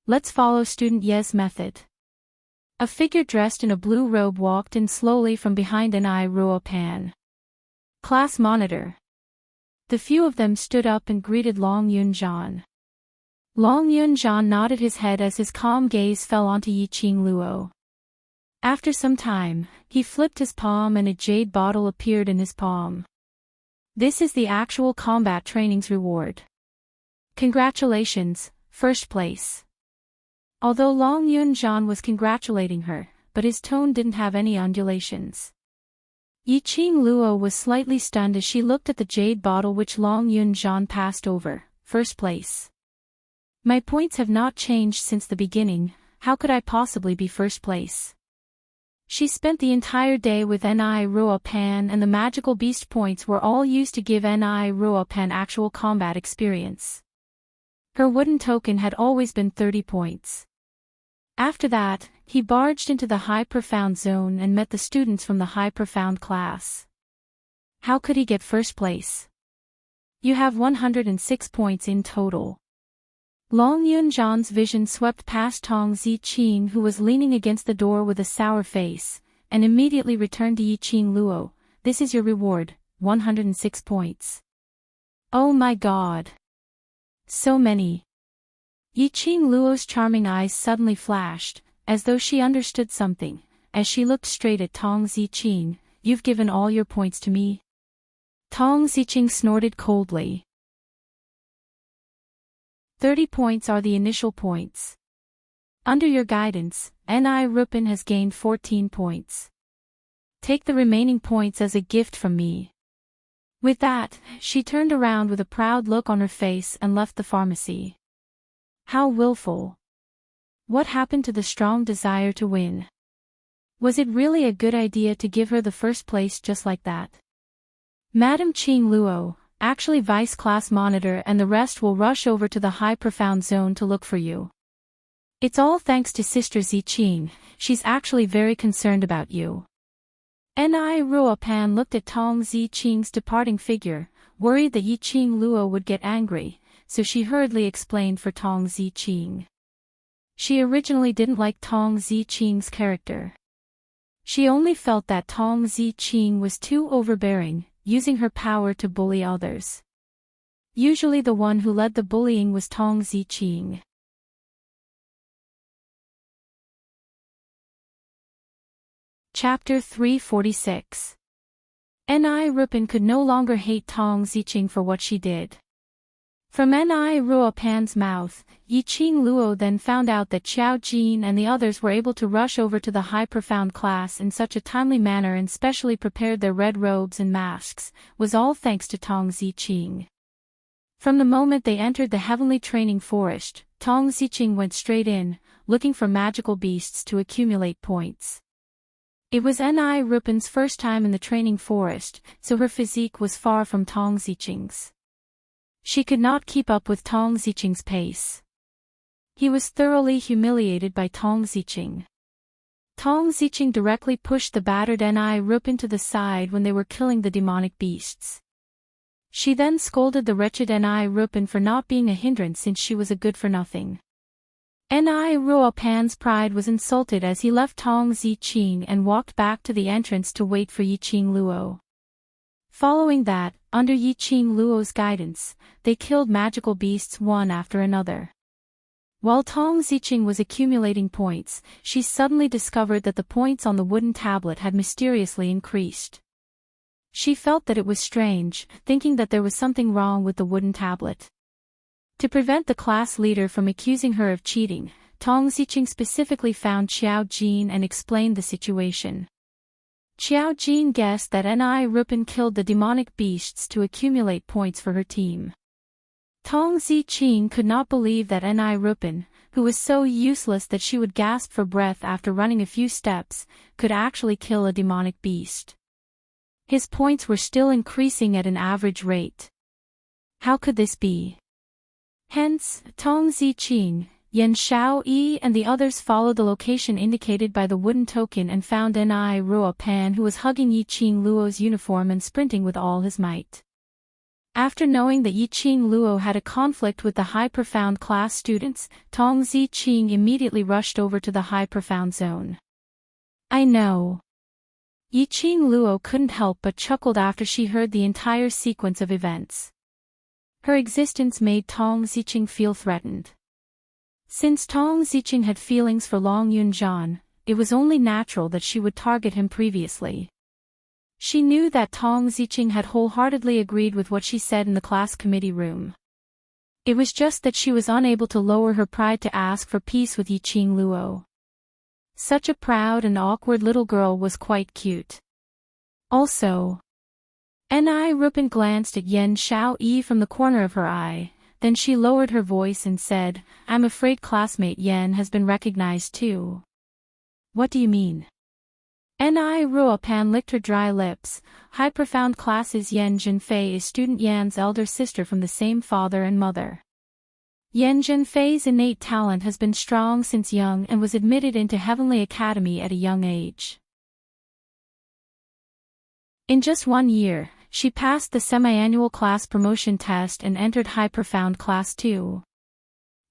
Let's follow Student Ye's method. A figure dressed in a blue robe walked in slowly from behind Ni Ruo Pan. Class monitor. The few of them stood up and greeted Long Yunzhan. Long Yunzhan nodded his head as his calm gaze fell onto Yiqing Luo. After some time, he flipped his palm and a jade bottle appeared in his palm. This is the actual combat training's reward. Congratulations, first place. Although Long Yunjian was congratulating her, but his tone didn't have any undulations. Yiqing Luo was slightly stunned as she looked at the jade bottle which Long Yunjian passed over. First place. My points have not changed since the beginning, how could I possibly be first place? She spent the entire day with Ni Ruopan and the magical beast points were all used to give Ni Ruopan actual combat experience. Her wooden token had always been 30 points. After that, he barged into the High Profound Zone and met the students from the High Profound class. How could he get first place? You have 106 points in total. Long Yunjian's vision swept past Tong Ziqing who was leaning against the door with a sour face, and immediately returned to Yiqing Luo. This is your reward, 106 points. Oh my god! So many. Yiqing Luo's charming eyes suddenly flashed, as though she understood something, as she looked straight at Tong Ziqing. You've given all your points to me? Tong Ziqing snorted coldly. 30 points are the initial points. Under your guidance, Ni Rupin has gained 14 points. Take the remaining points as a gift from me. With that, she turned around with a proud look on her face and left the pharmacy. How willful. What happened to the strong desire to win? Was it really a good idea to give her the first place just like that? Madam Qing Luo, actually Vice Class Monitor and the rest will rush over to the High Profound Zone to look for you. It's all thanks to Sister Ziqing, she's actually very concerned about you. Ni Ruopan looked at Tong Ziqing's departing figure, worried that Yiqing Luo would get angry, so she hurriedly explained for Tong Ziqing. She originally didn't like Tong Ziqing's character. She only felt that Tong Ziqing was too overbearing, using her power to bully others. Usually the one who led the bullying was Tong Ziqing. Chapter 346. Ni Rupin could no longer hate Tong Ziqing for what she did. From Ni Ruopan's mouth, Yiqing Luo then found out that Xiao Jin and the others were able to rush over to the High Profound class in such a timely manner and specially prepared their red robes and masks, was all thanks to Tong Ziqing. From the moment they entered the heavenly training forest, Tong Ziqing went straight in, looking for magical beasts to accumulate points. It was Ni Rupin's first time in the training forest, so her physique was far from Tong Ziqing's. She could not keep up with Tong Ziqing's pace. He was thoroughly humiliated by Tong Ziqing. Tong Ziqing directly pushed the battered Ni Rupin to the side when they were killing the demonic beasts. She then scolded the wretched Ni Rupin for not being a hindrance since she was a good-for-nothing. Ni Ruopan's pride was insulted as he left Tong Ziqing and walked back to the entrance to wait for Yiqing Luo. Following that, under Yiqing Luo's guidance, they killed magical beasts one after another. While Tong Ziqing was accumulating points, she suddenly discovered that the points on the wooden tablet had mysteriously increased. She felt that it was strange, thinking that there was something wrong with the wooden tablet. To prevent the class leader from accusing her of cheating, Tong Ziqing specifically found Xiao Jin and explained the situation. Xiao Jin guessed that Ni Rupin killed the demonic beasts to accumulate points for her team. Tong Ziqing could not believe that Ni Rupin, who was so useless that she would gasp for breath after running a few steps, could actually kill a demonic beast. His points were still increasing at an average rate. How could this be? Hence, Tong Ziqing, Yan Xiaoyi and the others followed the location indicated by the wooden token and found Ni Ruopan who was hugging Yiqing Luo's uniform and sprinting with all his might. After knowing that Yiqing Luo had a conflict with the High Profound class students, Tong Ziqing immediately rushed over to the High Profound Zone. I know. Yiqing Luo couldn't help but chuckled after she heard the entire sequence of events. Her existence made Tong Ziqing feel threatened. Since Tong Ziqing had feelings for Long Yunjian, it was only natural that she would target him previously. She knew that Tong Ziqing had wholeheartedly agreed with what she said in the class committee room. It was just that she was unable to lower her pride to ask for peace with Yiqing Luo. Such a proud and awkward little girl was quite cute. Also, Ni Rupin glanced at Yan Xiaoyi from the corner of her eye, then she lowered her voice and said, "I'm afraid classmate Yan has been recognized too." "What do you mean?" Ni Ruopan licked her dry lips. High profound classes. Yan Zhenfei is student Yan's elder sister from the same father and mother. Yan Zhenfei's innate talent has been strong since young and was admitted into Heavenly Academy at a young age. In just 1 year, she passed the semi-annual class promotion test and entered High Profound Class 2.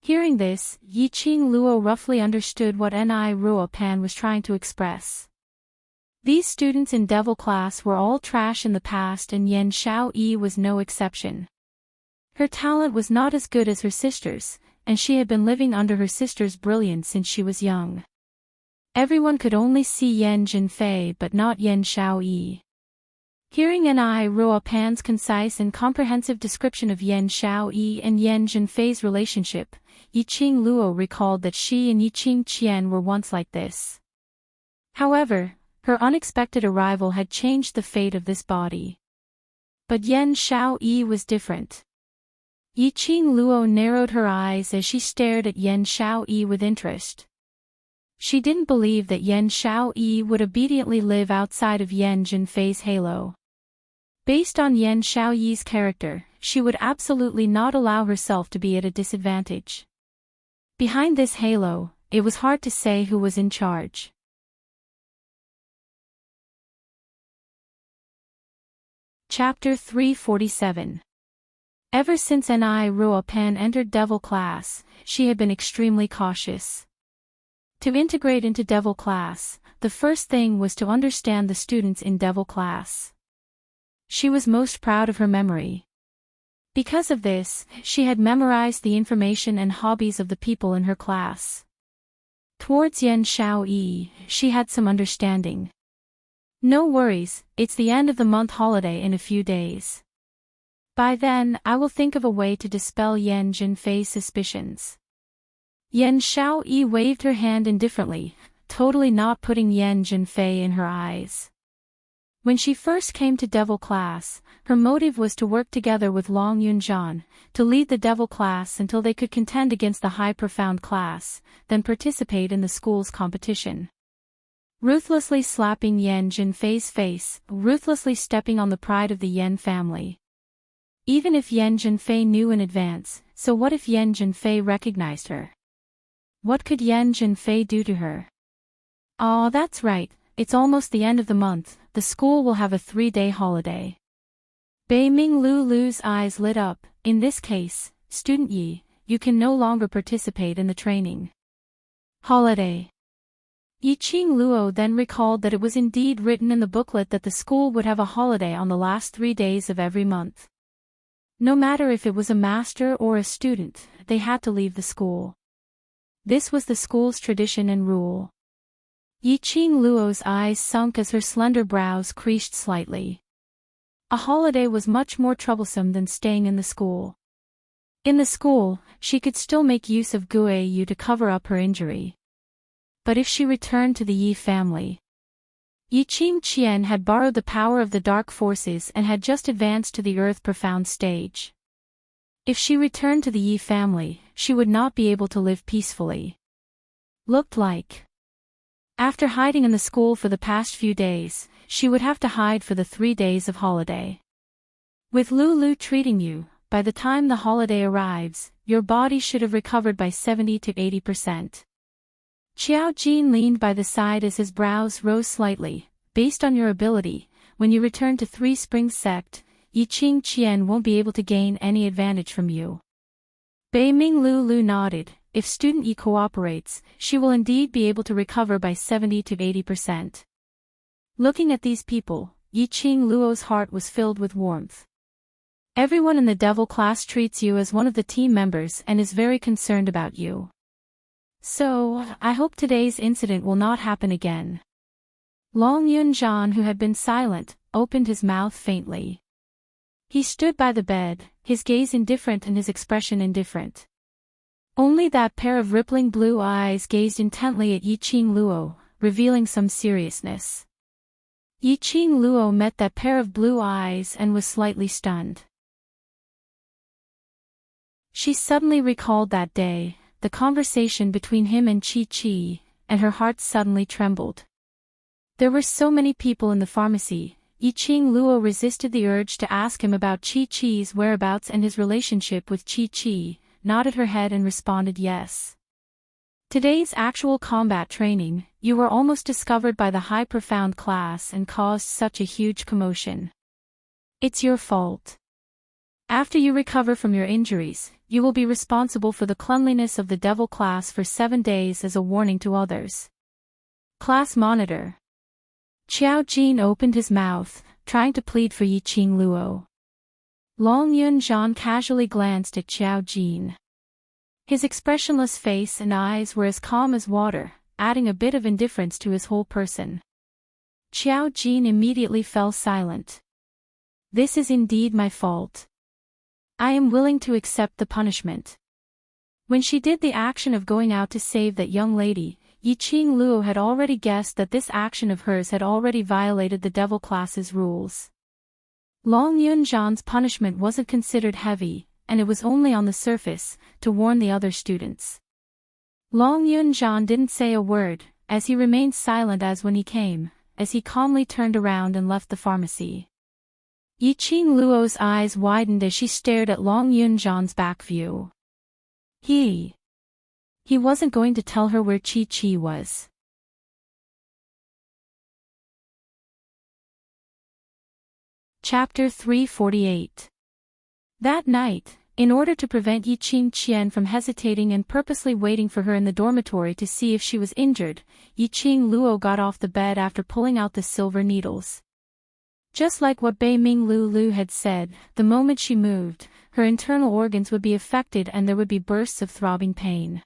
Hearing this, Yiqing Luo roughly understood what Ni Ruopan was trying to express. These students in Devil Class were all trash in the past and Yan Xiaoyi was no exception. Her talent was not as good as her sister's, and she had been living under her sister's brilliance since she was young. Everyone could only see Yan Zhenfei but not Yan Xiaoyi. Hearing Ni Ruopan's concise and comprehensive description of Yan Xiaoyi and Yan Zhenfei's relationship, Yiqing Luo recalled that she and Yiqing Qian were once like this. However, her unexpected arrival had changed the fate of this body. But Yan Xiaoyi was different. Yiqing Luo narrowed her eyes as she stared at Yan Xiaoyi with interest. She didn't believe that Yan Xiaoyi would obediently live outside of Yan Zhenfei's halo. Based on Yan Xiaoyi's character, she would absolutely not allow herself to be at a disadvantage. Behind this halo, it was hard to say who was in charge. Chapter 347. Ever since Ni Ruopan entered Devil Class, she had been extremely cautious. To integrate into Devil Class, the first thing was to understand the students in Devil Class. She was most proud of her memory. Because of this, she had memorized the information and hobbies of the people in her class. Towards Yan Xiaoyi, she had some understanding. "No worries, it's the end of the month holiday in a few days. By then, I will think of a way to dispel Yan Zhenfei's suspicions." Yan Xiaoyi waved her hand indifferently, totally not putting Yan Zhenfei in her eyes. When she first came to Devil Class, her motive was to work together with Long Yunzhan, to lead the Devil Class until they could contend against the High Profound Class, then participate in the school's competition. Ruthlessly slapping Yan Zhenfei's face, ruthlessly stepping on the pride of the Yan family. Even if Yan Zhenfei knew in advance, so what if Yan Zhenfei recognized her? What could Yan Zhenfei do to her? "Oh, that's right, it's almost the end of the month, the school will have a 3-day holiday." Bei Ming Lulu's eyes lit up. "In this case, student Yi, you can no longer participate in the training." Holiday. Yiqing Luo then recalled that it was indeed written in the booklet that the school would have a holiday on the last 3 days of every month. No matter if it was a master or a student, they had to leave the school. This was the school's tradition and rule. Yiqing Luo's eyes sunk as her slender brows creased slightly. A holiday was much more troublesome than staying in the school. In the school, she could still make use of Guiyu to cover up her injury. But if she returned to the Yi family, Yiqing Qian had borrowed the power of the dark forces and had just advanced to the Earth Profound stage. If she returned to the Yi family, she would not be able to live peacefully. Looked like. After hiding in the school for the past few days, she would have to hide for the 3 days of holiday. With Lulu treating you, by the time the holiday arrives, your body should have recovered by 70 to 80%. Qiao Jin leaned by the side as his brows rose slightly. "Based on your ability, when you return to Three Springs Sect, Yiqing Qian won't be able to gain any advantage from you." Bei Ming Lulu nodded. If student Yi cooperates, she will indeed be able to recover by 70 to 80%. Looking at these people, Yiqing Luo's heart was filled with warmth. Everyone in the Devil Class treats you as one of the team members and is very concerned about you. So, I hope today's incident will not happen again. Long Yun-jan, who had been silent, opened his mouth faintly. He stood by the bed, his gaze indifferent and his expression indifferent. Only that pair of rippling blue eyes gazed intently at Yiqing Luo, revealing some seriousness. Yiqing Luo met that pair of blue eyes and was slightly stunned. She suddenly recalled that day, the conversation between him and Chi-Chi, and her heart suddenly trembled. There were so many people in the pharmacy. Yiqing Luo resisted the urge to ask him about Chi-Chi's whereabouts and his relationship with Chi-Chi, nodded her head and responded yes. Today's actual combat training, you were almost discovered by the high profound class and caused such a huge commotion. It's your fault. After you recover from your injuries, you will be responsible for the cleanliness of the devil class for 7 days as a warning to others. Class monitor. Xiao Jin opened his mouth, trying to plead for Yiqing Luo. Long Yun-jan casually glanced at Xiao Jin. His expressionless face and eyes were as calm as water, adding a bit of indifference to his whole person. Xiao Jin immediately fell silent. This is indeed my fault. I am willing to accept the punishment. When she did the action of going out to save that young lady, Yiqing Luo had already guessed that this action of hers had already violated the devil class's rules. Long Yun-jan's punishment wasn't considered heavy, and it was only on the surface, to warn the other students. Long Yun-jan didn't say a word, as he remained silent as when he came, as he calmly turned around and left the pharmacy. Yiqing Luo's eyes widened as she stared at Long Yun-jan's back view. He wasn't going to tell her where Chi-Chi was. Chapter 348. That night, in order to prevent Yiqing Qian from hesitating and purposely waiting for her in the dormitory to see if she was injured, Yiqing Luo got off the bed after pulling out the silver needles. Just like what Bei Ming Lu had said, the moment she moved, her internal organs would be affected and there would be bursts of throbbing pain.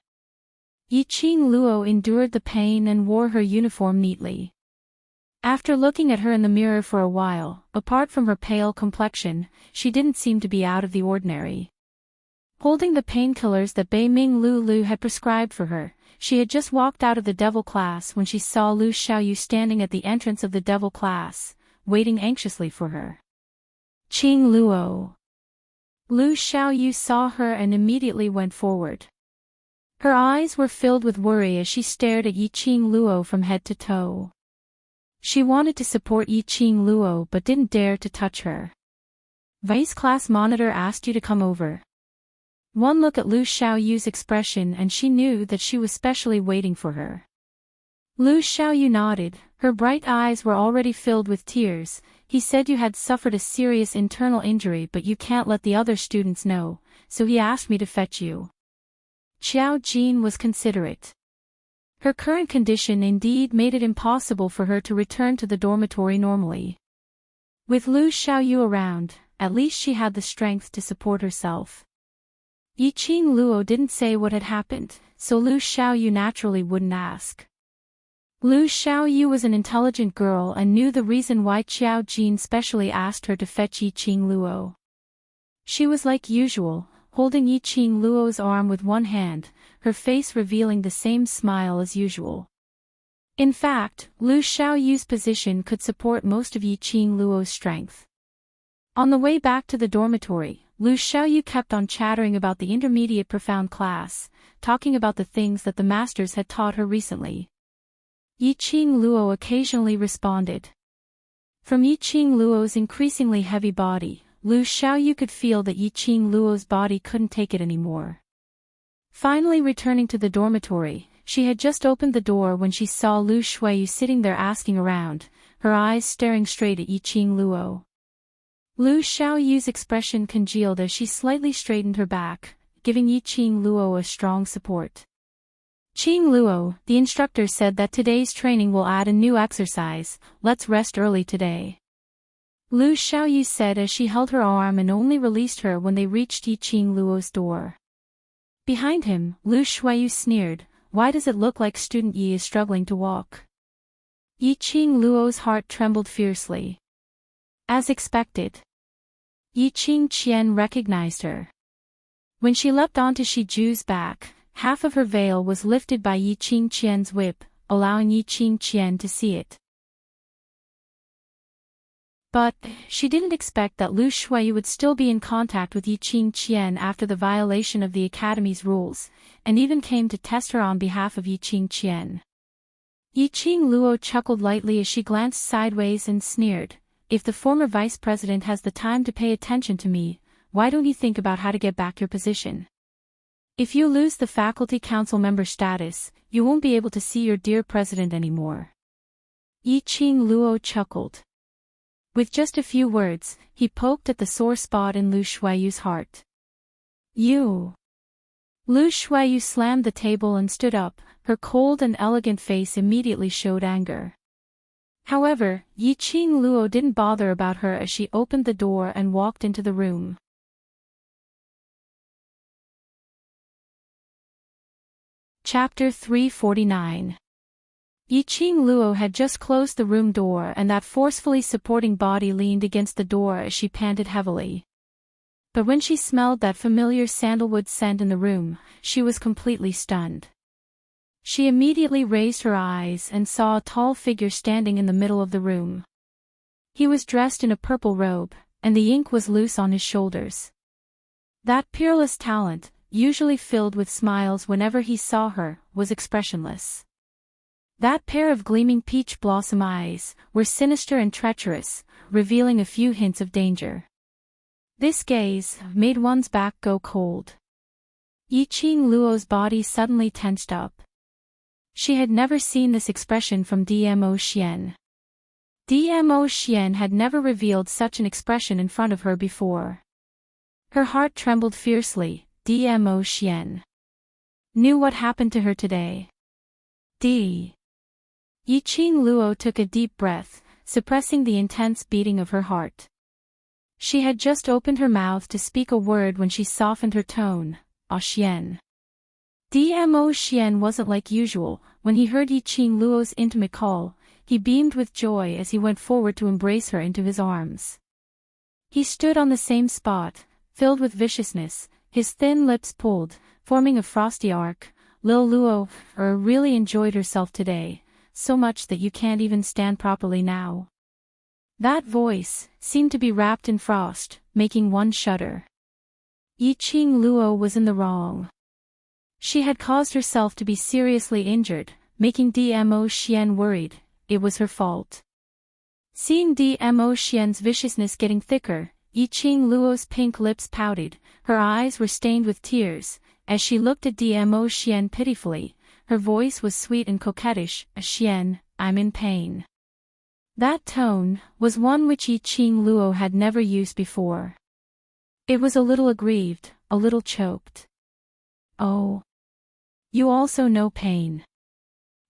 Yiqing Luo endured the pain and wore her uniform neatly. After looking at her in the mirror for a while, apart from her pale complexion, she didn't seem to be out of the ordinary. Holding the painkillers that Bei Ming Lu had prescribed for her, she had just walked out of the devil class when she saw Lu Xiaoyu standing at the entrance of the devil class, waiting anxiously for her. Qing Luo. Lu Xiaoyu saw her and immediately went forward. Her eyes were filled with worry as she stared at Yiqing Luo from head to toe. She wanted to support Yiqing Luo but didn't dare to touch her. Vice class monitor asked you to come over. One look at Lu Xiaoyu's expression and she knew that she was specially waiting for her. Lu Xiaoyu nodded, her bright eyes were already filled with tears. He said you had suffered a serious internal injury but you can't let the other students know, so he asked me to fetch you. Xiao Jin was considerate. Her current condition indeed made it impossible for her to return to the dormitory normally. With Lu Xiaoyu around, at least she had the strength to support herself. Yiqing Luo didn't say what had happened, so Lu Xiaoyu naturally wouldn't ask. Lu Xiaoyu was an intelligent girl and knew the reason why Xiao Jin specially asked her to fetch Yiqing Luo. She was like usual, holding Yiqing Luo's arm with one hand, her face revealing the same smile as usual. In fact, Lu Xiaoyu's position could support most of Yiqing Luo's strength. On the way back to the dormitory, Lu Xiaoyu kept on chattering about the intermediate profound class, talking about the things that the masters had taught her recently. Yiqing Luo occasionally responded. From Yiqing Luo's increasingly heavy body, Lu Xiaoyu could feel that Yiqing Luo's body couldn't take it anymore. Finally returning to the dormitory, she had just opened the door when she saw Lu Shuiyu sitting there asking around, her eyes staring straight at Yiqing Luo. Lu Xiaoyu's expression congealed as she slightly straightened her back, giving Yiqing Luo a strong support. Qing Luo, the instructor said that today's training will add a new exercise, let's rest early today. Lu Xiaoyu said as she held her arm and only released her when they reached Yiqing Luo's door. Behind him, Lu Shuiyu sneered, why does it look like student Yi is struggling to walk? Yiqing Luo's heart trembled fiercely. As expected, Yiqing Qian recognized her. When she leapt onto Shiju's back, half of her veil was lifted by Yiqing Qian's whip, allowing Yiqing Qian to see it. But she didn't expect that Lu Shuiyu would still be in contact with Yiqing Qian after the violation of the Academy's rules, and even came to test her on behalf of Yiqing Qian. Yiqing Luo chuckled lightly as she glanced sideways and sneered, "If the former vice president has the time to pay attention to me, why don't you think about how to get back your position? If you lose the faculty council member status, you won't be able to see your dear president anymore." Yiqing Luo chuckled. With just a few words, he poked at the sore spot in Lu Shuiyu's heart. "You." Lu Shuiyu slammed the table and stood up, her cold and elegant face immediately showed anger. However, Yiqing Luo didn't bother about her as she opened the door and walked into the room. Chapter 349. Yiqing Luo had just closed the room door and that forcefully supporting body leaned against the door as she panted heavily. But when she smelled that familiar sandalwood scent in the room, she was completely stunned. She immediately raised her eyes and saw a tall figure standing in the middle of the room. He was dressed in a purple robe, and the ink was loose on his shoulders. That peerless talent, usually filled with smiles whenever he saw her, was expressionless. That pair of gleaming peach blossom eyes were sinister and treacherous, revealing a few hints of danger. This gaze made one's back go cold. Yiqing Luo's body suddenly tensed up. She had never seen this expression from Dmo Xian. Dmo Xian had never revealed such an expression in front of her before. Her heart trembled fiercely. Dmo Xian knew what happened to her today. Yiqing Luo took a deep breath, suppressing the intense beating of her heart. She had just opened her mouth to speak a word when she softened her tone. Xian. Dmo Xian wasn't like usual. When he heard Yiqing Luo's intimate call, he beamed with joy as he went forward to embrace her into his arms. He stood on the same spot, filled with viciousness, his thin lips pulled, forming a frosty arc. Lil Luo really enjoyed herself today, so much that you can't even stand properly now. That voice seemed to be wrapped in frost, making one shudder. Yiqing Luo was in the wrong. She had caused herself to be seriously injured, making Dmo Xian worried. It was her fault. Seeing Dmo Xian's viciousness getting thicker, Yiqing Luo's pink lips pouted, her eyes were stained with tears. As she looked at Dmo Xian pitifully, her voice was sweet and coquettish. "Xian, I'm in pain." That tone was one which Yiqing Luo had never used before. It was a little aggrieved, a little choked. "Oh. You also know pain."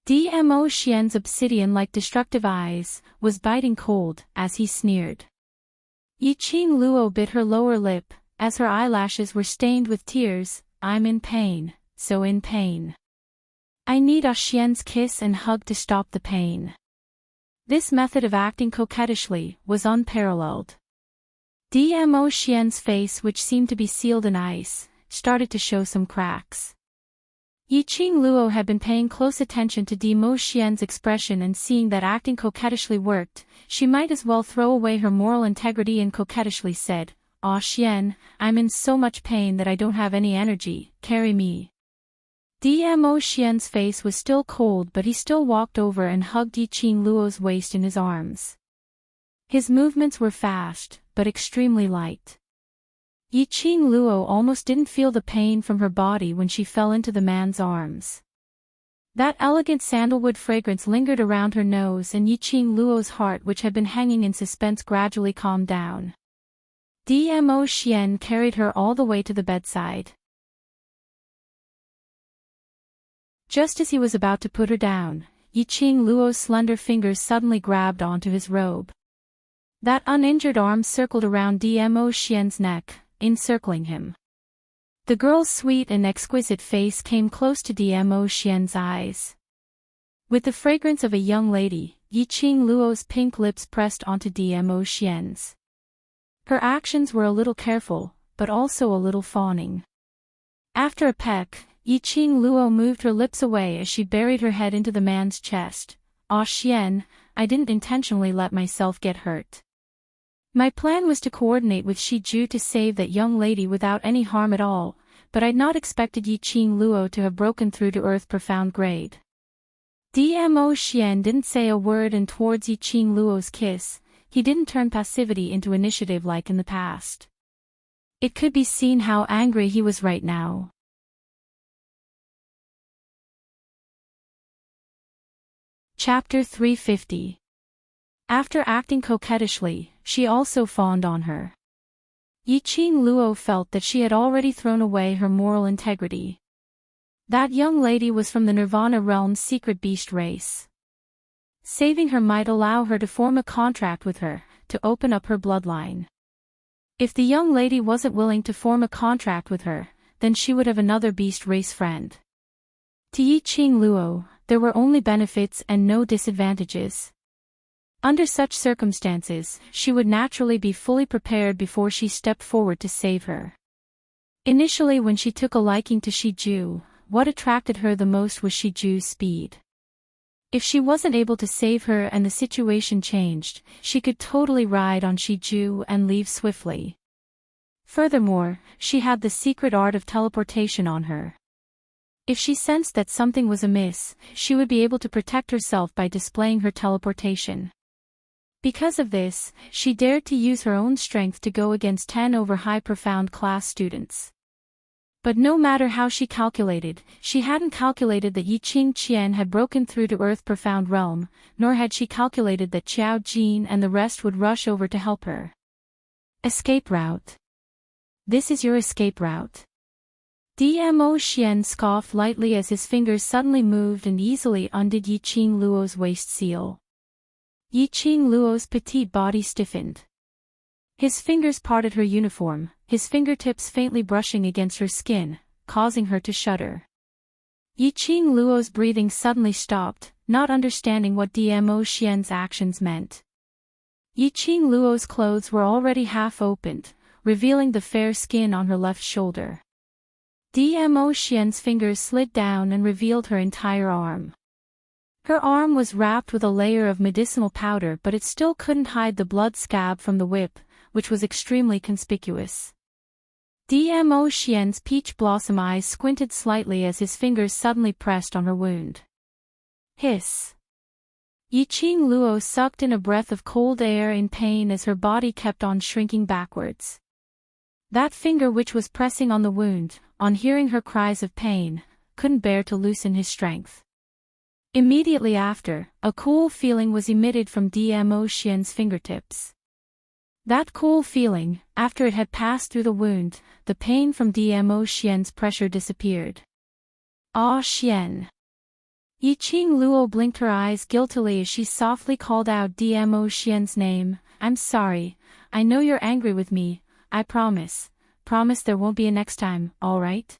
Dmo Xian's obsidian-like destructive eyes was biting cold as he sneered. Yiqing Luo bit her lower lip, as her eyelashes were stained with tears. "I'm in pain, so in pain. I need Xian's kiss and hug to stop the pain." This method of acting coquettishly was unparalleled. Dmo Xian's face, which seemed to be sealed in ice, started to show some cracks. Yiqing Luo had been paying close attention to Dmo Xian's expression, and seeing that acting coquettishly worked, she might as well throw away her moral integrity and coquettishly said, Xian, I'm in so much pain that I don't have any energy, carry me." Dmo Xian's face was still cold, but he still walked over and hugged Yiqing Luo's waist in his arms. His movements were fast, but extremely light. Yiqing Luo almost didn't feel the pain from her body when she fell into the man's arms. That elegant sandalwood fragrance lingered around her nose, and Yiqing Luo's heart, which had been hanging in suspense, gradually calmed down. Dmo Xian carried her all the way to the bedside. Just as he was about to put her down, Yiqing Luo's slender fingers suddenly grabbed onto his robe. That uninjured arm circled around Dmo Xian's neck, encircling him. The girl's sweet and exquisite face came close to Dmo Xian's eyes. With the fragrance of a young lady, Yiqing Luo's pink lips pressed onto Dmo Xian's. Her actions were a little careful, but also a little fawning. After a peck, Yiqing Luo moved her lips away as she buried her head into the man's chest. "Ah Xian, I didn't intentionally let myself get hurt. My plan was to coordinate with Shi Ju to save that young lady without any harm at all, but I'd not expected Yiqing Luo to have broken through to Earth profound grade." Dmo Xian didn't say a word, and towards Yiqing Luo's kiss, he didn't turn passivity into initiative like in the past. It could be seen how angry he was right now. Chapter 350. After acting coquettishly, she also fawned on her. Yiqing Luo felt that she had already thrown away her moral integrity. That young lady was from the Nirvana realm's secret beast race. Saving her might allow her to form a contract with her, to open up her bloodline. If the young lady wasn't willing to form a contract with her, then she would have another beast race friend. To Yiqing Luo, there were only benefits and no disadvantages. Under such circumstances, she would naturally be fully prepared before she stepped forward to save her. Initially, when she took a liking to Shi Ju, what attracted her the most was Shi Ju's speed. If she wasn't able to save her and the situation changed, she could totally ride on Shi Ju and leave swiftly. Furthermore, she had the secret art of teleportation on her. If she sensed that something was amiss, she would be able to protect herself by displaying her teleportation. Because of this, she dared to use her own strength to go against 10 over high profound class students. But no matter how she calculated, she hadn't calculated that Yiqing Qian had broken through to Earth profound realm, nor had she calculated that Qiao Jin and the rest would rush over to help her. Escape route. This is your escape route. Dmo Xian scoffed lightly as his fingers suddenly moved and easily undid Yiqing Luo's waist seal. Yiqing Luo's petite body stiffened. His fingers parted her uniform, his fingertips faintly brushing against her skin, causing her to shudder. Yiqing Luo's breathing suddenly stopped, not understanding what Dmo Xian's actions meant. Yiqing Luo's clothes were already half opened, revealing the fair skin on her left shoulder. Dmo Xian's fingers slid down and revealed her entire arm. Her arm was wrapped with a layer of medicinal powder, but it still couldn't hide the blood scab from the whip, which was extremely conspicuous. Dmo Xian's peach blossom eyes squinted slightly as his fingers suddenly pressed on her wound. Hiss. Yiqing Luo sucked in a breath of cold air in pain as her body kept on shrinking backwards. That finger which was pressing on the wound, on hearing her cries of pain, couldn't bear to loosen his strength. Immediately after, a cool feeling was emitted from Dmo Xian's fingertips. That cool feeling, after it had passed through the wound, the pain from Dmo Xian's pressure disappeared. Ah Xian. Yiqing Luo blinked her eyes guiltily as she softly called out Dmo Xian's name. "I'm sorry, I know you're angry with me, I promise there won't be a next time, alright?"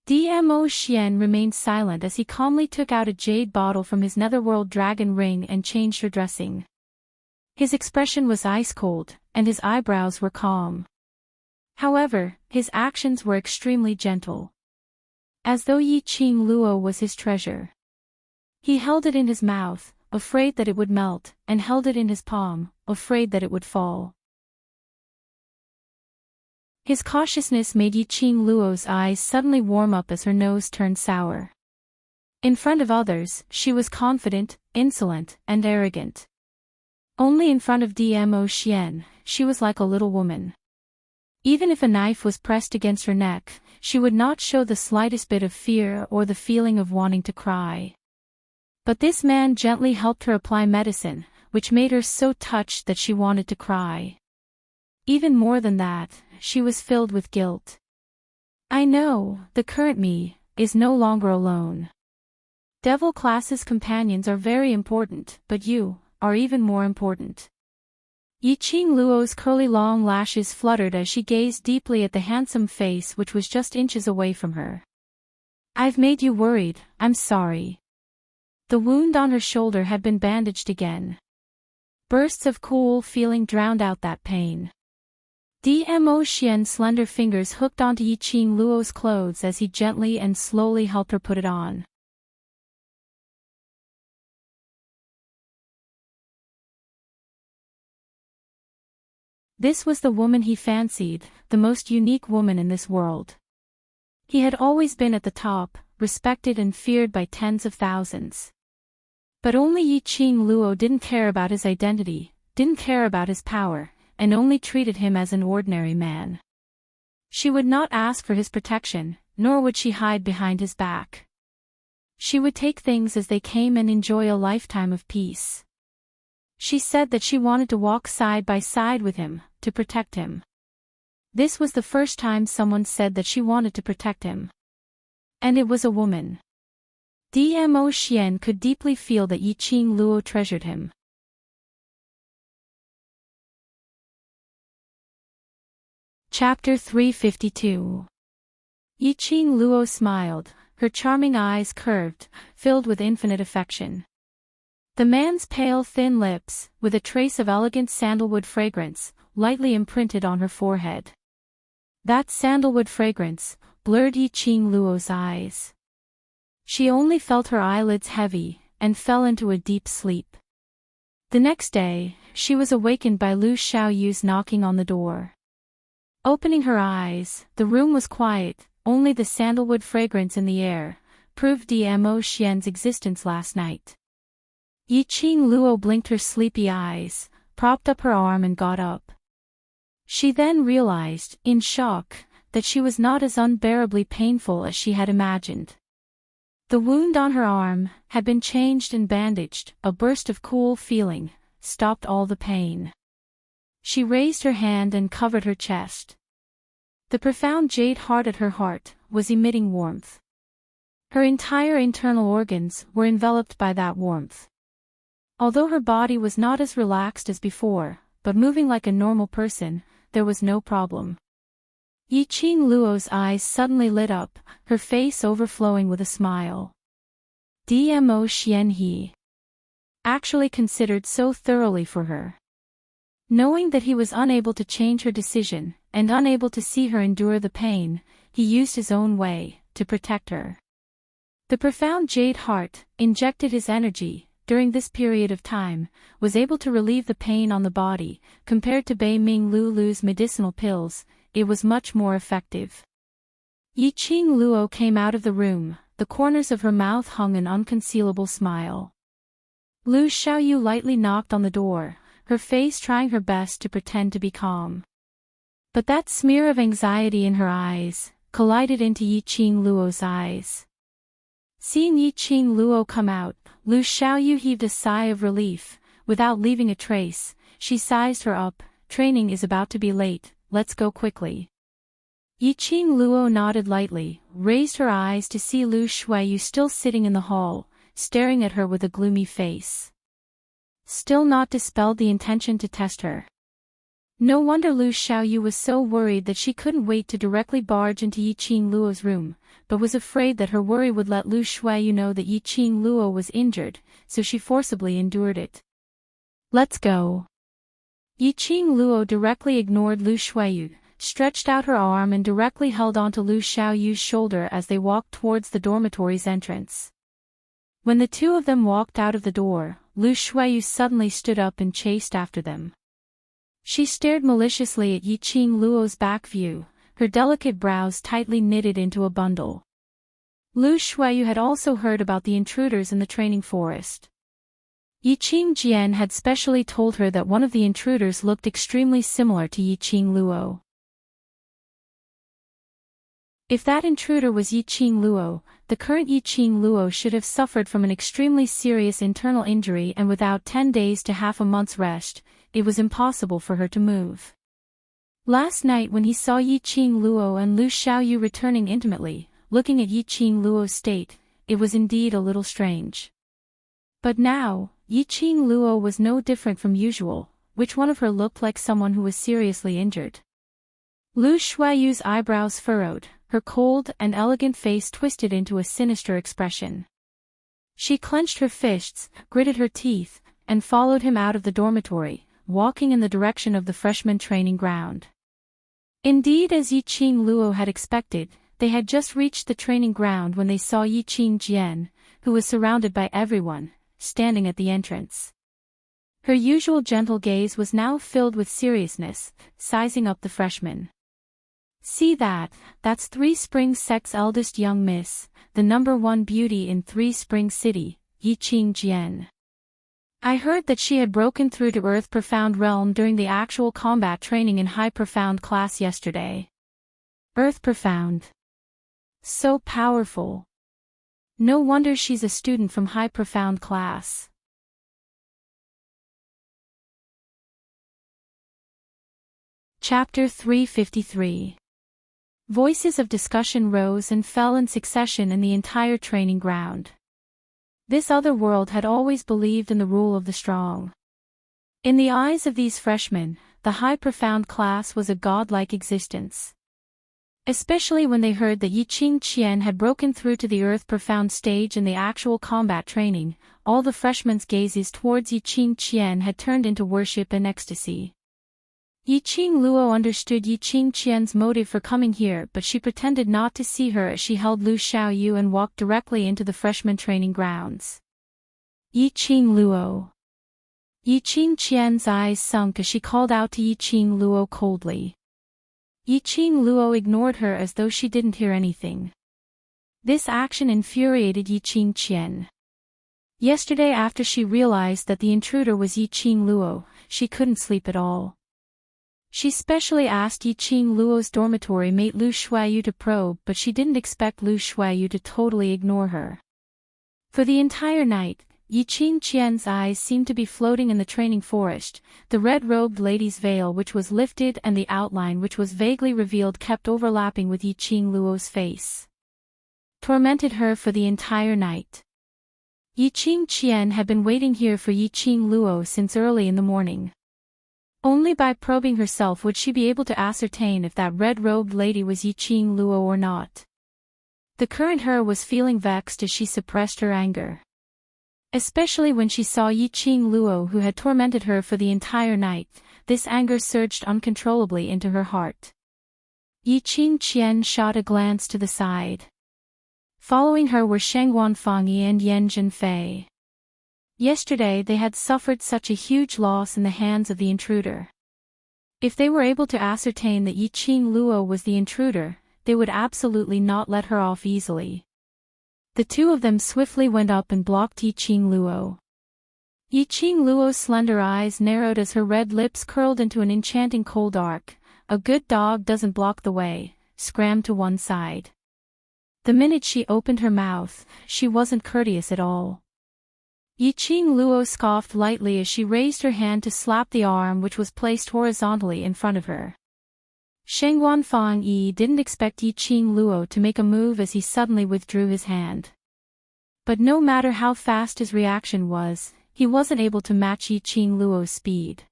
Dmo Xian remained silent as he calmly took out a jade bottle from his netherworld dragon ring and changed her dressing. His expression was ice cold, and his eyebrows were calm. However, his actions were extremely gentle. As though Yiqing Luo was his treasure. He held it in his mouth, afraid that it would melt, and held it in his palm, afraid that it would fall. His cautiousness made Yiqing Luo's eyes suddenly warm up as her nose turned sour. In front of others, she was confident, insolent, and arrogant. Only in front of Dmo Xian, she was like a little woman. Even if a knife was pressed against her neck, she would not show the slightest bit of fear or the feeling of wanting to cry. But this man gently helped her apply medicine, which made her so touched that she wanted to cry. Even more than that, she was filled with guilt. "I know, the current me is no longer alone. Devil class's companions are very important, but you are even more important." Yiqing Luo's curly long lashes fluttered as she gazed deeply at the handsome face which was just inches away from her. "I've made you worried, I'm sorry." The wound on her shoulder had been bandaged again. Bursts of cool feeling drowned out that pain. Dmo Xian's slender fingers hooked onto Yiqing Luo's clothes as he gently and slowly helped her put it on. This was the woman he fancied, the most unique woman in this world. He had always been at the top, respected and feared by tens of thousands. But only Yiqing Luo didn't care about his identity, didn't care about his power, and only treated him as an ordinary man. She would not ask for his protection, nor would she hide behind his back. She would take things as they came and enjoy a lifetime of peace. She said that she wanted to walk side by side with him, to protect him. This was the first time someone said that she wanted to protect him. And it was a woman. Dmo Xian could deeply feel that Yiqing Luo treasured him. Chapter 352. Yiqing Luo smiled, her charming eyes curved, filled with infinite affection. The man's pale thin lips, with a trace of elegant sandalwood fragrance, lightly imprinted on her forehead. That sandalwood fragrance blurred Yiqing Luo's eyes. She only felt her eyelids heavy, and fell into a deep sleep. The next day, she was awakened by Lu Xiaoyu's knocking on the door. Opening her eyes, the room was quiet, only the sandalwood fragrance in the air proved Dmo Xian's existence last night. Yiqing Luo blinked her sleepy eyes, propped up her arm and got up. She then realized, in shock, that she was not as unbearably painful as she had imagined. The wound on her arm had been changed and bandaged, a burst of cool feeling stopped all the pain. She raised her hand and covered her chest. The profound jade heart at her heart was emitting warmth. Her entire internal organs were enveloped by that warmth. Although her body was not as relaxed as before, but moving like a normal person, there was no problem. Yiqing Luo's eyes suddenly lit up, her face overflowing with a smile. Dmo Xian he actually considered so thoroughly for her. Knowing that he was unable to change her decision, and unable to see her endure the pain, he used his own way to protect her. The profound jade heart injected his energy. During this period of time, was able to relieve the pain on the body. Compared to Bei Ming Lulu's medicinal pills, it was much more effective. Yiqing Luo came out of the room, the corners of her mouth hung an unconcealable smile. Lu Xiaoyu lightly knocked on the door, her face trying her best to pretend to be calm. But that smear of anxiety in her eyes collided into Yiqing Luo's eyes. Seeing Yiqing Luo come out, Lu Xiaoyu heaved a sigh of relief. Without leaving a trace, she sized her up. "Training is about to be late, let's go quickly." Yiqing Luo nodded lightly, raised her eyes to see Lu Xiaoyu still sitting in the hall, staring at her with a gloomy face. Still not dispelled the intention to test her. No wonder Lu Xiaoyu was so worried that she couldn't wait to directly barge into Yiqing Luo's room, but was afraid that her worry would let Lu Xiaoyu know that Yiqing Luo was injured, so she forcibly endured it. "Let's go." Yiqing Luo directly ignored Lu Xiaoyu, stretched out her arm and directly held onto Lu Xiaoyu's shoulder as they walked towards the dormitory's entrance. When the two of them walked out of the door, Lu Xiaoyu suddenly stood up and chased after them. She stared maliciously at Yiqing Luo's back view, her delicate brows tightly knitted into a bundle. Lu Xiaoyu had also heard about the intruders in the training forest. Yiqing Jian had specially told her that one of the intruders looked extremely similar to Yiqing Luo. If that intruder was Yiqing Luo, the current Yiqing Luo should have suffered from an extremely serious internal injury, and without 10 days to half a month's rest, it was impossible for her to move. Last night when he saw Yiqing Luo and Lu Xiaoyu returning intimately, looking at Yiqing Luo's state, it was indeed a little strange. But now, Yiqing Luo was no different from usual, which one of her looked like someone who was seriously injured. Lu Shuayu's eyebrows furrowed, her cold and elegant face twisted into a sinister expression. She clenched her fists, gritted her teeth, and followed him out of the dormitory, walking in the direction of the freshman training ground. Indeed, as Yiqing Luo had expected, they had just reached the training ground when they saw Yiqing Jian, who was surrounded by everyone, standing at the entrance. Her usual gentle gaze was now filled with seriousness, sizing up the freshman. "See that, that's Three Springs Sect's eldest young miss, the #1 beauty in Three Springs City, Yiqing Jian. I heard that she had broken through to Earth Profound Realm during the actual combat training in High Profound class yesterday. Earth Profound. So powerful. No wonder she's a student from High Profound class." Chapter 353. Voices of discussion rose and fell in succession in the entire training ground. This other world had always believed in the rule of the strong. In the eyes of these freshmen, the High Profound class was a godlike existence. Especially when they heard that Yiqing Qian had broken through to the Earth Profound stage in the actual combat training, all the freshmen's gazes towards Yiqing Qian had turned into worship and ecstasy. Yiqing Luo understood Yiqing Qian's motive for coming here, but she pretended not to see her as she held Lu Xiaoyu and walked directly into the freshman training grounds. "Yiqing Luo." Yiqing Qian's eyes sunk as she called out to Yiqing Luo coldly. Yiqing Luo ignored her as though she didn't hear anything. This action infuriated Yiqing Qian. Yesterday, after she realized that the intruder was Yiqing Luo, she couldn't sleep at all. She specially asked Yiqing Luo's dormitory mate Lu Shuayu to probe, but she didn't expect Lu Shuayu to totally ignore her. For the entire night, Yiqing Qian's eyes seemed to be floating in the training forest. The red-robed lady's veil which was lifted and the outline which was vaguely revealed kept overlapping with Yiqing Luo's face. Tormented her for the entire night. Yiqing Qian had been waiting here for Yiqing Luo since early in the morning. Only by probing herself would she be able to ascertain if that red-robed lady was Yiqing Luo or not. The current her was feeling vexed as she suppressed her anger. Especially when she saw Yiqing Luo, who had tormented her for the entire night, this anger surged uncontrollably into her heart. Yiqing Qian shot a glance to the side. Following her were Sheng Wanfangyi and Yan Zhenfei. Yesterday they had suffered such a huge loss in the hands of the intruder. If they were able to ascertain that Yiqing Luo was the intruder, they would absolutely not let her off easily. The two of them swiftly went up and blocked Yiqing Luo. Yiqing Luo's slender eyes narrowed as her red lips curled into an enchanting cold arc. A good dog doesn't block the way, scram to one side. The minute she opened her mouth, she wasn't courteous at all. Yiqing Luo scoffed lightly as she raised her hand to slap the arm which was placed horizontally in front of her. Sheng Wanfangyi didn't expect Yiqing Luo to make a move as he suddenly withdrew his hand. But no matter how fast his reaction was, he wasn't able to match Yiqing Luo's speed.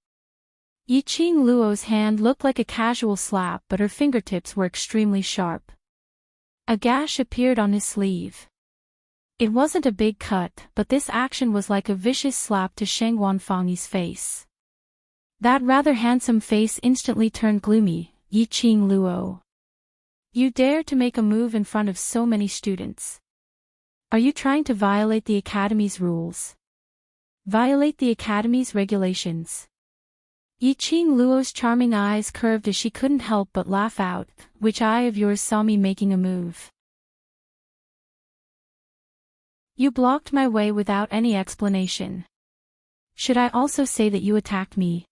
Yiqing Luo's hand looked like a casual slap, but her fingertips were extremely sharp. A gash appeared on his sleeve. It wasn't a big cut, but this action was like a vicious slap to Sheng Wanfangyi's face. That rather handsome face instantly turned gloomy. "Yiqing Luo. You dare to make a move in front of so many students? Are you trying to violate the Academy's rules? Violate the Academy's regulations?" Yiqing Luo's charming eyes curved as she couldn't help but laugh out. "Which eye of yours saw me making a move? You blocked my way without any explanation. Should I also say that you attacked me?"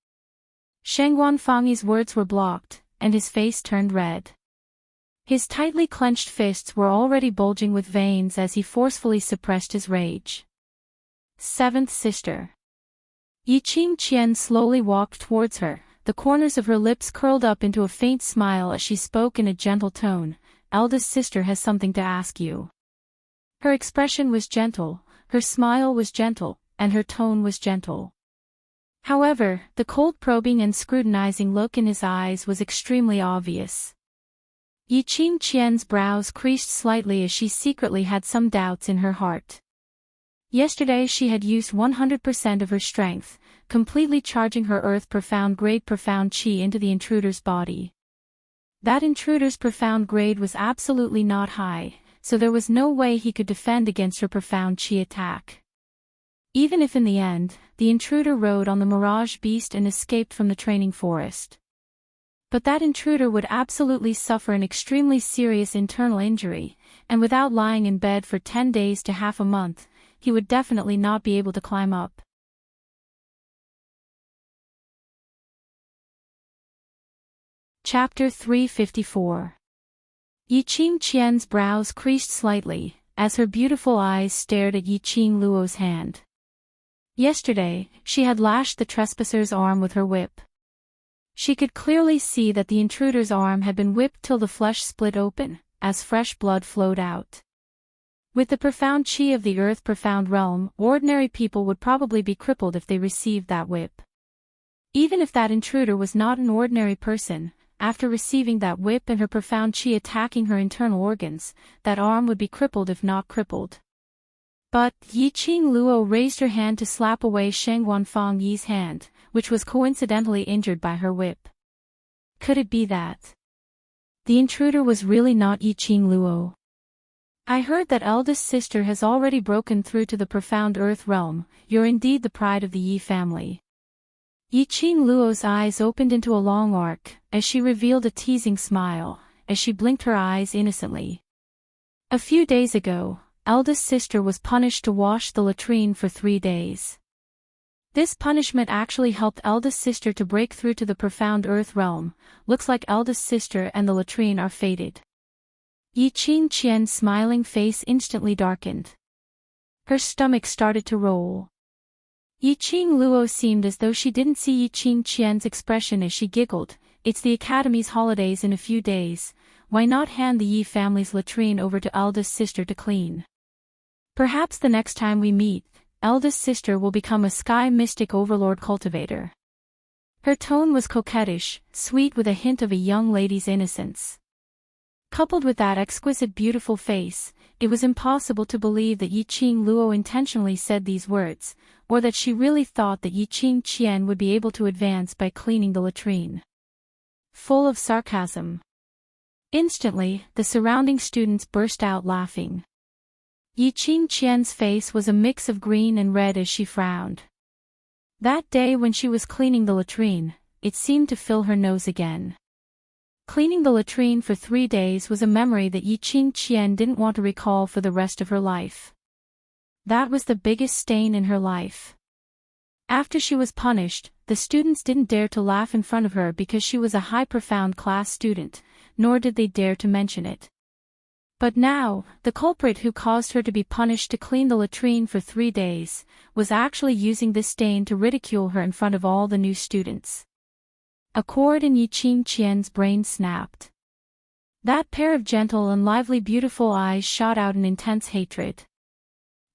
Sheng Wanfangyi's words were blocked, and his face turned red. His tightly clenched fists were already bulging with veins as he forcefully suppressed his rage. "Seventh sister." Yiqing Qian slowly walked towards her, the corners of her lips curled up into a faint smile as she spoke in a gentle tone. "Eldest sister has something to ask you." Her expression was gentle, her smile was gentle, and her tone was gentle. However, the cold probing and scrutinizing look in his eyes was extremely obvious. Yiqing Qian's brows creased slightly as she secretly had some doubts in her heart. Yesterday she had used 100% of her strength, completely charging her earth profound grade profound qi into the intruder's body. That intruder's profound grade was absolutely not high, so there was no way he could defend against her profound qi attack. Even if in the end, the intruder rode on the Mirage Beast and escaped from the training forest. But that intruder would absolutely suffer an extremely serious internal injury, and without lying in bed for 10 days to half a month, he would definitely not be able to climb up. Chapter 354. Yiqing Qian's brows creased slightly, as her beautiful eyes stared at Yiqing Luo's hand. Yesterday, she had lashed the trespasser's arm with her whip. She could clearly see that the intruder's arm had been whipped till the flesh split open, as fresh blood flowed out. With the profound qi of the earth profound realm, ordinary people would probably be crippled if they received that whip. Even if that intruder was not an ordinary person, after receiving that whip and her profound qi attacking her internal organs, that arm would be crippled if not crippled. But Yiqing Luo raised her hand to slap away Sheng Wanfang Yi's hand, which was coincidentally injured by her whip. Could it be that the intruder was really not Yiqing Luo? I heard that eldest sister has already broken through to the profound earth realm. You're indeed the pride of the Yi family. Yiqing Luo's eyes opened into a long arc, as she revealed a teasing smile, as she blinked her eyes innocently. A few days ago, eldest sister was punished to wash the latrine for 3 days. This punishment actually helped eldest sister to break through to the profound earth realm. Looks like eldest sister and the latrine are fated. Yiqing Qian's smiling face instantly darkened. Her stomach started to roll. Yiqing Luo seemed as though she didn't see Yiqing Qian's expression as she giggled. It's the academy's holidays in a few days, why not hand the Yi family's latrine over to eldest sister to clean? Perhaps the next time we meet, eldest sister will become a sky mystic overlord cultivator. Her tone was coquettish, sweet with a hint of a young lady's innocence. Coupled with that exquisite beautiful face, it was impossible to believe that Yiqing Luo intentionally said these words, or that she really thought that Yiqing Qian would be able to advance by cleaning the latrine. Full of sarcasm. Instantly, the surrounding students burst out laughing. Yiqing Qian's face was a mix of green and red as she frowned. That day when she was cleaning the latrine, it seemed to fill her nose again. Cleaning the latrine for 3 days was a memory that Yiqing Qian didn't want to recall for the rest of her life. That was the biggest stain in her life. After she was punished, the students didn't dare to laugh in front of her because she was a high profound class student, nor did they dare to mention it. But now, the culprit who caused her to be punished to clean the latrine for 3 days, was actually using this stain to ridicule her in front of all the new students. A chord in Yiqing Qian's brain snapped. That pair of gentle and lively beautiful eyes shot out in intense hatred.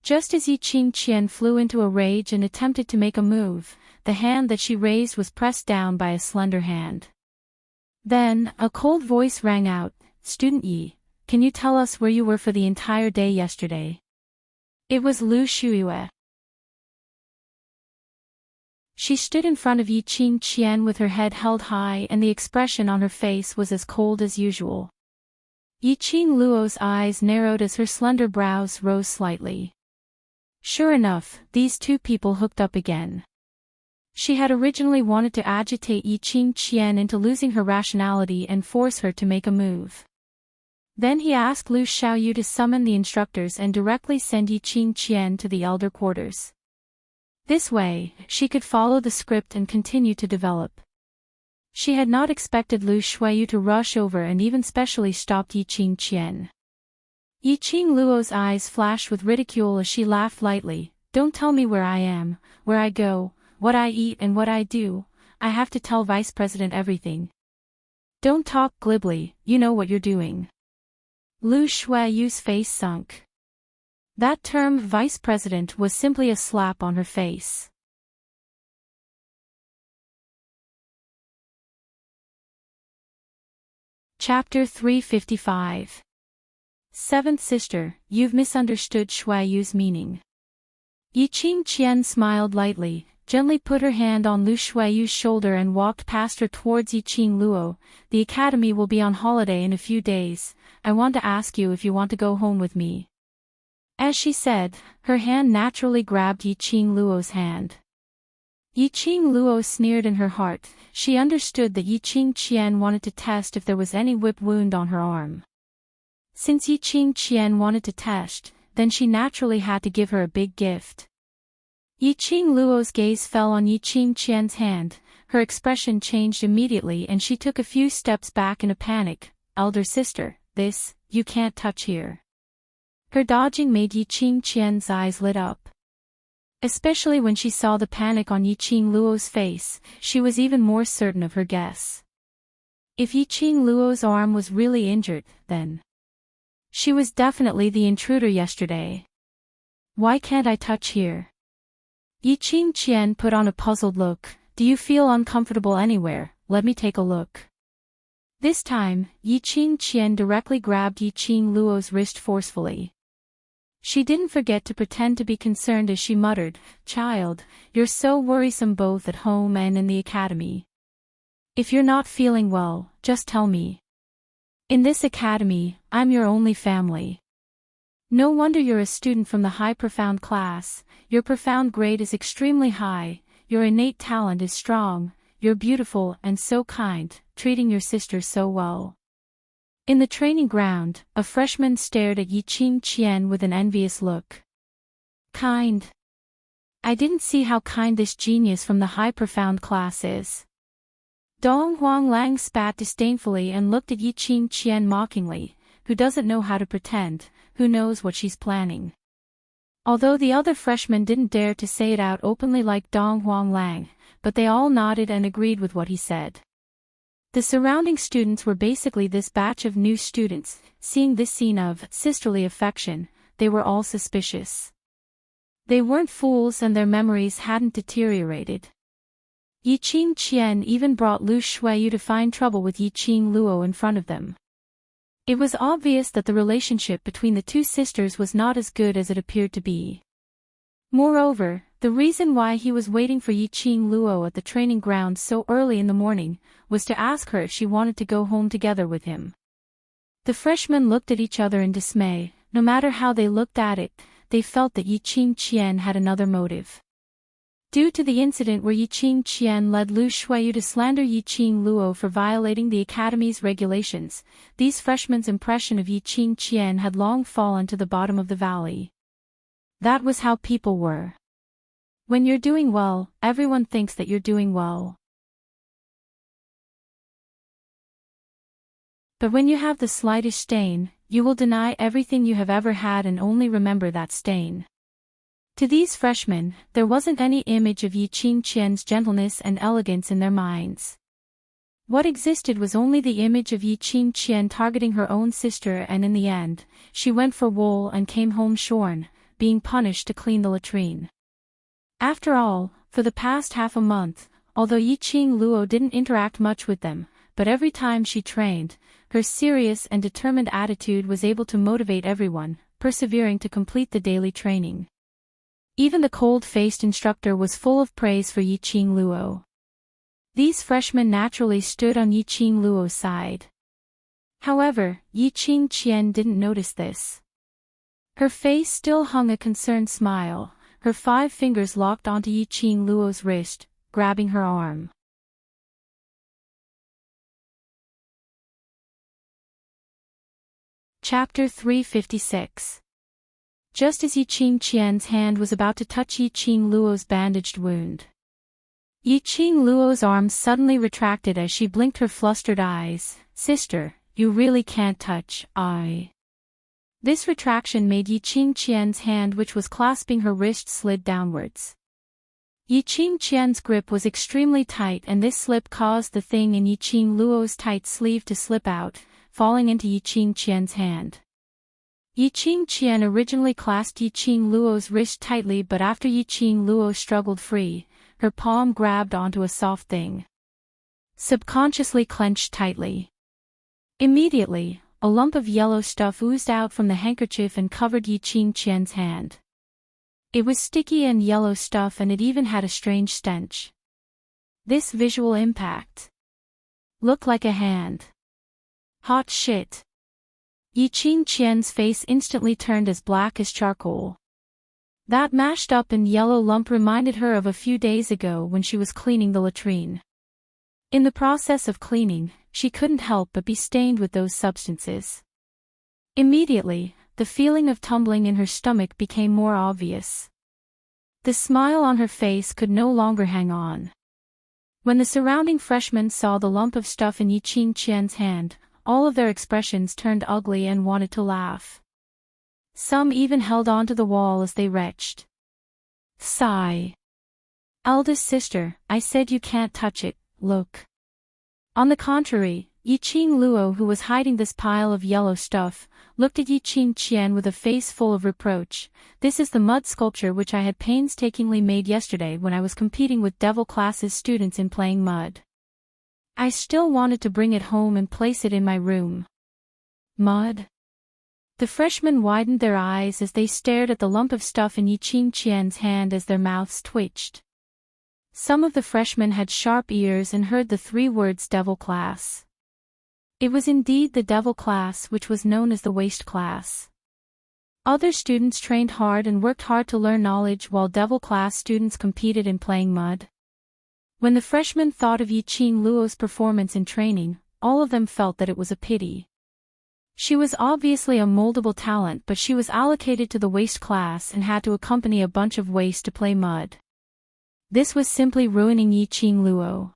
Just as Yiqing Qian flew into a rage and attempted to make a move, the hand that she raised was pressed down by a slender hand. Then, a cold voice rang out, "Student Yi, can you tell us where you were for the entire day yesterday?" It was Lu Shuiyue. She stood in front of Yiqing Qian with her head held high and the expression on her face was as cold as usual. Yiqing Luo's eyes narrowed as her slender brows rose slightly. Sure enough, these two people hooked up again. She had originally wanted to agitate Yiqing Qian into losing her rationality and force her to make a move. Then he asked Lu Xiaoyu to summon the instructors and directly send Yiqing Qian to the elder quarters. This way, she could follow the script and continue to develop. She had not expected Lu Xiaoyu to rush over and even specially stopped Yiqing Qian. Yiqing Luo's eyes flashed with ridicule as she laughed lightly. "Don't tell me where I am, where I go, what I eat and what I do. I have to tell Vice President everything. Don't talk glibly, you know what you're doing." Lu Xiaoyu's face sunk. That term Vice President was simply a slap on her face. Chapter 355. Seventh Sister, you've misunderstood Shui Yu's meaning. Yi Qingqian smiled lightly, gently put her hand on Lu Shuiyu's shoulder and walked past her towards Yi Qingluo. The academy will be on holiday in a few days. I want to ask you if you want to go home with me. As she said, her hand naturally grabbed Yi Qingluo's hand. Yi Qingluo sneered in her heart. She understood that Yi Qingqian wanted to test if there was any whip wound on her arm. Since Yi Qingqian wanted to test, then she naturally had to give her a big gift. Yi Qingluo's gaze fell on Yi Qingqian's hand. Her expression changed immediately and she took a few steps back in a panic. Elder sister, this, you can't touch here. Her dodging made Yi Qingqian's eyes lit up. Especially when she saw the panic on Yi Qingluo's face, she was even more certain of her guess. If Yi Qingluo's arm was really injured, then she was definitely the intruder yesterday. Why can't I touch here? Yi Qingqian put on a puzzled look. Do you feel uncomfortable anywhere? Let me take a look. This time, Yi Qingqian directly grabbed Yi Qingluo's wrist forcefully. She didn't forget to pretend to be concerned as she muttered, "Child, you're so worrisome both at home and in the academy. If you're not feeling well, just tell me. In this academy, I'm your only family. No wonder you're a student from the high profound class. Your profound grade is extremely high, your innate talent is strong, you're beautiful and so kind, treating your sister so well." In the training ground, a freshman stared at Yi Qingqian with an envious look. Kind? I didn't see how kind this genius from the high profound class is. Dong Huanglang spat disdainfully and looked at Yi Qingqian mockingly. Who doesn't know how to pretend, who knows what she's planning. Although the other freshmen didn't dare to say it out openly like Dong Huanglang, but they all nodded and agreed with what he said. The surrounding students were basically this batch of new students. Seeing this scene of sisterly affection, they were all suspicious. They weren't fools and their memories hadn't deteriorated. Yi Qingqian even brought Lu Shuiyu to find trouble with Yi Qingluo in front of them. It was obvious that the relationship between the two sisters was not as good as it appeared to be. Moreover, the reason why he was waiting for Yi Qingluo at the training ground so early in the morning was to ask her if she wanted to go home together with him. The freshmen looked at each other in dismay. No matter how they looked at it, they felt that Yi Qingqian had another motive. Due to the incident where Yi Qingqian led Lu Shuiyu to slander Yi Qingluo for violating the academy's regulations, these freshmen's impression of Yi Qingqian had long fallen to the bottom of the valley. That was how people were. When you're doing well, everyone thinks that you're doing well. But when you have the slightest stain, you will deny everything you have ever had and only remember that stain. To these freshmen, there wasn't any image of Yi Qingqian's gentleness and elegance in their minds. What existed was only the image of Yi Qingqian targeting her own sister, and in the end, she went for wool and came home shorn, being punished to clean the latrine. After all, for the past half a month, although Yi Qingluo didn't interact much with them, but every time she trained, her serious and determined attitude was able to motivate everyone, persevering to complete the daily training. Even the cold-faced instructor was full of praise for Yi Qingluo. These freshmen naturally stood on Yi Qingluo's side. However, Yi Qingqian didn't notice this. Her face still hung a concerned smile, her 5 fingers locked onto Yi Qingluo's wrist, grabbing her arm. Chapter 356. Just as Yi Qingqian's hand was about to touch Yi Qingluo's bandaged wound, Yi Qingluo's arm suddenly retracted as she blinked her flustered eyes. "Sister, you really can't touch, I." This retraction made Yi Qingqian's hand, which was clasping her wrist, slid downwards. Yi Qingqian's grip was extremely tight, and this slip caused the thing in Yi Qingluo's tight sleeve to slip out, falling into Yi Qingqian's hand. Yi Qingqian originally clasped Yi Qingluo's wrist tightly, but after Yi Qingluo struggled free, her palm grabbed onto a soft thing. Subconsciously clenched tightly. Immediately, a lump of yellow stuff oozed out from the handkerchief and covered Yi Qingqian's hand. It was sticky and yellow stuff, and it even had a strange stench. This visual impact looked like a hand. Hot shit. Yi Qingqian's face instantly turned as black as charcoal. That mashed up and yellow lump reminded her of a few days ago when she was cleaning the latrine. In the process of cleaning, she couldn't help but be stained with those substances. Immediately, the feeling of tumbling in her stomach became more obvious. The smile on her face could no longer hang on. When the surrounding freshmen saw the lump of stuff in Yi Qingqian's hand, all of their expressions turned ugly and wanted to laugh. Some even held onto the wall as they retched. Sigh. Eldest sister, I said you can't touch it, look. On the contrary, Yi Qingluo, who was hiding this pile of yellow stuff, looked at Yi Qingqian with a face full of reproach. This is the mud sculpture which I had painstakingly made yesterday when I was competing with Devil Class's students in playing mud. I still wanted to bring it home and place it in my room. Mud? The freshmen widened their eyes as they stared at the lump of stuff in Yi Qingqian's hand as their mouths twitched. Some of the freshmen had sharp ears and heard the 3 words Devil Class. It was indeed the Devil Class, which was known as the Waste Class. Other students trained hard and worked hard to learn knowledge, while Devil Class students competed in playing mud. When the freshmen thought of Yi Qingluo's performance in training, all of them felt that it was a pity. She was obviously a moldable talent, but she was allocated to the Waste Class and had to accompany a bunch of waste to play mud. This was simply ruining Yi Qingluo.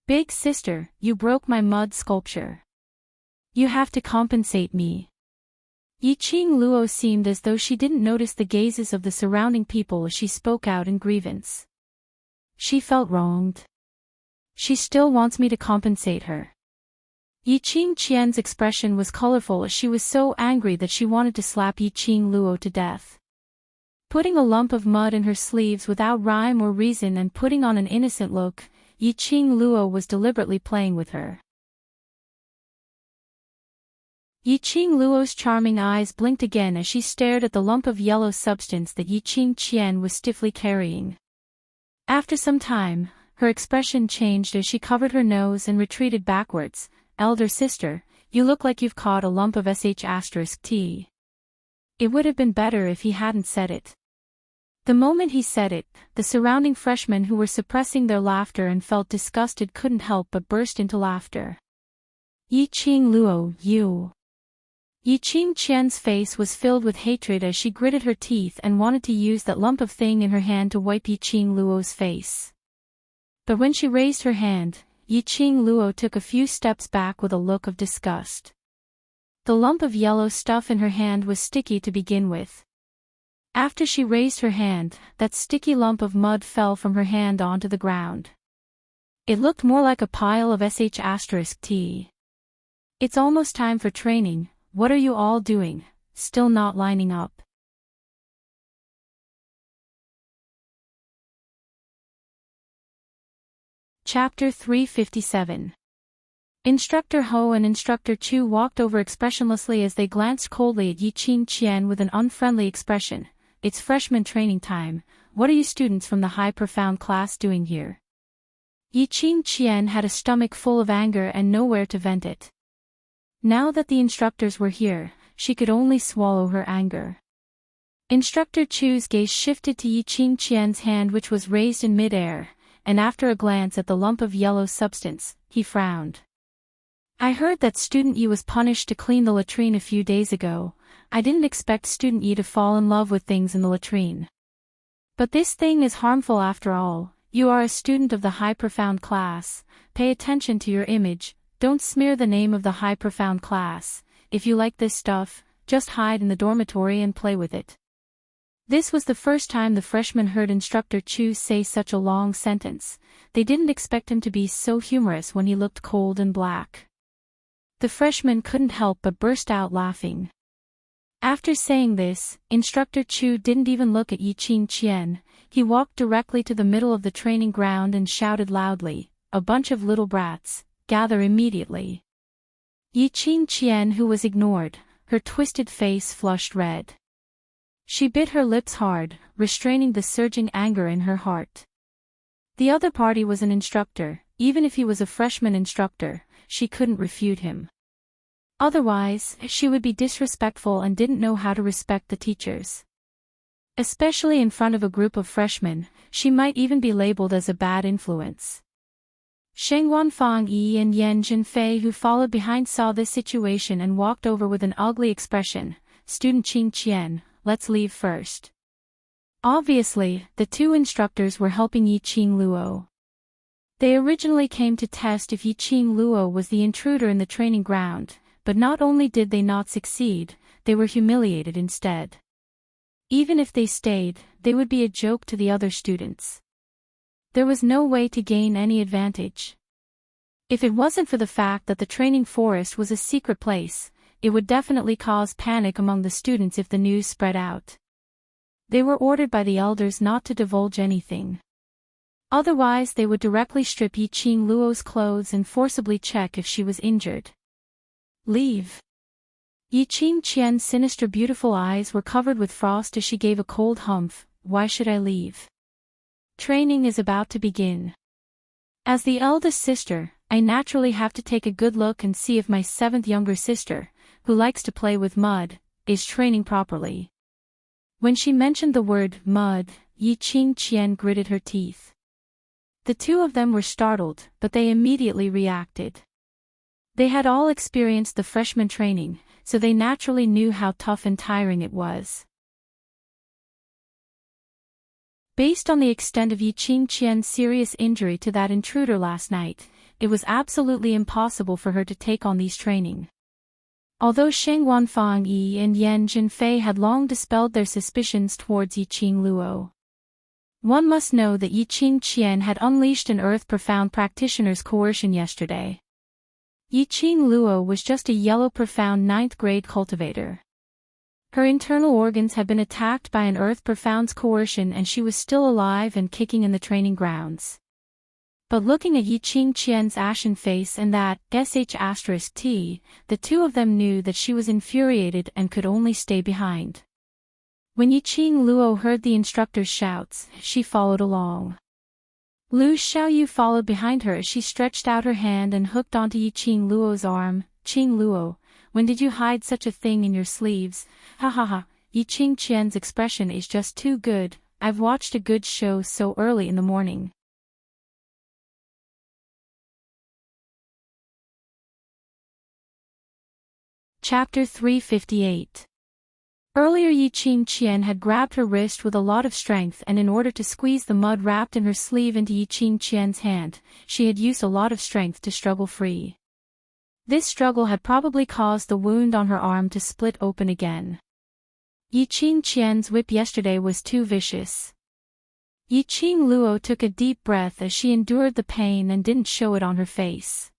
Big sister, you broke my mud sculpture. You have to compensate me. Yi Qingluo seemed as though she didn't notice the gazes of the surrounding people as she spoke out in grievance. She felt wronged. She still wants me to compensate her. Yi Qingqian's expression was colorful as she was so angry that she wanted to slap Yi Qingluo to death. Putting a lump of mud in her sleeves without rhyme or reason and putting on an innocent look, Yi Qingluo was deliberately playing with her. Yi Qingluo's charming eyes blinked again as she stared at the lump of yellow substance that Yi Qingqian was stiffly carrying. After some time, her expression changed as she covered her nose and retreated backwards. Elder sister, you look like you've caught a lump of sh*t. It would have been better if he hadn't said it. The moment he said it, the surrounding freshmen who were suppressing their laughter and felt disgusted couldn't help but burst into laughter. Yi Qingluo, you. Yi Qingqian's face was filled with hatred as she gritted her teeth and wanted to use that lump of thing in her hand to wipe Yi Qingluo's face. But when she raised her hand, Yi Qingluo took a few steps back with a look of disgust. The lump of yellow stuff in her hand was sticky to begin with. After she raised her hand, that sticky lump of mud fell from her hand onto the ground. It looked more like a pile of sh*t. It's almost time for training. What are you all doing? Still not lining up? Chapter 357. Instructor Ho and Instructor Chu walked over expressionlessly as they glanced coldly at Yi Qingqian with an unfriendly expression. It's freshman training time. What are you students from the high profound class doing here? Yi Qingqian had a stomach full of anger and nowhere to vent it. Now that the instructors were here, she could only swallow her anger. Instructor Chu's gaze shifted to Yi Qingqian's hand, which was raised in midair, and after a glance at the lump of yellow substance, he frowned. I heard that Student Yi was punished to clean the latrine a few days ago. I didn't expect Student Yi to fall in love with things in the latrine. But this thing is harmful after all. You are a student of the high profound class. Pay attention to your image. Don't smear the name of the high profound class. If you like this stuff, just hide in the dormitory and play with it. This was the first time the freshmen heard Instructor Chu say such a long sentence. They didn't expect him to be so humorous when he looked cold and black. The freshmen couldn't help but burst out laughing. After saying this, Instructor Chu didn't even look at Yi Qingqian. He walked directly to the middle of the training ground and shouted loudly, "A bunch of little brats, gather immediately." Yi Qian, who was ignored, her twisted face flushed red. She bit her lips hard, restraining the surging anger in her heart. The other party was an instructor. Even if he was a freshman instructor, she couldn't refute him. Otherwise, she would be disrespectful and didn't know how to respect the teachers. Especially in front of a group of freshmen, she might even be labeled as a bad influence. Sheng Wanfang Yi and Yan Zhenfei, who followed behind, saw this situation and walked over with an ugly expression. Student Qing Qian, let's leave first. Obviously, the two instructors were helping Yi Qing Luo. They originally came to test if Yi Qing Luo was the intruder in the training ground, but not only did they not succeed, they were humiliated instead. Even if they stayed, they would be a joke to the other students. There was no way to gain any advantage. If it wasn't for the fact that the training forest was a secret place, it would definitely cause panic among the students if the news spread out. They were ordered by the elders not to divulge anything. Otherwise they would directly strip Yi Qing Luo's clothes and forcibly check if she was injured. Leave. Yi Qing Qian's sinister beautiful eyes were covered with frost as she gave a cold humph. Why should I leave? Training is about to begin. As the eldest sister, I naturally have to take a good look and see if my seventh younger sister, who likes to play with mud, is training properly. When she mentioned the word mud, Yi Qing Qian gritted her teeth. The two of them were startled, but they immediately reacted. They had all experienced the freshman training, so they naturally knew how tough and tiring it was. Based on the extent of Yi Qing Qian's serious injury to that intruder last night, it was absolutely impossible for her to take on these training. Although Sheng Wanfang Yi and Yan Zhenfei had long dispelled their suspicions towards Yi Qing Luo. One must know that Yi Qing Qian had unleashed an earth-profound practitioner's coercion yesterday. Yi Qing Luo was just a yellow profound 9th grade cultivator. Her internal organs had been attacked by an earth profound's coercion and she was still alive and kicking in the training grounds. But looking at Yi Qing Qian's ashen face and that sh*t, the two of them knew that she was infuriated and could only stay behind. When Yi Qing Luo heard the instructor's shouts, she followed along. Lu Xiaoyu followed behind her as she stretched out her hand and hooked onto Yi Qing Luo's arm. Qing Luo, when did you hide such a thing in your sleeves? Ha ha ha, Yi Qing Qian's expression is just too good. I've watched a good show so early in the morning. Chapter 358. Earlier Yi Qing Qian had grabbed her wrist with a lot of strength and in order to squeeze the mud wrapped in her sleeve into Yi Qing Qian's hand, she had used a lot of strength to struggle free. This struggle had probably caused the wound on her arm to split open again. Yi Qing Qian's whip yesterday was too vicious. Yi Qing Luo took a deep breath as she endured the pain and didn't show it on her face.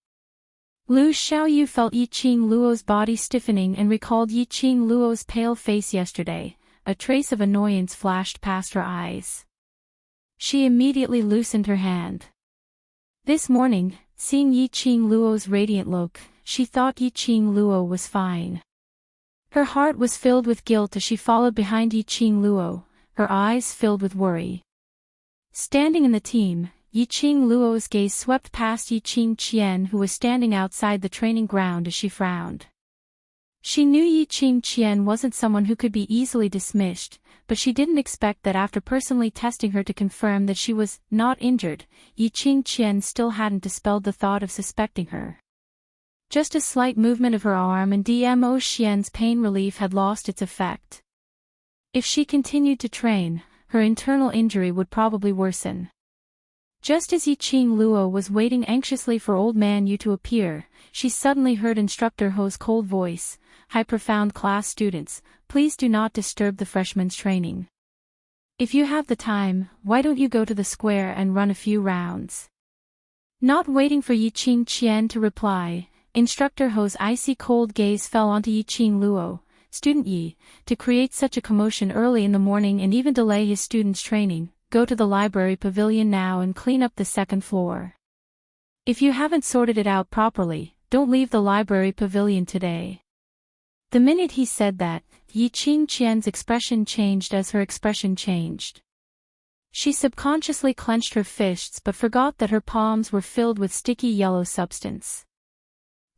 Lu Xiaoyu felt Yi Qing Luo's body stiffening and recalled Yi Qing Luo's pale face yesterday. A trace of annoyance flashed past her eyes. She immediately loosened her hand. This morning, seeing Yi Qing Luo's radiant look, she thought Yi Qing Luo was fine. Her heart was filled with guilt as she followed behind Yi Qing Luo, her eyes filled with worry. Standing in the team, Yi Qing Luo's gaze swept past Yi Qing Qian, who was standing outside the training ground, as she frowned. She knew Yi Qing Qian wasn't someone who could be easily dismissed, but she didn't expect that after personally testing her to confirm that she was not injured, Yi Qing Qian still hadn't dispelled the thought of suspecting her. Just a slight movement of her arm and Dmo Xian's pain relief had lost its effect. If she continued to train, her internal injury would probably worsen. Just as Yi Qing Luo was waiting anxiously for Old Man Yu to appear, she suddenly heard Instructor Ho's cold voice. High profound class students, please do not disturb the freshmen's training. If you have the time, why don't you go to the square and run a few rounds? Not waiting for Yi Qing Qian to reply, Instructor Ho's icy cold gaze fell onto Yi Qing Luo. Student Yi, to create such a commotion early in the morning and even delay his students' training, go to the library pavilion now and clean up the second floor. If you haven't sorted it out properly, don't leave the library pavilion today." The minute he said that, Yi-Ching Qian's expression changed as her expression changed. She subconsciously clenched her fists but forgot that her palms were filled with sticky yellow substance.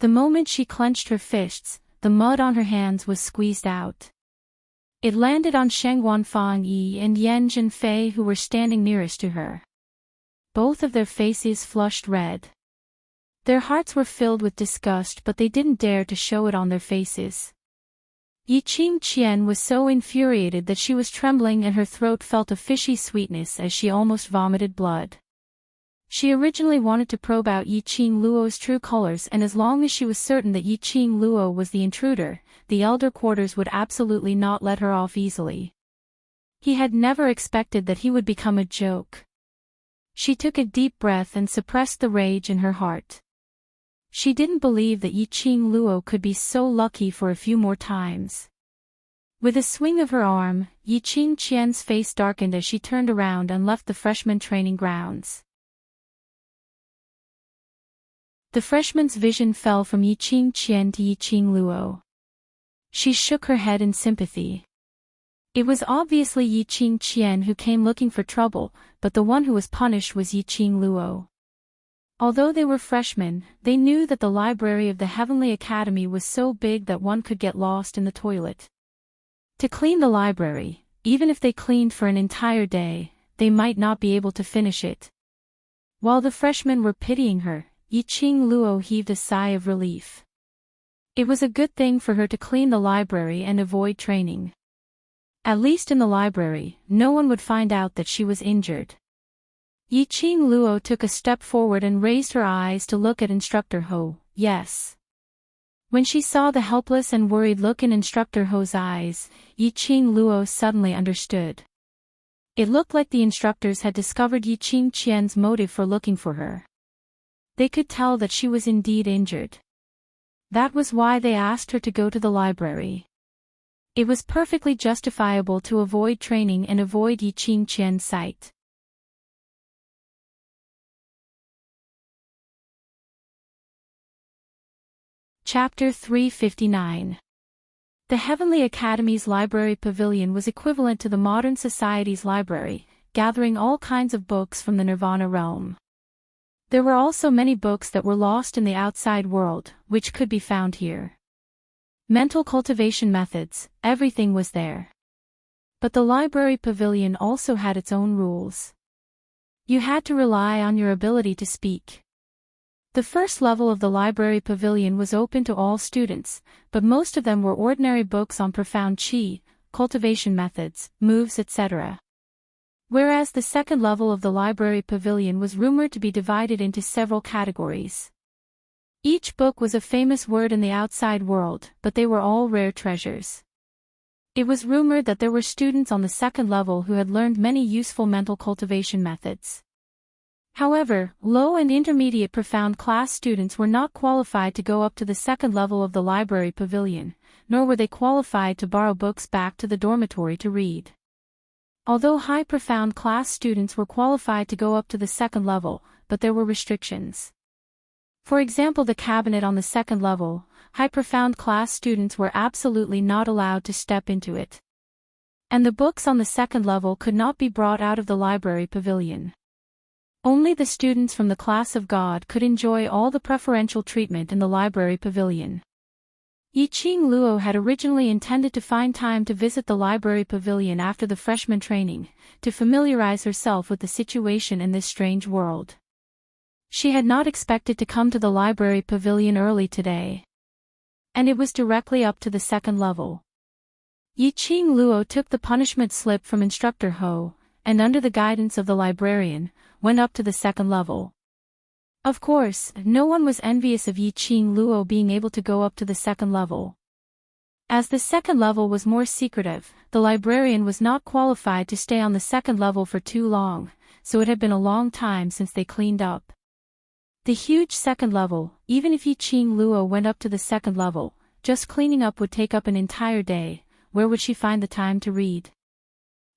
The moment she clenched her fists, the mud on her hands was squeezed out. It landed on Sheng Wanfang Yi and Yan Zhenfei, who were standing nearest to her. Both of their faces flushed red. Their hearts were filled with disgust, but they didn't dare to show it on their faces. Yi-Ching Qian was so infuriated that she was trembling and her throat felt a fishy sweetness as she almost vomited blood. She originally wanted to probe out Yi-Ching Luo's true colors, and as long as she was certain that Yi-Ching Luo was the intruder, the elder quarters would absolutely not let her off easily. He had never expected that he would become a joke. She took a deep breath and suppressed the rage in her heart. She didn't believe that Yi-Ching Luo could be so lucky for a few more times. With a swing of her arm, Yi-Ching Qian's face darkened as she turned around and left the freshman training grounds. The freshman's vision fell from Yi-Ching Qian to Yi-Ching Luo. She shook her head in sympathy. It was obviously Yi-Ching Qian who came looking for trouble, but the one who was punished was Yi-Ching Luo. Although they were freshmen, they knew that the library of the Heavenly Academy was so big that one could get lost in the toilet. To clean the library, even if they cleaned for an entire day, they might not be able to finish it. While the freshmen were pitying her, Yi-Ching Luo heaved a sigh of relief. It was a good thing for her to clean the library and avoid training. At least in the library, no one would find out that she was injured. Yi-Ching Luo took a step forward and raised her eyes to look at Instructor Ho. Yes. When she saw the helpless and worried look in Instructor Ho's eyes, Yi-Ching Luo suddenly understood. It looked like the instructors had discovered Yi-Ching Qian's motive for looking for her. They could tell that she was indeed injured. That was why they asked her to go to the library. It was perfectly justifiable to avoid training and avoid Yi-Ching Qian's sight. Chapter 359. The Heavenly Academy's library pavilion was equivalent to the modern society's library, gathering all kinds of books from the Nirvana realm. There were also many books that were lost in the outside world, which could be found here. Mental cultivation methods, everything was there. But the library pavilion also had its own rules. You had to rely on your ability to speak. The first level of the library pavilion was open to all students, but most of them were ordinary books on profound qi, cultivation methods, moves, etc. Whereas the second level of the library pavilion was rumored to be divided into several categories. Each book was a famous word in the outside world, but they were all rare treasures. It was rumored that there were students on the second level who had learned many useful mental cultivation methods. However, low and intermediate profound class students were not qualified to go up to the second level of the library pavilion, nor were they qualified to borrow books back to the dormitory to read. Although high profound class students were qualified to go up to the second level, but there were restrictions. For example, the cabinet on the second level, high profound class students were absolutely not allowed to step into it. And the books on the second level could not be brought out of the library pavilion. Only the students from the class of God could enjoy all the preferential treatment in the library pavilion. Yi-Ching Luo had originally intended to find time to visit the library pavilion after the freshman training, to familiarize herself with the situation in this strange world. She had not expected to come to the library pavilion early today. And it was directly up to the second level. Yi-Ching Luo took the punishment slip from Instructor Ho, and under the guidance of the librarian, went up to the second level. Of course, no one was envious of Yi-Ching Luo being able to go up to the second level. As the second level was more secretive, the librarian was not qualified to stay on the second level for too long, so it had been a long time since they cleaned up. The huge second level, even if Yi-Ching Luo went up to the second level, just cleaning up would take up an entire day. Where would she find the time to read?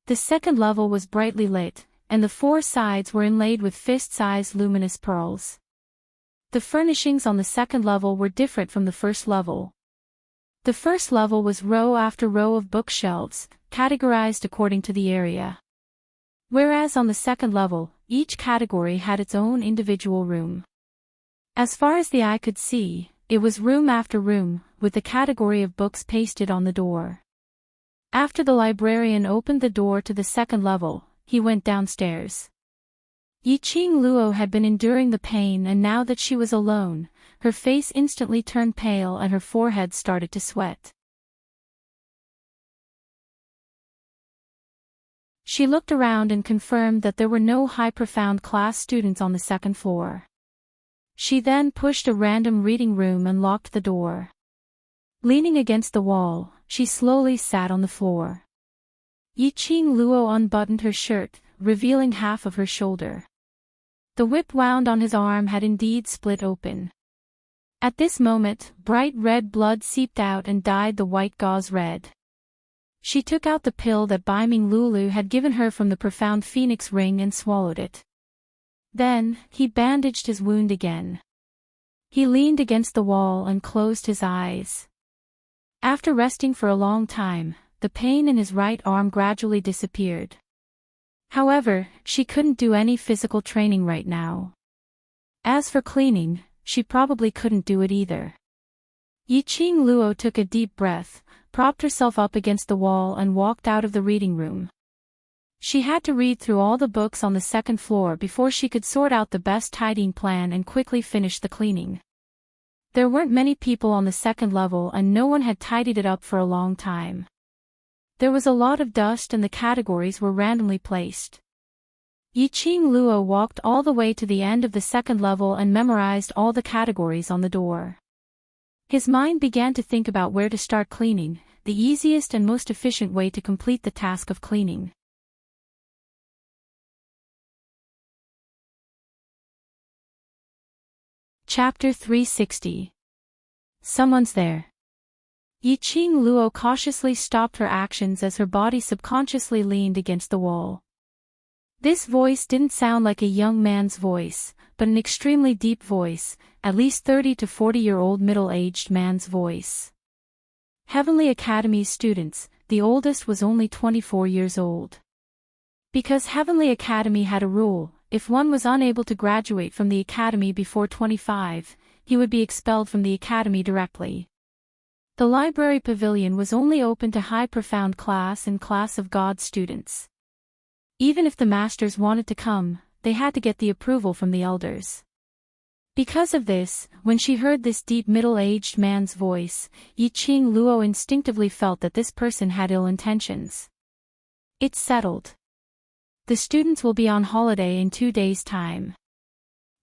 The second level was brightly lit, and the four sides were inlaid with fist-sized luminous pearls. The furnishings on the second level were different from the first level. The first level was row after row of bookshelves, categorized according to the area. Whereas on the second level, each category had its own individual room. As far as the eye could see, it was room after room, with the category of books pasted on the door. After the librarian opened the door to the second level, he went downstairs. Yiqing Luo had been enduring the pain, and now that she was alone, her face instantly turned pale and her forehead started to sweat. She looked around and confirmed that there were no high-profound class students on the second floor. She then pushed a random reading room and locked the door. Leaning against the wall, she slowly sat on the floor. Yiqing Luo unbuttoned her shirt, revealing half of her shoulder. The whip wound on his arm had indeed split open. At this moment, bright red blood seeped out and dyed the white gauze red. She took out the pill that Baiming Lulu had given her from the profound phoenix ring and swallowed it. Then, he bandaged his wound again. He leaned against the wall and closed his eyes. After resting for a long time, the pain in his right arm gradually disappeared. However, she couldn't do any physical training right now. As for cleaning, she probably couldn't do it either. Yiqing Luo took a deep breath, propped herself up against the wall and walked out of the reading room. She had to read through all the books on the second floor before she could sort out the best tidying plan and quickly finish the cleaning. There weren't many people on the second level and no one had tidied it up for a long time. There was a lot of dust and the categories were randomly placed. Yiqing Luo walked all the way to the end of the second level and memorized all the categories on the door. His mind began to think about where to start cleaning, the easiest and most efficient way to complete the task of cleaning. Chapter 360. Someone's there. Yiqing Luo cautiously stopped her actions as her body subconsciously leaned against the wall. This voice didn't sound like a young man's voice, but an extremely deep voice, at least 30 to 40-year-old middle-aged man's voice. Heavenly Academy's students, the oldest was only 24 years old. Because Heavenly Academy had a rule, if one was unable to graduate from the academy before 25, he would be expelled from the academy directly. The library pavilion was only open to high profound class and class of God students. Even if the masters wanted to come, they had to get the approval from the elders. Because of this, when she heard this deep middle-aged man's voice, Yiqing Luo instinctively felt that this person had ill intentions. It's settled. The students will be on holiday in 2 days' time.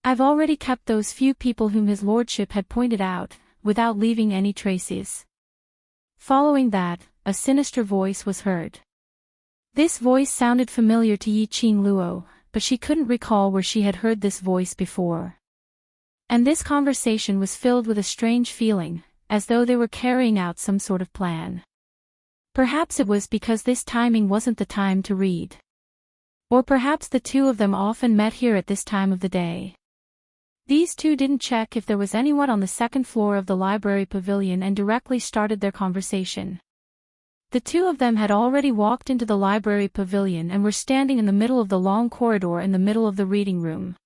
I've already kept those few people whom his lordship had pointed out, without leaving any traces. Following that, a sinister voice was heard. This voice sounded familiar to Yiqing Luo, but she couldn't recall where she had heard this voice before. And this conversation was filled with a strange feeling, as though they were carrying out some sort of plan. Perhaps it was because this timing wasn't the time to read. Or perhaps the two of them often met here at this time of the day. These two didn't check if there was anyone on the second floor of the library pavilion and directly started their conversation. The two of them had already walked into the library pavilion and were standing in the middle of the long corridor in the middle of the reading room.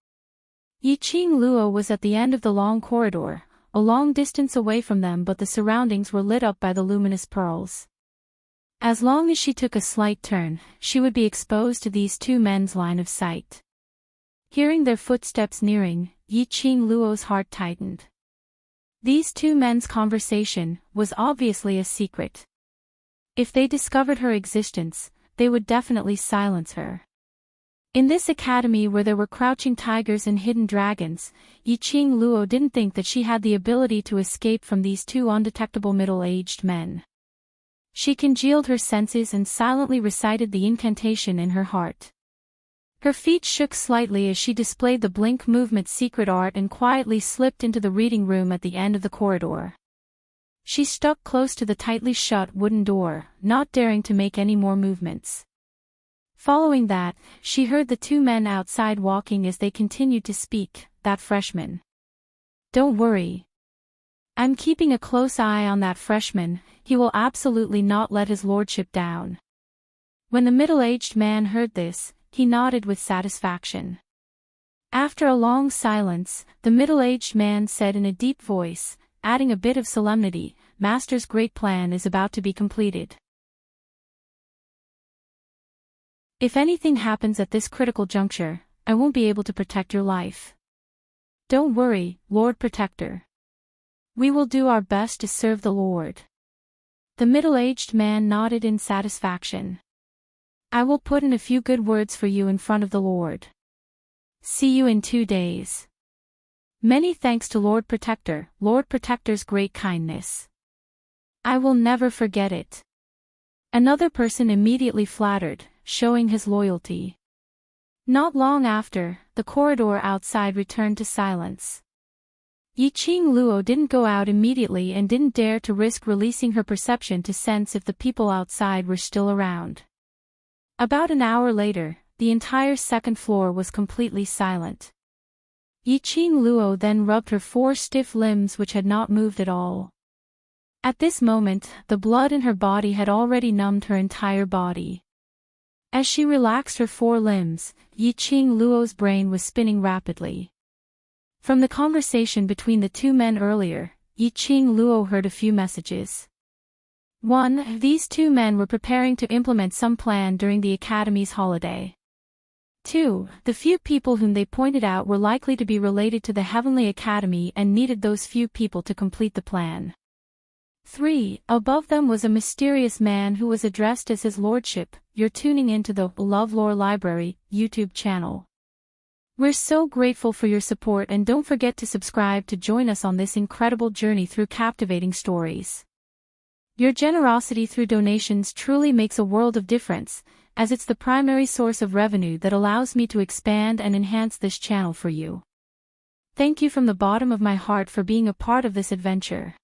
Yiqing Luo was at the end of the long corridor, a long distance away from them, but the surroundings were lit up by the luminous pearls. As long as she took a slight turn, she would be exposed to these two men's line of sight. Hearing their footsteps nearing, Yiqing Luo's heart tightened. These two men's conversation was obviously a secret. If they discovered her existence, they would definitely silence her. In this academy where there were crouching tigers and hidden dragons, Yiqing Luo didn't think that she had the ability to escape from these two undetectable middle-aged men. She congealed her senses and silently recited the incantation in her heart. Her feet shook slightly as she displayed the blink movement secret art and quietly slipped into the reading room at the end of the corridor. She stuck close to the tightly shut wooden door, not daring to make any more movements. Following that, she heard the two men outside walking as they continued to speak, that freshman. Don't worry. I'm keeping a close eye on that freshman, he will absolutely not let his lordship down. When the middle-aged man heard this, he nodded with satisfaction. After a long silence, the middle-aged man said in a deep voice, adding a bit of solemnity, Master's great plan is about to be completed. If anything happens at this critical juncture, I won't be able to protect your life. Don't worry, Lord Protector. We will do our best to serve the Lord. The middle-aged man nodded in satisfaction. I will put in a few good words for you in front of the Lord. See you in 2 days. Many thanks to Lord Protector, Lord Protector's great kindness. I will never forget it. Another person immediately flattered, showing his loyalty. Not long after, the corridor outside returned to silence. Yiqing Luo didn't go out immediately and didn't dare to risk releasing her perception to sense if the people outside were still around. About an hour later, the entire second floor was completely silent. Yiqing Luo then rubbed her 4 stiff limbs which had not moved at all. At this moment, the blood in her body had already numbed her entire body. As she relaxed her 4 limbs, Yiqing Luo's brain was spinning rapidly. From the conversation between the 2 men earlier, Yiqing Luo heard a few messages. 1. These 2 men were preparing to implement some plan during the Academy's holiday. 2. The few people whom they pointed out were likely to be related to the Heavenly Academy and needed those few people to complete the plan. 3. Above them was a mysterious man who was addressed as His Lordship. You're tuning into the LoveLore Library YouTube channel. We're so grateful for your support and don't forget to subscribe to join us on this incredible journey through captivating stories. Your generosity through donations truly makes a world of difference, as it's the primary source of revenue that allows me to expand and enhance this channel for you. Thank you from the bottom of my heart for being a part of this adventure.